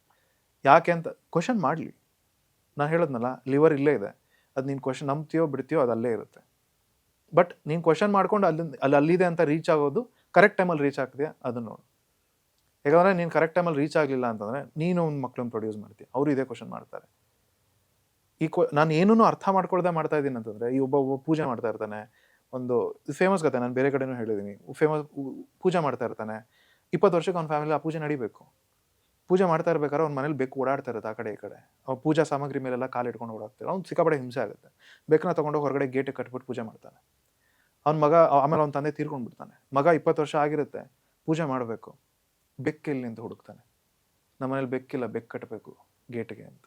ಯಾಕೆ ಅಂತ ಕ್ವಶನ್ ಮಾಡಲಿ. ನಾನು ಹೇಳೋದ್ನಲ್ಲ, ಲಿವರ್ ಇಲ್ಲೇ ಇದೆ, ಅದು ನೀನು ಕ್ವಶನ್ ನಂಬ್ತೀಯೋ ಬಿಡ್ತೀಯೋ ಅದು ಅಲ್ಲೇ ಇರುತ್ತೆ. ಬಟ್ ನೀನು ಕ್ವಶನ್ ಮಾಡ್ಕೊಂಡು ಅಲ್ಲಿದೆ ಅಂತ ರೀಚ್ ಆಗೋದು ಕರೆಕ್ಟ್ ಟೈಮಲ್ಲಿ ರೀಚ್ ಆಗ್ತೀಯಾ ಅದನ್ನ ನೋಡು. ಯಾಕಂದರೆ ನೀನು ಕರೆಕ್ಟ್ ಟೈಮಲ್ಲಿ ರೀಚ್ ಆಗಲಿಲ್ಲ ಅಂತಂದರೆ ನೀನು ಒಂದು ಮಕ್ಕಳನ್ನ ಪ್ರೊಡ್ಯೂಸ್ ಮಾಡ್ತೀಯ, ಅವರು ಇದೇ ಕ್ವಶನ್ ಮಾಡ್ತಾರೆ. ನಾನು ಏನೂ ಅರ್ಥ ಮಾಡ್ಕೊಳ್ದೆ ಮಾಡ್ತಾ ಇದ್ದೀನಿ ಅಂತಂದರೆ, ಈ ಒಬ್ಬ ಪೂಜೆ ಮಾಡ್ತಾ ಇರ್ತಾನೆ, ಒಂದು ಫೇಮಸ್ ಕತೆ ನಾನು ಬೇರೆ ಕಡೆನೂ ಹೇಳಿದ್ದೀನಿ, ಪೂಜೆ ಮಾಡ್ತಾ ಇರ್ತಾನೆ, 20 ವರ್ಷಕ್ಕೆ ಅವ್ನ ಫ್ಯಾಮಿಲಿ ಆ ಪೂಜೆ ನಡಿಬೇಕು. ಪೂಜೆ ಮಾಡ್ತಾ ಇರ್ಬೇಕಾದ್ರೆ ಅವ್ನ ಮನೇಲಿ ಬೆಕ್ಕು ಓಡಾಡ್ತಾ ಇರುತ್ತೆ ಆ ಕಡೆ ಈ ಕಡೆ, ಪೂಜಾ ಸಾಮಗ್ರಿ ಮೇಲೆಲ್ಲ ಕಾಲು ಇಟ್ಕೊಂಡು ಓಡಾಡ್ತಾರೆ, ಅವ್ನು ಸಿಕ್ಕಾಪಟ್ಟೆ ಹಿಂಸೆ ಆಗುತ್ತೆ. ಬೆಕ್ಕನ್ನ ತೊಗೊಂಡೋಗಿ ಹೊರಗಡೆ ಗೇಟ್ ಕಟ್ಬಿಟ್ಟು ಪೂಜೆ ಮಾಡ್ತಾನೆ. ಅವ್ನ ಮಗ ಆಮೇಲೆ ಅವ್ನ ತಂದೆ ತೀರ್ಕೊಂಡ್ಬಿಡ್ತಾನೆ. ಮಗ 20 ವರ್ಷ ಆಗಿರುತ್ತೆ, ಪೂಜೆ ಮಾಡಬೇಕು, ಬೆಕ್ಕಿಲ್ಲಿ ಅಂತ ಹುಡುಕ್ತಾನೆ. ನಮ್ಮ ಮನೇಲಿ ಬೆಕ್ಕಿಲ್ಲ, ಬೆಕ್ಕು ಕಟ್ಟಬೇಕು ಗೇಟ್ಗೆ ಅಂತ.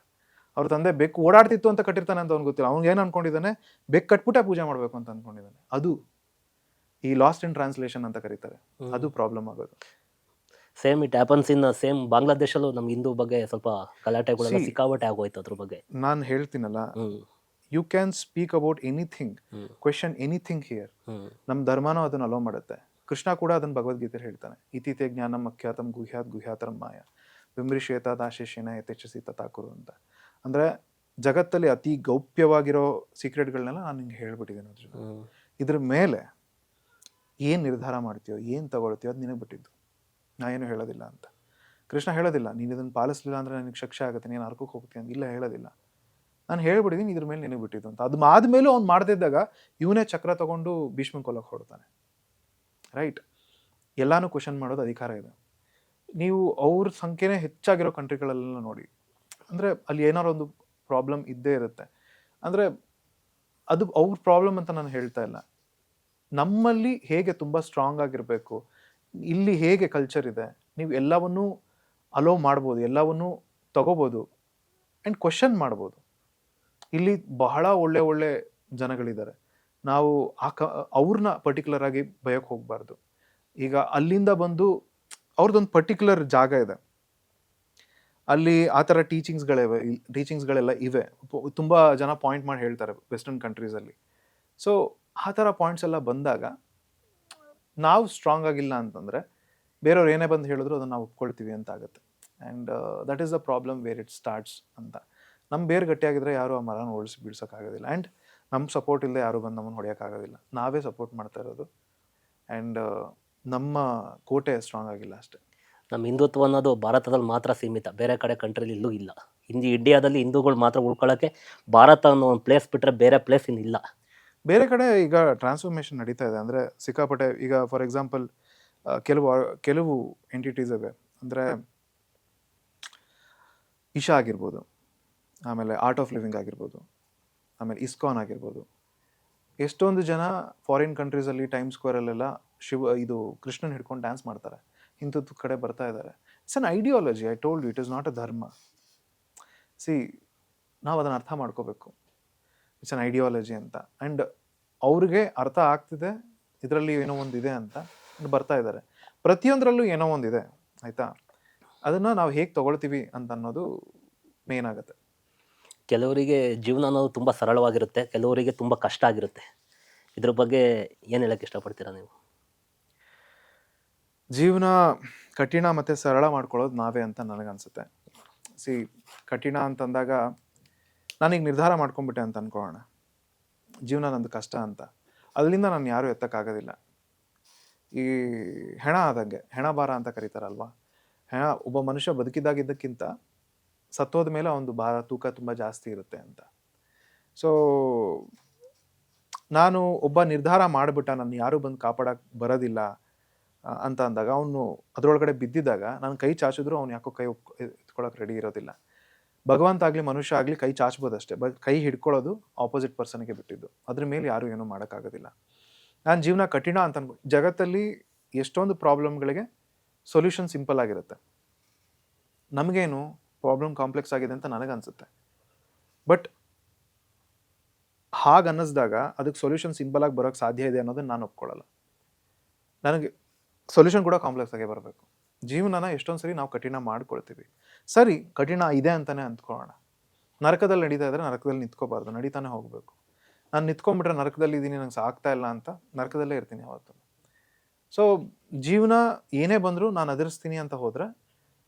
ಅವ್ರ ತಂದೆ ಬೆಕ್ಕು ಓಡಾಡ್ತಿತ್ತು ಅಂತ ಕಟ್ಟಿರ್ತಾನೆ ಅಂತ ಅವ್ನಿಗೆ ಗೊತ್ತಿಲ್ಲ. ಅವ್ನು ಏನು ಅನ್ಕೊಂಡಿದ್ದಾನೆ, ಬೆಕ್ಕು ಕಟ್ಬಿಟ್ಟೆ ಪೂಜೆ ಮಾಡಬೇಕು ಅಂತ ಅನ್ಕೊಂಡಿದ್ದಾನೆ. ಅದು ಈ ಲಾಸ್ಟ್ ಇನ್ ಟ್ರಾನ್ಸ್ಲೇಷನ್ ಅಂತ ಕರೀತಾರೆ, ಅದು ಪ್ರಾಬ್ಲಮ್ ಆಗೋದು. Same it happens in same ಬಾಂಗ್ಲಾದೇಶಲ್ಲೂ ನಮ್ಮ ಹಿಂದೂ ಬಗ್ಗೆ ಸ್ವಲ್ಪ ಗಲಾಟೆಗಳೆಲ್ಲ See, ಸಿಕ್ಕಾಪಟ್ಟೆ ಆಗೋಯ್ತು ಅದ್ರ ಬಗ್ಗೆ. ನಾನು ಹೇಳ್ತೀನಲ್ಲ, you can speak about anything, question anything here. ನಮ್ಮ ಧರ್ಮನೂ ಅದನ್ನು ಅಲೋ ಮಾಡುತ್ತೆ. ಕೃಷ್ಣ ಕೂಡ ಅದನ್ನು ಭಗವದ್ಗೀತೆಯಲ್ಲಿ ಹೇಳ್ತಾನೆ, ಇತೀತೆ ಜ್ಞಾನಂ ಅಖ್ಯಾತಂ ಗುಹ್ಯಾತ್ ಗುಹ್ಯಾತರಂ ಮಾಯ ವಿಮೃಶೇತ ದಾಶೇಷೇನ ಯಥೇಚ್ಛಸಿ ತಥಾಕುರು ಅಂತ. ಅಂದರೆ ಜಗತ್ತಲ್ಲಿ ಅತಿ ಗೌಪ್ಯವಾಗಿರೋ ಸೀಕ್ರೆಟ್ಗಳನ್ನೆಲ್ಲ ನಾನು ನಿಂಗೆ ಹೇಳ್ಬಿಟ್ಟಿದ್ದೀನಿ. ಅದ್ರ ಜೊತೆ ಇದ್ರ ಮೇಲೆ ಏನು ನಿರ್ಧಾರ ಮಾಡ್ತೀಯೋ, ಏನು ತಗೊಳ್ತೀಯೋ ಅದು ನಿನಗೆ ಬಿಟ್ಟಿದ್ದು, ನಾ ಏನು ಹೇಳೋದಿಲ್ಲ ಅಂತ. ಕೃಷ್ಣ ಹೇಳೋದಿಲ್ಲ ನೀನು ಇದನ್ನು ಪಾಲಿಸಲಿಲ್ಲ ಅಂದರೆ ನನಗೆ ಶಿಕ್ಷೆ ಆಗುತ್ತೆ, ನೀನು ನರಕಕ್ಕೆ ಹೋಗ್ತೀನಿ ಅಂತ. ಇಲ್ಲ, ಹೇಳೋದಿಲ್ಲ. ನಾನು ಹೇಳ್ಬಿಟ್ಟಿದ್ದೀನಿ ಇದ್ರ ಮೇಲೆ ನಿನಗೆ ಬಿಟ್ಟಿದ್ದು ಅಂತ. ಅದು ಆದಮೇಲೂ ಅವ್ನು ಮಾಡ್ತಿದ್ದಾಗ ಇವನೇ ಚಕ್ರ ತಗೊಂಡು ಭೀಷ್ಮನ ಕೊಲ್ಲಕ್ಕೆ ಹೊಡ್ತಾನೆ. ರೈಟ್? ಎಲ್ಲಾನು ಕ್ವಶನ್ ಮಾಡೋದು ಅಧಿಕಾರ ಇದೆ. ನೀವು ಅವ್ರ ಸಂಖ್ಯೆನೇ ಹೆಚ್ಚಾಗಿರೋ ಕಂಟ್ರಿಗಳೆಲ್ಲ ನೋಡಿ, ಅಂದರೆ ಅಲ್ಲಿ ಏನಾರು ಒಂದು ಪ್ರಾಬ್ಲಮ್ ಇದ್ದೇ ಇರುತ್ತೆ. ಅಂದರೆ ಅದು ಅವ್ರ ಪ್ರಾಬ್ಲಮ್ ಅಂತ ನಾನು ಹೇಳ್ತಾ ಇಲ್ಲ. ನಮ್ಮಲ್ಲಿ ಹೇಗೆ ತುಂಬ ಸ್ಟ್ರಾಂಗ್ ಆಗಿರಬೇಕು, ಇಲ್ಲಿ ಹೇಗೆ ಕಲ್ಚರ್ ಇದೆ, ನೀವು ಎಲ್ಲವನ್ನೂ ಅಲೋ ಮಾಡ್ಬೋದು, ಎಲ್ಲವನ್ನೂ ತಗೋಬೋದು ಆ್ಯಂಡ್ ಕ್ವಶನ್ ಮಾಡ್ಬೋದು. ಇಲ್ಲಿ ಬಹಳ ಒಳ್ಳೆ ಜನಗಳಿದ್ದಾರೆ. ನಾವು ಅವ್ರನ್ನ ಪರ್ಟಿಕ್ಯುಲರ್ ಆಗಿ ಬಯಕ್ಕೆ ಹೋಗಬಾರ್ದು. ಈಗ ಅಲ್ಲಿಂದ ಬಂದು ಅವ್ರದ್ದೊಂದು ಪರ್ಟಿಕ್ಯುಲರ್ ಜಾಗ ಇದೆ, ಅಲ್ಲಿ ಆ ಥರ ಟೀಚಿಂಗ್ಸ್ಗಳೆಲ್ಲ ಇವೆ. ತುಂಬ ಜನ ಪಾಯಿಂಟ್ ಮಾಡಿ ಹೇಳ್ತಾರೆ ವೆಸ್ಟರ್ನ್ ಕಂಟ್ರೀಸಲ್ಲಿ. ಸೊ ಆ ಥರ ಪಾಯಿಂಟ್ಸ್ ಎಲ್ಲ ಬಂದಾಗ ನಾವು ಸ್ಟ್ರಾಂಗ್ ಆಗಿಲ್ಲ ಅಂತಂದರೆ ಬೇರೆಯವ್ರು ಏನೇ ಬಂದು ಹೇಳಿದ್ರು ಅದನ್ನು ನಾವು ಒಪ್ಕೊಳ್ತೀವಿ ಅಂತ ಆಗುತ್ತೆ. And that is the problem where it starts ಅಂತ. ನಮ್ಮ ಬೇರೆ ಗಟ್ಟಿಯಾಗಿದ್ದರೆ ಯಾರು ಆ ಮರನ ಬಿಡ್ಸೋಕ್ಕಾಗೋದಿಲ್ಲ. ಆ್ಯಂಡ್ ನಮ್ಮ ಸಪೋರ್ಟ್ ಇಲ್ಲದೆ ಯಾರು ಬಂದು ನಮ್ಮನ್ನು ಹೊಡೆಯೋಕ್ಕಾಗೋದಿಲ್ಲ. ನಾವೇ ಸಪೋರ್ಟ್ ಮಾಡ್ತಾ ಇರೋದು. ಆ್ಯಂಡ್ ನಮ್ಮ ಕೋಟೆ ಸ್ಟ್ರಾಂಗ್ ಆಗಿಲ್ಲ ಅಷ್ಟೇ. ನಮ್ಮ ಹಿಂದುತ್ವ ಅನ್ನೋದು ಭಾರತದಲ್ಲಿ ಮಾತ್ರ ಸೀಮಿತ, ಬೇರೆ ಕಡೆ ಕಂಟ್ರಿಲಿ ಇಲ್ಲೂ ಇಲ್ಲ. ಇಂಡಿಯಾದಲ್ಲಿ ಹಿಂದೂಗಳು ಮಾತ್ರ ಉಳ್ಕೊಳ್ಳೋಕ್ಕೆ ಭಾರತ ಅನ್ನೋ ಒಂದು ಪ್ಲೇಸ್ ಬಿಟ್ಟರೆ ಬೇರೆ ಪ್ಲೇಸ್ ಇನ್ನಿಲ್ಲ. ಬೇರೆ ಕಡೆ ಈಗ ಟ್ರಾನ್ಸ್ಫಾರ್ಮೇಷನ್ ನಡೀತಾ ಇದೆ. ಅಂದರೆ ಸಿಕ್ಕಾಪಟ್ಟೆ. ಈಗ ಫಾರ್ ಎಕ್ಸಾಂಪಲ್ ಕೆಲವು ಎಂಟಿಟೀಸ್ ಇವೆ, ಅಂದರೆ ಇಶಾ ಆಗಿರ್ಬೋದು, ಆಮೇಲೆ ಆರ್ಟ್ ಆಫ್ ಲಿವಿಂಗ್ ಆಗಿರ್ಬೋದು, ಆಮೇಲೆ ಇಸ್ಕಾನ್ ಆಗಿರ್ಬೋದು. ಎಷ್ಟೊಂದು ಜನ ಫಾರಿನ್ ಕಂಟ್ರೀಸಲ್ಲಿ ಟೈಮ್ ಸ್ಕ್ವೇರಲ್ಲೆಲ್ಲ ಇದು ಕೃಷ್ಣನ್ ಹಿಡ್ಕೊಂಡು ಡ್ಯಾನ್ಸ್ ಮಾಡ್ತಾರೆ, ಹಿಂದುತ್ವ ಕಡೆ ಬರ್ತಾ ಇದ್ದಾರೆ. It's an ideology. I told you, it is not a dharma. ನಾವು ಅದನ್ನು ಅರ್ಥ ಮಾಡ್ಕೋಬೇಕು. ಇಟ್ಸ್ ಅನ್ ಐಡಿಯಾಲಜಿ ಅಂತ. ಆ್ಯಂಡ್ ಅವ್ರಿಗೆ ಅರ್ಥ ಆಗ್ತಿದೆ ಇದರಲ್ಲಿ ಏನೋ ಒಂದಿದೆ ಅಂತ ಬರ್ತಾ ಇದ್ದಾರೆ. ಪ್ರತಿಯೊಂದರಲ್ಲೂ ಏನೋ ಒಂದಿದೆ, ಆಯಿತಾ? ಅದನ್ನು ನಾವು ಹೇಗೆ ತೊಗೊಳ್ತೀವಿ ಅಂತ ಅನ್ನೋದು ಮೇನ್ ಆಗುತ್ತೆ. ಕೆಲವರಿಗೆ ಜೀವನ ಅನ್ನೋದು ತುಂಬ ಸರಳವಾಗಿರುತ್ತೆ, ಕೆಲವರಿಗೆ ತುಂಬ ಕಷ್ಟ ಆಗಿರುತ್ತೆ. ಇದ್ರ ಬಗ್ಗೆ ಏನು ಹೇಳೋಕ್ಕೆ ಇಷ್ಟಪಡ್ತೀರಾ ನೀವು? ಜೀವನ ಕಠಿಣ ಮತ್ತು ಸರಳ ಮಾಡ್ಕೊಳ್ಳೋದು ನಾವೇ ಅಂತ ನನಗನ್ಸುತ್ತೆ. ಕಠಿಣ ಅಂತಂದಾಗ ನಾನೀಗ ನಿರ್ಧಾರ ಮಾಡ್ಕೊಂಬಿಟ್ಟೆ ಅಂತ ಅಂದ್ಕೊಳ್ಳೋಣ, ಜೀವನ ನಂದು ಕಷ್ಟ ಅಂತ. ಅಲ್ಲಿಂದ ನಾನು ಯಾರೂ ಎತ್ತಕ್ಕಾಗೋದಿಲ್ಲ. ಈ ಹೆಣ ಆದಂಗೆ, ಹೆಣ ಭಾರ ಅಂತ ಕರೀತಾರಲ್ವ. ಒಬ್ಬ ಮನುಷ್ಯ ಬದುಕಿದ್ದಾಗಿದ್ದಕ್ಕಿಂತ ಸತ್ತೋದ ಮೇಲೆ ಒಂದು ಭಾರ ತೂಕ ತುಂಬ ಜಾಸ್ತಿ ಇರುತ್ತೆ ಅಂತ. ಸೊ ನಾನು ಒಬ್ಬ ನಿರ್ಧಾರ ಮಾಡಿಬಿಟ್ಟ, ನನ್ನ ಯಾರೂ ಬಂದು ಕಾಪಾಡಕ್ಕೆ ಬರೋದಿಲ್ಲ ಅಂತ ಅಂದಾಗ, ಅವನು ಅದರೊಳಗಡೆ ಬಿದ್ದಿದ್ದಾಗ ನಾನು ಕೈ ಚಾಚಿದ್ರು ಅವ್ನು ಯಾಕೋ ಕೈ ಎತ್ಕೊಳ್ಳೋಕೆ ರೆಡಿ ಇರೋದಿಲ್ಲ. ಭಗವಂತ ಆಗಲಿ ಮನುಷ್ಯ ಆಗಲಿ ಕೈ ಚಾಚ್ಬೋದಷ್ಟೇ, ಬಟ್ ಕೈ ಹಿಡ್ಕೊಳ್ಳೋದು ಆಪೋಸಿಟ್ ಪರ್ಸನ್ಗೆ ಬಿಟ್ಟಿದ್ದು. ಅದ್ರ ಮೇಲೆ ಯಾರೂ ಏನೂ ಮಾಡೋಕ್ಕಾಗೋದಿಲ್ಲ. ನಾನು ಜೀವನ ಕಠಿಣ ಅಂತ ಜಗತ್ತಲ್ಲಿ ಎಷ್ಟೊಂದು ಪ್ರಾಬ್ಲಮ್ಗಳಿಗೆ ಸೊಲ್ಯೂಷನ್ ಸಿಂಪಲ್ ಆಗಿರುತ್ತೆ. ನಮಗೇನು ಪ್ರಾಬ್ಲಮ್ ಕಾಂಪ್ಲೆಕ್ಸ್ ಆಗಿದೆ ಅಂತ ನನಗನ್ಸುತ್ತೆ. ಬಟ್ ಹಾಗೆ ಅನ್ನಿಸ್ದಾಗ ಅದಕ್ಕೆ ಸೊಲ್ಯೂಷನ್ ಸಿಂಪಲಾಗಿ ಬರೋಕ್ಕೆ ಸಾಧ್ಯ ಇದೆ ಅನ್ನೋದನ್ನು ನಾನು ಒಪ್ಕೊಳ್ಳಲ್ಲ. ನನಗೆ ಸೊಲ್ಯೂಷನ್ ಕೂಡ ಕಾಂಪ್ಲೆಕ್ಸ್ ಆಗೇ ಬರಬೇಕು. ಜೀವನನ ಎಷ್ಟೊಂದು ಸರಿ ನಾವು ಕಠಿಣ ಮಾಡ್ಕೊಳ್ತೀವಿ. ಸರಿ, ಕಠಿಣ ಇದೆ ಅಂತಲೇ ಅಂದ್ಕೊಳ್ಳೋಣ. ನರಕದಲ್ಲಿ ನಡೀತಾ ಇದ್ದರೆ ನರಕದಲ್ಲಿ ನಿಂತ್ಕೋಬಾರ್ದು, ನಡೀತಾನೆ ಹೋಗಬೇಕು. ನಾನು ನಿಂತ್ಕೊಂಡ್ಬಿಟ್ರೆ ನರಕದಲ್ಲಿ ಇದ್ದೀನಿ, ನಂಗೆ ಸಾಗ್ತಾ ಇಲ್ಲ ಅಂತ ನರಕದಲ್ಲೇ ಇರ್ತೀನಿ ಯಾವತ್ತೂ. ಸೊ ಜೀವನ ಏನೇ ಬಂದರೂ ನಾನು ಎದುರಿಸ್ತೀನಿ ಅಂತ ಹೋದರೆ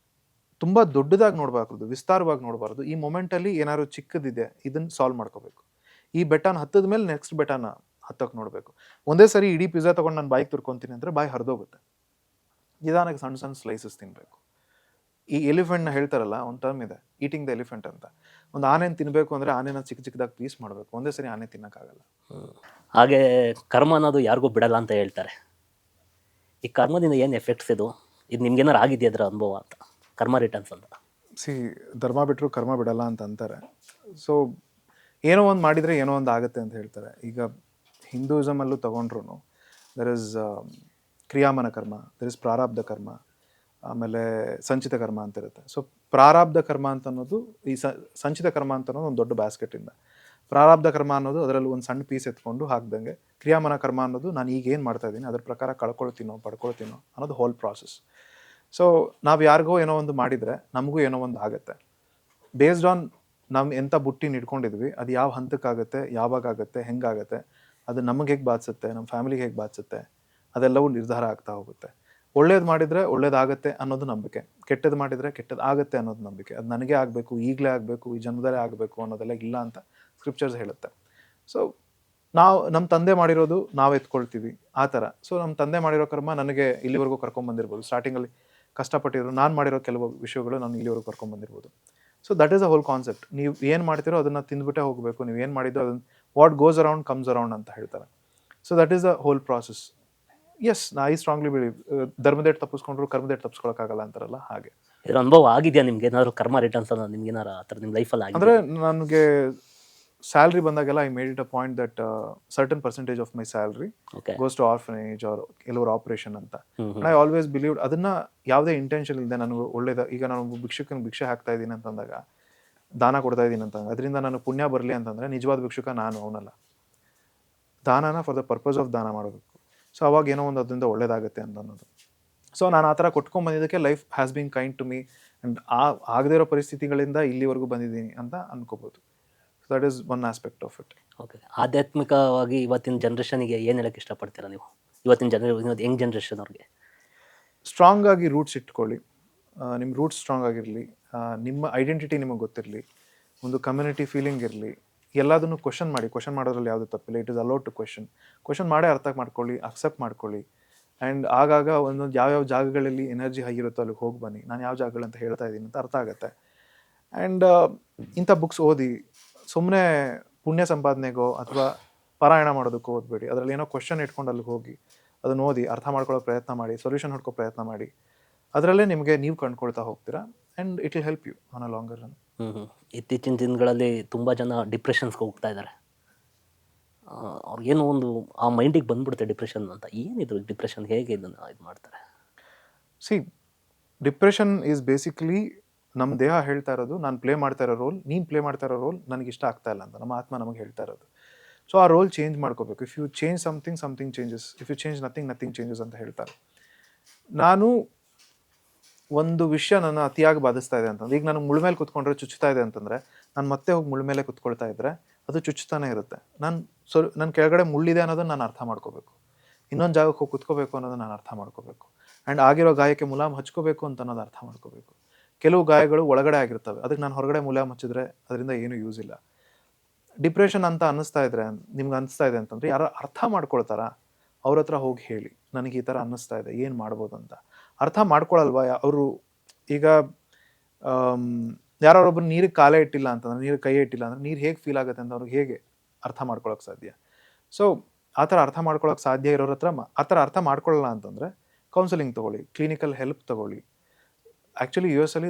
ತುಂಬ ದೊಡ್ಡದಾಗಿ ನೋಡಬಾರ್ದು, ವಿಸ್ತಾರವಾಗಿ ನೋಡಬಾರ್ದು. ಈ ಮೊಮೆಂಟಲ್ಲಿ ಏನಾದ್ರು ಚಿಕ್ಕದಿದೆ, ಇದನ್ನು ಸಾಲ್ವ್ ಮಾಡ್ಕೋಬೇಕು. ಈ ಬೆಟ್ಟನ ಹತ್ತದ ಮೇಲೆ ನೆಕ್ಸ್ಟ್ ಬೆಟ್ಟನ ಹತ್ತಕ್ಕೆ ನೋಡಬೇಕು. ಒಂದೇ ಸರಿ ಇಡೀ ಪಿಜ್ಜಾ ತೊಗೊಂಡು ನಾನು ಬಾಯಿಗೆ ತುರ್ಕೊತೀನಿ ಅಂದರೆ ಬಾಯಿ ಹರಿದೋಗುತ್ತೆ. ನಿಧಾನಕ್ಕೆ ಸಣ್ಣ ಸಣ್ಣ ಸ್ಲೈಸಸ್ ತಿನ್ನಬೇಕು. ಈ ಎಲಿಫೆಂಟ್ನ ಹೇಳ್ತಾರಲ್ಲ, ಒಂದು ಟರ್ಮ್ ಇದೆ, ಈಟಿಂಗ್ ದ ಎಲಿಫೆಂಟ್ ಅಂತ. ಒಂದು ಆನೆನ ತಿನ್ನಬೇಕು ಅಂದರೆ ಆನೆನ ಚಿಕ್ಕ ಚಿಕ್ಕದಾಗಿ ಪೀಸ್ ಮಾಡಬೇಕು. ಒಂದೇ ಸರಿ ಆನೆ ತಿನ್ನೋಕ್ಕಾಗಲ್ಲ. ಹಾಗೆ ಕರ್ಮ ಅನ್ನೋದು ಯಾರಿಗೂ ಬಿಡಲ್ಲ ಅಂತ ಹೇಳ್ತಾರೆ. ಈ ಕರ್ಮದಿಂದ ಏನು ಎಫೆಕ್ಟ್ಸ್ ಇದು ನಿಮ್ಗೇನಾರು ಆಗಿದೆಯಾ ಅದರ ಅನುಭವ ಅಂತ, ಕರ್ಮ ರಿಟರ್ನ್ಸ್ ಅಂತ? ಸಿ, ಧರ್ಮ ಬಿಟ್ಟರು ಕರ್ಮ ಬಿಡಲ್ಲ ಅಂತ ಅಂತಾರೆ. ಸೊ ಏನೋ ಒಂದು ಮಾಡಿದರೆ ಏನೋ ಒಂದು ಆಗುತ್ತೆ ಅಂತ ಹೇಳ್ತಾರೆ. ಈಗ ಹಿಂದೂಯಿಸಮಲ್ಲೂ ತೊಗೊಂಡ್ರು ದರ್ ಇಸ್ ಕ್ರಿಯಾಮನ ಕರ್ಮ, ದರ್ ಇಸ್ ಪ್ರಾರಬ್ಧ ಕರ್ಮ, ಆಮೇಲೆ ಸಂಚಿತ ಕರ್ಮ ಅಂತ ಇರುತ್ತೆ. ಸೊ ಪ್ರಾರಬ್ಧ ಕರ್ಮ ಅಂತ ಅನ್ನೋದು ಈ ಸಂಚಿತ ಕರ್ಮ ಅಂತ ಅನ್ನೋದು ಒಂದು ದೊಡ್ಡ ಬ್ಯಾಸ್ಕೆಟಿಂದ, ಪ್ರಾರಬ್ಧ ಕರ್ಮ ಅನ್ನೋದು ಅದರಲ್ಲಿ ಒಂದು ಸಣ್ಣ ಪೀಸ್ ಎತ್ಕೊಂಡು ಹಾಕ್ದಂಗೆ, ಕ್ರಿಯಾಮನ ಕರ್ಮ ಅನ್ನೋದು ನಾನು ಈಗ ಏನು ಮಾಡ್ತಾ ಇದ್ದೀನಿ ಅದ್ರ ಪ್ರಕಾರ ಕಳ್ಕೊಳ್ತೀನೋ ಪಡ್ಕೊಳ್ತೀನೋ ಅನ್ನೋದು ಹೋಲ್ ಪ್ರಾಸೆಸ್. ಸೊ ನಾವು ಯಾರಿಗೋ ಏನೋ ಒಂದು ಮಾಡಿದರೆ ನಮಗೂ ಏನೋ ಒಂದು ಆಗುತ್ತೆ. ಬೇಸ್ಡ್ ಆನ್ ನಾವು ಎಂಥ ಬುಟ್ಟಿನ ಇಟ್ಕೊಂಡಿದ್ವಿ, ಅದು ಯಾವ ಹಂತಕ್ಕಾಗುತ್ತೆ, ಯಾವಾಗ ಆಗುತ್ತೆ, ಹೆಂಗಾಗುತ್ತೆ, ಅದು ನಮಗೆ ಹೇಗೆ ಬಾಧಿಸುತ್ತೆ, ನಮ್ಮ ಫ್ಯಾಮಿಲಿಗೆ ಹೇಗೆ ಬಾಧಿಸುತ್ತೆ, ಅದೆಲ್ಲವೂ ನಿರ್ಧಾರ ಆಗ್ತಾ ಹೋಗುತ್ತೆ. ಒಳ್ಳೇದು ಮಾಡಿದರೆ ಒಳ್ಳೇದಾಗತ್ತೆ ಅನ್ನೋದು ನಂಬಿಕೆ, ಕೆಟ್ಟದ್ದು ಮಾಡಿದರೆ ಕೆಟ್ಟದ್ದು ಆಗುತ್ತೆ ಅನ್ನೋದು ನಂಬಿಕೆ. ಅದು ನನಗೆ ಆಗಬೇಕು, ಈಗಲೇ ಆಗಬೇಕು, ಈ ಜನ್ಮದಲ್ಲೇ ಆಗಬೇಕು ಅನ್ನೋದೆಲ್ಲ ಇಲ್ಲ ಅಂತ ಸ್ಕ್ರಿಪ್ಚರ್ಸ್ ಹೇಳುತ್ತೆ. ಸೊ ನಾವು ನಮ್ಮ ತಂದೆ ಮಾಡಿರೋದು ನಾವು ಎತ್ಕೊಳ್ತೀವಿ ಆ ಥರ. ಸೊ ನಮ್ಮ ತಂದೆ ಮಾಡಿರೋ ಕರ್ಮ ನನಗೆ ಇಲ್ಲಿವರೆಗೂ ಕರ್ಕೊಂಬಂದಿರ್ಬೋದು. ಸ್ಟಾರ್ಟಿಂಗಲ್ಲಿ ಕಷ್ಟಪಟ್ಟಿರೋ ನಾನು ಮಾಡಿರೋ ಕೆಲವು ವಿಷಯಗಳು ನಾನು ಇಲ್ಲಿವರೆಗೂ ಕರ್ಕೊಂಬಂದಿರ್ಬೋದು. So that is a whole concept. ನೀವು ಏನು ಮಾಡ್ತೀರೋ ಅದನ್ನು ತಿಂದ್ಬಿಟ್ಟೇ ಹೋಗಬೇಕು. ನೀವು ಏನು ಮಾಡಿದ್ದೋ ಅದನ್ನು what goes around comes around ಅಂತ ಹೇಳ್ತಾರೆ. So that is a whole process. Yes, I strongly believe ಧರ್ಮದೇಟ್ ತಪ್ಪಿಸ್ಕೊಂಡ್ರು ಕರ್ಮದೇಟ್ ತಪ್ಪಿಸ್ಕೊಳಕ್ಕಾಗಲ್ಲ ಅಂತಾರಲ್ಲ ಹಾಗೆ. ಇದ್ರ ಅನುಭವ ಆಗಿದೆಯಾ ನಿಮ್ಗೆ ಏನಾದ್ರು ಕರ್ಮ ರಿಟರ್ನ್ಸ್ ಅನ್ನೋದು ನಿಮ್ಗೇನಾರು ಆ ಥರ ನಿಮ್ಮ ಲೈಫಲ್ಲಿ ಆಗಿದೆ? ಅಂದರೆ ನನಗೆ ಸ್ಯಾಲ್ರಿ ಬಂದಾಗೆಲ್ಲ I made it a point that certain percentage of my salary okay. Goes to orphanage or ಕೆಲವರು ಆಪರೇಷನ್ ಅಂತ. ಐ ಆಲ್ವೇಸ್ ಬಿಲೀವ್ಡ್ ಅದನ್ನ ಯಾವುದೇ ಇಂಟೆನ್ಷನ್ ಇಲ್ಲದೆ ನನಗೆ ಒಳ್ಳೇದು. ಈಗ ನಾನು ಭಿಕ್ಷುಕನ ಭಿಕ್ಷೆ ಹಾಕ್ತಾ ಇದ್ದೀನಿ ಅಂತಂದಾಗ, ದಾನ ಕೊಡ್ತಾ ಇದ್ದೀನಿ ಅಂತಂದಾಗ ಅದರಿಂದ ನಾನು ಪುಣ್ಯ ಬರಲಿ ಅಂತಂದರೆ ನಿಜವಾದ ಭಿಕ್ಷುಕ ನಾನು, ಅವನಲ್ಲ. ದಾನನ ಫಾರ್ ದ ಪರ್ಪಸ್ ಆಫ್ ದಾನ ಮಾಡಬೇಕು. ಸೊ ಅವಾಗ ಏನೋ ಒಂದು ಅದರಿಂದ ಒಳ್ಳೇದಾಗುತ್ತೆ ಅಂತ ಅನ್ನೋದು. ಸೊ ನಾನು ಆ ಥರ ಕೊಟ್ಕೊಂಡ್ಬಂದಿದ್ದಕ್ಕೆ life has been kind to me and ಆಗದೇ ಇರೋ ಪರಿಸ್ಥಿತಿಗಳಿಂದ ಇಲ್ಲಿವರೆಗೂ ಬಂದಿದ್ದೀನಿ ಅಂತ ಅನ್ಕೋಬೋದು. So that is one aspect of it. Okay. ಆಧ್ಯಾತ್ಮಿಕವಾಗಿ ಇವತ್ತಿನ ಜನ್ರೇಷನಿಗೆ ಏನು ಹೇಳೋಕ್ಕೆ ಇಷ್ಟಪಡ್ತೀರಾ ನೀವು? ಇವತ್ತಿನ ಯಂಗ್ ಜನ್ರೇಷನ್ ಅವ್ರಿಗೆ ಸ್ಟ್ರಾಂಗ್ ಆಗಿ ರೂಟ್ಸ್ ಇಟ್ಕೊಳ್ಳಿ. ನಿಮ್ಮ ರೂಟ್ಸ್ ಸ್ಟ್ರಾಂಗ್ ಆಗಿರಲಿ, ನಿಮ್ಮ ಐಡೆಂಟಿಟಿ ನಿಮಗೆ ಗೊತ್ತಿರಲಿ, ಒಂದು ಕಮ್ಯುನಿಟಿ ಫೀಲಿಂಗ್ ಇರಲಿ. ಎಲ್ಲದನ್ನು ಕ್ವಶನ್ ಮಾಡಿ. ಕ್ವಶನ್ ಮಾಡೋದ್ರಲ್ಲಿ ಯಾವುದೂ ತಪ್ಪಿಲ್ಲ. It is allowed to question ಮಾಡೇ ಅರ್ಥ ಮಾಡ್ಕೊಳ್ಳಿ, ಅಕ್ಸೆಪ್ಟ್ ಮಾಡ್ಕೊಳ್ಳಿ. ಆ್ಯಂಡ್ ಆಗಾಗ ಒಂದೊಂದು ಯಾವ್ಯಾವ ಜಾಗಗಳಲ್ಲಿ ಎನರ್ಜಿ ಹೈ ಇರುತ್ತೋ ಅಲ್ಲಿಗೆ ಹೋಗಿ ಬನ್ನಿ. ನಾನು ಯಾವ ಜಾಗಗಳಂತ ಹೇಳ್ತಾ ಇದ್ದೀನಿ ಅಂತ ಅರ್ಥ ಆಗುತ್ತೆ. ಆ್ಯಂಡ್ ಇಂಥ ಬುಕ್ಸ್ ಓದಿ ಸುಮ್ಮನೆ ಪುಣ್ಯ ಸಂಪಾದನೆಗೋ ಅಥವಾ ಪಾರಾಯಣ ಮಾಡೋದಕ್ಕೋ ಓದಬೇಡಿ. ಅದರಲ್ಲಿ ಏನೋ ಕ್ವಶನ್ ಇಟ್ಕೊಂಡು ಅಲ್ಲಿಗೆ ಹೋಗಿ ಅದನ್ನು ಓದಿ ಅರ್ಥ ಮಾಡ್ಕೊಳ್ಳೋ ಪ್ರಯತ್ನ ಮಾಡಿ, ಸೊಲ್ಯೂಷನ್ ಹುಡ್ಕೋ ಪ್ರಯತ್ನ ಮಾಡಿ. ಅದರಲ್ಲೇ ನಿಮಗೆ ನೀವು ಕಂಡುಕೊಳ್ತಾ ಹೋಗ್ತೀರಾ and it will help you on a longer run. ಇತ್ತೀಚಿನ ದಿನಗಳಲ್ಲಿ ತುಂಬ ಜನ ಡಿಪ್ರೆಷನ್ಸ್ಗೆ ಹೋಗ್ತಾ ಇದ್ದಾರೆ. ಅವ್ರಿಗೇನು ಒಂದು ಆ ಮೈಂಡಿಗೆ ಬಂದ್ಬಿಡುತ್ತೆ ಡಿಪ್ರೆಷನ್ ಅಂತ. ಏನಿದ್ರು ಡಿಪ್ರೆಷನ್, ಹೇಗೆ ಇದನ್ನು ಇದು ಮಾಡ್ತಾರೆ? ಸಿ, ಡಿಪ್ರೆಷನ್ ಈಸ್ ಬೇಸಿಕಲಿ ನಮ್ಮ ದೇಹ ಹೇಳ್ತಾ ಇರೋದು, ನಾನು ಪ್ಲೇ ಮಾಡ್ತಾ ಇರೋ ರೋಲ್, ನೀನು ಪ್ಲೇ ಮಾಡ್ತಾ ಇರೋ ರೋಲ್ ನನಗೆ ಇಷ್ಟ ಆಗ್ತಾ ಇಲ್ಲ ಅಂತ ನಮ್ಮ ಆತ್ಮ ನಮಗೆ ಹೇಳ್ತಾ ಇರೋದು. ಸೊ ಆ ರೋಲ್ ಚೇಂಜ್ ಮಾಡ್ಕೋಬೇಕು. If you change something changes, if you change nothing changes ಅಂತ ಹೇಳ್ತಾರೆ. ನಾನು ಒಂದು ವಿಷಯ ನನ್ನ ಅತಿಯಾಗಿ ಬಾಧಿಸ್ತಾ ಇದೆ ಅಂತಂದ್ರೆ, ಈಗ ನಾನು ಮುಳ್ಳು ಮೇಲೆ ಕುತ್ಕೊಂಡ್ರೆ ಚುಚ್ಚುತ್ತಾ ಇದೆ ಅಂತಂದರೆ, ನಾನು ಮತ್ತೆ ಹೋಗಿ ಮುಳ್ಳು ಮೇಲೆ ಕುತ್ಕೊಳ್ತಾ ಇದ್ದರೆ ಅದು ಚುಚ್ಚುತ್ತಾನೆ ಇರುತ್ತೆ. ನನ್ನ ಕೆಳಗಡೆ ಮುಳ್ಳಿದೆ ಅನ್ನೋದನ್ನು ನಾನು ಅರ್ಥ ಮಾಡ್ಕೋಬೇಕು. ಇನ್ನೊಂದು ಜಾಗಕ್ಕೆ ಹೋಗಿ ಕುತ್ಕೋಬೇಕು ಅನ್ನೋದನ್ನು ನಾನು ಅರ್ಥ ಮಾಡ್ಕೋಬೇಕು. ಆ್ಯಂಡ್ ಆಗಿರೋ ಗಾಯಕ್ಕೆ ಮುಲಾಮ್ ಹಚ್ಕೋಬೇಕು ಅಂತ ಅನ್ನೋದು ಅರ್ಥ ಮಾಡ್ಕೋಬೇಕು. ಕೆಲವು ಗಾಯಗಳು ಒಳಗಡೆ ಆಗಿರ್ತವೆ, ಅದಕ್ಕೆ ನಾನು ಹೊರಗಡೆ ಮುಲಾಮ್ ಹಚ್ಚಿದ್ರೆ ಅದರಿಂದ ಏನೂ ಯೂಸ್ ಇಲ್ಲ. ಡಿಪ್ರೆಷನ್ ಅಂತ ಅನ್ನಿಸ್ತಾ ಇದ್ರೆ, ನಿಮ್ಗೆ ಅನ್ನಿಸ್ತಾ ಇದೆ ಅಂತಂದರೆ ಯಾರು ಅರ್ಥ ಮಾಡ್ಕೊಳ್ತಾರ ಅವ್ರ ಹತ್ರ ಹೋಗಿ ಹೇಳಿ, ನನಗೆ ಈ ಥರ ಅನ್ನಿಸ್ತಾ ಇದೆ, ಏನು ಮಾಡ್ಬೋದು ಅಂತ. ಅರ್ಥ ಮಾಡ್ಕೊಳಲ್ವಾ ಅವರು? ಈಗ ಯಾರೊಬ್ಬರು ನೀರಿಗೆ ಕಾಲೇ ಇಟ್ಟಿಲ್ಲ ಅಂತಂದ್ರೆ, ನೀರಿಗೆ ಕೈ ಇಟ್ಟಿಲ್ಲ ಅಂದರೆ ನೀರು ಹೇಗೆ ಫೀಲ್ ಆಗುತ್ತೆ ಅಂತ ಅವ್ರಿಗೆ ಹೇಗೆ ಅರ್ಥ ಮಾಡ್ಕೊಳಕ್ಕೆ ಸಾಧ್ಯ? ಸೊ ಆ ಥರ ಅರ್ಥ ಮಾಡ್ಕೊಳಕ್ಕೆ ಸಾಧ್ಯ ಇರೋರ ಹತ್ರ ಆ ಥರ ಅರ್ಥ ಮಾಡ್ಕೊಳ್ಳಲ್ಲ ಅಂತಂದರೆ ಕೌನ್ಸಿಲಿಂಗ್ ತೊಗೊಳ್ಳಿ, ಕ್ಲಿನಿಕಲ್ ಹೆಲ್ಪ್ ತೊಗೊಳ್ಳಿ. ಆ್ಯಕ್ಚುಲಿ US ಅಲ್ಲಿ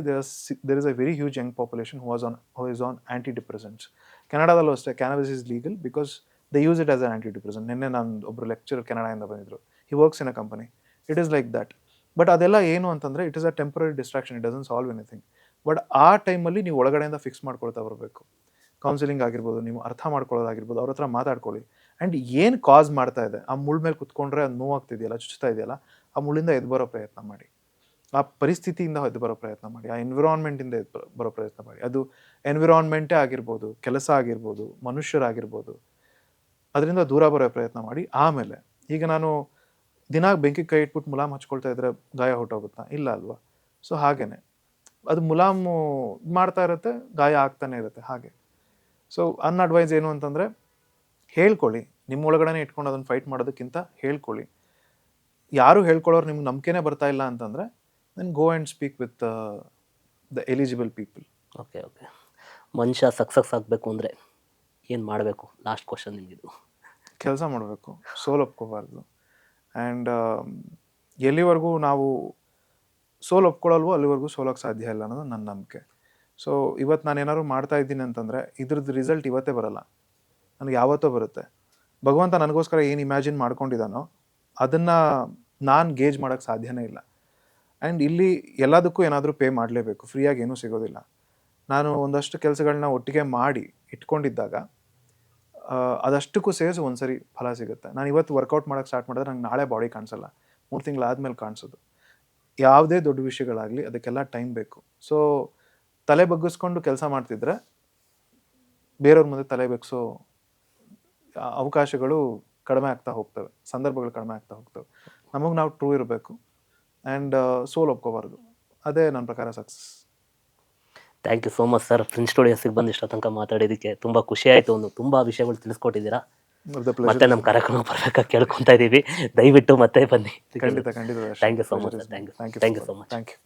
there is a very huge young population who is on antidepressants. ಕೆನಡಾದಲ್ಲೂ ಅಷ್ಟೇ cannabis is legal because they use it as an antidepressant. ನಿನ್ನೆ ನಾನು ಒಬ್ಬರು ಲೆಕ್ಚರ್ ಕೆನಡಾಯಿಂದ ಬಂದಿದ್ರು. He works in a company. It is like that. But ಅದೆಲ್ಲ ಏನು ಅಂತಂದರೆ it is a temporary distraction, it doesn't solve anything. But ಆ ಟೈಮಲ್ಲಿ ನೀವು ಒಳಗಡೆಯಿಂದ ಫಿಕ್ಸ್ ಮಾಡ್ಕೊಳ್ತಾ ಬರಬೇಕು. ಕೌನ್ಸಿಲಿಂಗ್ ಆಗಿರ್ಬೋದು, ನೀವು ಅರ್ಥ ಮಾಡ್ಕೊಳ್ಳೋದಾಗಿರ್ಬೋದು, ಅವ್ರ ಹತ್ರ ಮಾತಾಡ್ಕೊಳ್ಳಿ. ಆ್ಯಂಡ್ ಏನು ಕಾಸ್ ಮಾಡ್ತಾ ಇದೆ, ಆ ಮುಳ್ಳು ಮೇಲೆ ಕುತ್ಕೊಂಡ್ರೆ ಅದು ನೋವಾಗ್ತಿದೆಯಲ್ಲ, ಚುಚ್ತಾ ಇದೆಯಲ್ಲ, ಆ ಮುಳ್ಳಿಂದ ಎದ್ದು ಬರೋ ಪ್ರಯತ್ನ ಮಾಡಿ. ಆ ಪರಿಸ್ಥಿತಿಯಿಂದ ಎದ್ದು ಬರೋ ಪ್ರಯತ್ನ ಮಾಡಿ. ಆ ಎನ್ವಿರಾನ್ಮೆಂಟಿಂದ ಎದ್ದು ಬರೋ ಪ್ರಯತ್ನ ಮಾಡಿ. ಅದು ಎನ್ವಿರಾನ್ಮೆಂಟೇ ಆಗಿರ್ಬೋದು, ಕೆಲಸ ಆಗಿರ್ಬೋದು, ಮನುಷ್ಯರಾಗಿರ್ಬೋದು, ಅದರಿಂದ ದೂರ ಬರೋ ಪ್ರಯತ್ನ ಮಾಡಿ. ಆಮೇಲೆ ಈಗ ನಾನು ದಿನ ಬೆಂಕಿ ಕೈ ಇಟ್ಬಿಟ್ಟು ಮುಲಾಮ್ ಹಚ್ಕೊಳ್ತಾ ಇದ್ರೆ ಗಾಯ ಹೊಟ್ಟೋಗುತ್ತಾ? ಇಲ್ಲ ಅಲ್ವಾ? ಸೊ ಹಾಗೇನೆ ಅದು ಮುಲಾಮು ಮಾಡ್ತಾ ಇರುತ್ತೆ, ಗಾಯ ಆಗ್ತಾನೆ ಇರುತ್ತೆ ಹಾಗೆ. ಸೊ ಅನ್ಅಡ್ವೈಸ್ ಏನು ಅಂತಂದರೆ ಹೇಳ್ಕೊಳ್ಳಿ, ನಿಮ್ಮ ಒಳಗಡೆ ಇಟ್ಕೊಂಡು ಅದನ್ನು ಫೈಟ್ ಮಾಡೋದಕ್ಕಿಂತ ಹೇಳ್ಕೊಳ್ಳಿ. ಯಾರು ಹೇಳ್ಕೊಳ್ಳೋರು ನಿಮ್ಗೆ ನಂಬಿಕೆನೇ ಬರ್ತಾ ಇಲ್ಲ ಅಂತಂದರೆ then go and speak with the eligible people. Okay okay. ಮನುಷ್ಯ ಸಕ್ಸಸ್ ಆಗಬೇಕು ಅಂದರೆ ಏನು ಮಾಡಬೇಕು? ಲಾಸ್ಟ್ ಕ್ವಶನ್ ನಿಮಗಿದು. ಕೆಲಸ ಮಾಡಬೇಕು, ಸೋಲು ಒಪ್ಕೋಬಾರ್ದು. ಆ್ಯಂಡ್ ಎಲ್ಲಿವರೆಗೂ ನಾವು ಸೋಲು ಒಪ್ಕೊಳ್ಳಲ್ವೋ ಅಲ್ಲಿವರೆಗೂ ಸೋಲೋಕ್ಕೆ ಸಾಧ್ಯ ಇಲ್ಲ ಅನ್ನೋದು ನನ್ನ ನಂಬಿಕೆ. ಸೊ ಇವತ್ತು ನಾನು ಏನಾದ್ರು ಮಾಡ್ತಾ ಇದ್ದೀನಿ ಅಂತಂದರೆ ಇದ್ರದ್ದು ರಿಸಲ್ಟ್ ಇವತ್ತೇ ಬರಲ್ಲ, ನನಗೆ ಯಾವತ್ತೋ ಬರುತ್ತೆ. ಭಗವಂತ ನನಗೋಸ್ಕರ ಏನು ಇಮ್ಯಾಜಿನ್ ಮಾಡ್ಕೊಂಡಿದ್ದಾನೋ ಅದನ್ನು ನಾನು ಗೇಜ್ ಮಾಡೋಕ್ಕೆ ಸಾಧ್ಯನೇ ಇಲ್ಲ. ಆ್ಯಂಡ್ ಇಲ್ಲಿ ಎಲ್ಲದಕ್ಕೂ ಏನಾದರೂ ಪೇ ಮಾಡಲೇಬೇಕು, ಫ್ರೀಯಾಗಿ ಏನೂ ಸಿಗೋದಿಲ್ಲ. ನಾನು ಒಂದಷ್ಟು ಕೆಲಸಗಳನ್ನ ಒಟ್ಟಿಗೆ ಮಾಡಿ ಇಟ್ಕೊಂಡಿದ್ದಾಗ ಅದಷ್ಟಕ್ಕೂ ಸೇರಿಸಿ ಒಂದ್ಸರಿ ಫಲ ಸಿಗುತ್ತೆ. ನಾನು ಇವತ್ತು ವರ್ಕೌಟ್ ಮಾಡೋಕ್ಕೆ ಸ್ಟಾರ್ಟ್ ಮಾಡಿದ್ರೆ ನಂಗೆ ನಾಳೆ ಬಾಡಿ ಕಾಣಿಸಲ್ಲ, 3 ತಿಂಗಳಾದ್ಮೇಲೆ ಕಾಣಿಸೋದು. ಯಾವುದೇ ದೊಡ್ಡ ವಿಷಯಗಳಾಗಲಿ ಅದಕ್ಕೆಲ್ಲ ಟೈಮ್ ಬೇಕು. ಸೊ ತಲೆ ಬಗ್ಗಿಸ್ಕೊಂಡು ಕೆಲಸ ಮಾಡ್ತಿದ್ರೆ ಬೇರೆಯವ್ರ ಮುಂದೆ ತಲೆ ಬಗ್ಗಿಸೋ ಅವಕಾಶಗಳು ಕಡಿಮೆ ಆಗ್ತಾ ಹೋಗ್ತವೆ, ಸಂದರ್ಭಗಳು ಕಡಿಮೆ ಆಗ್ತಾ ಹೋಗ್ತವೆ. ನಮಗೆ ನಾವು ಟ್ರೂ ಇರಬೇಕು ಆ್ಯಂಡ್ ಸೋಲ್ ಒಪ್ಕೋಬಾರ್ದು. ಅದೇ ನನ್ನ ಪ್ರಕಾರ success. Thank you so much sir. French ಸ್ಟುಡಿಯೋಸಿಗೆ ಬಂದು ಇಷ್ಟ ತನಕ ಮಾತಾಡೋದಕ್ಕೆ ತುಂಬ ಖುಷಿ ಆಯಿತು. ತುಂಬ ವಿಷಯಗಳು ತಿಳಿಸ್ಕೊಟ್ಟಿದ್ದೀರಾ. ಮತ್ತೆ ನಮ್ಮ ಕಾರ್ಯಕ್ರಮ ಬರ್ಬೇಕಾಗಿ ಕೇಳ್ಕೊತಾ ಇದ್ದೀವಿ, ದಯವಿಟ್ಟು ಮತ್ತೆ ಬನ್ನಿ. ಖಂಡಿತ thank you so much sir. Thank you so much. Thank you.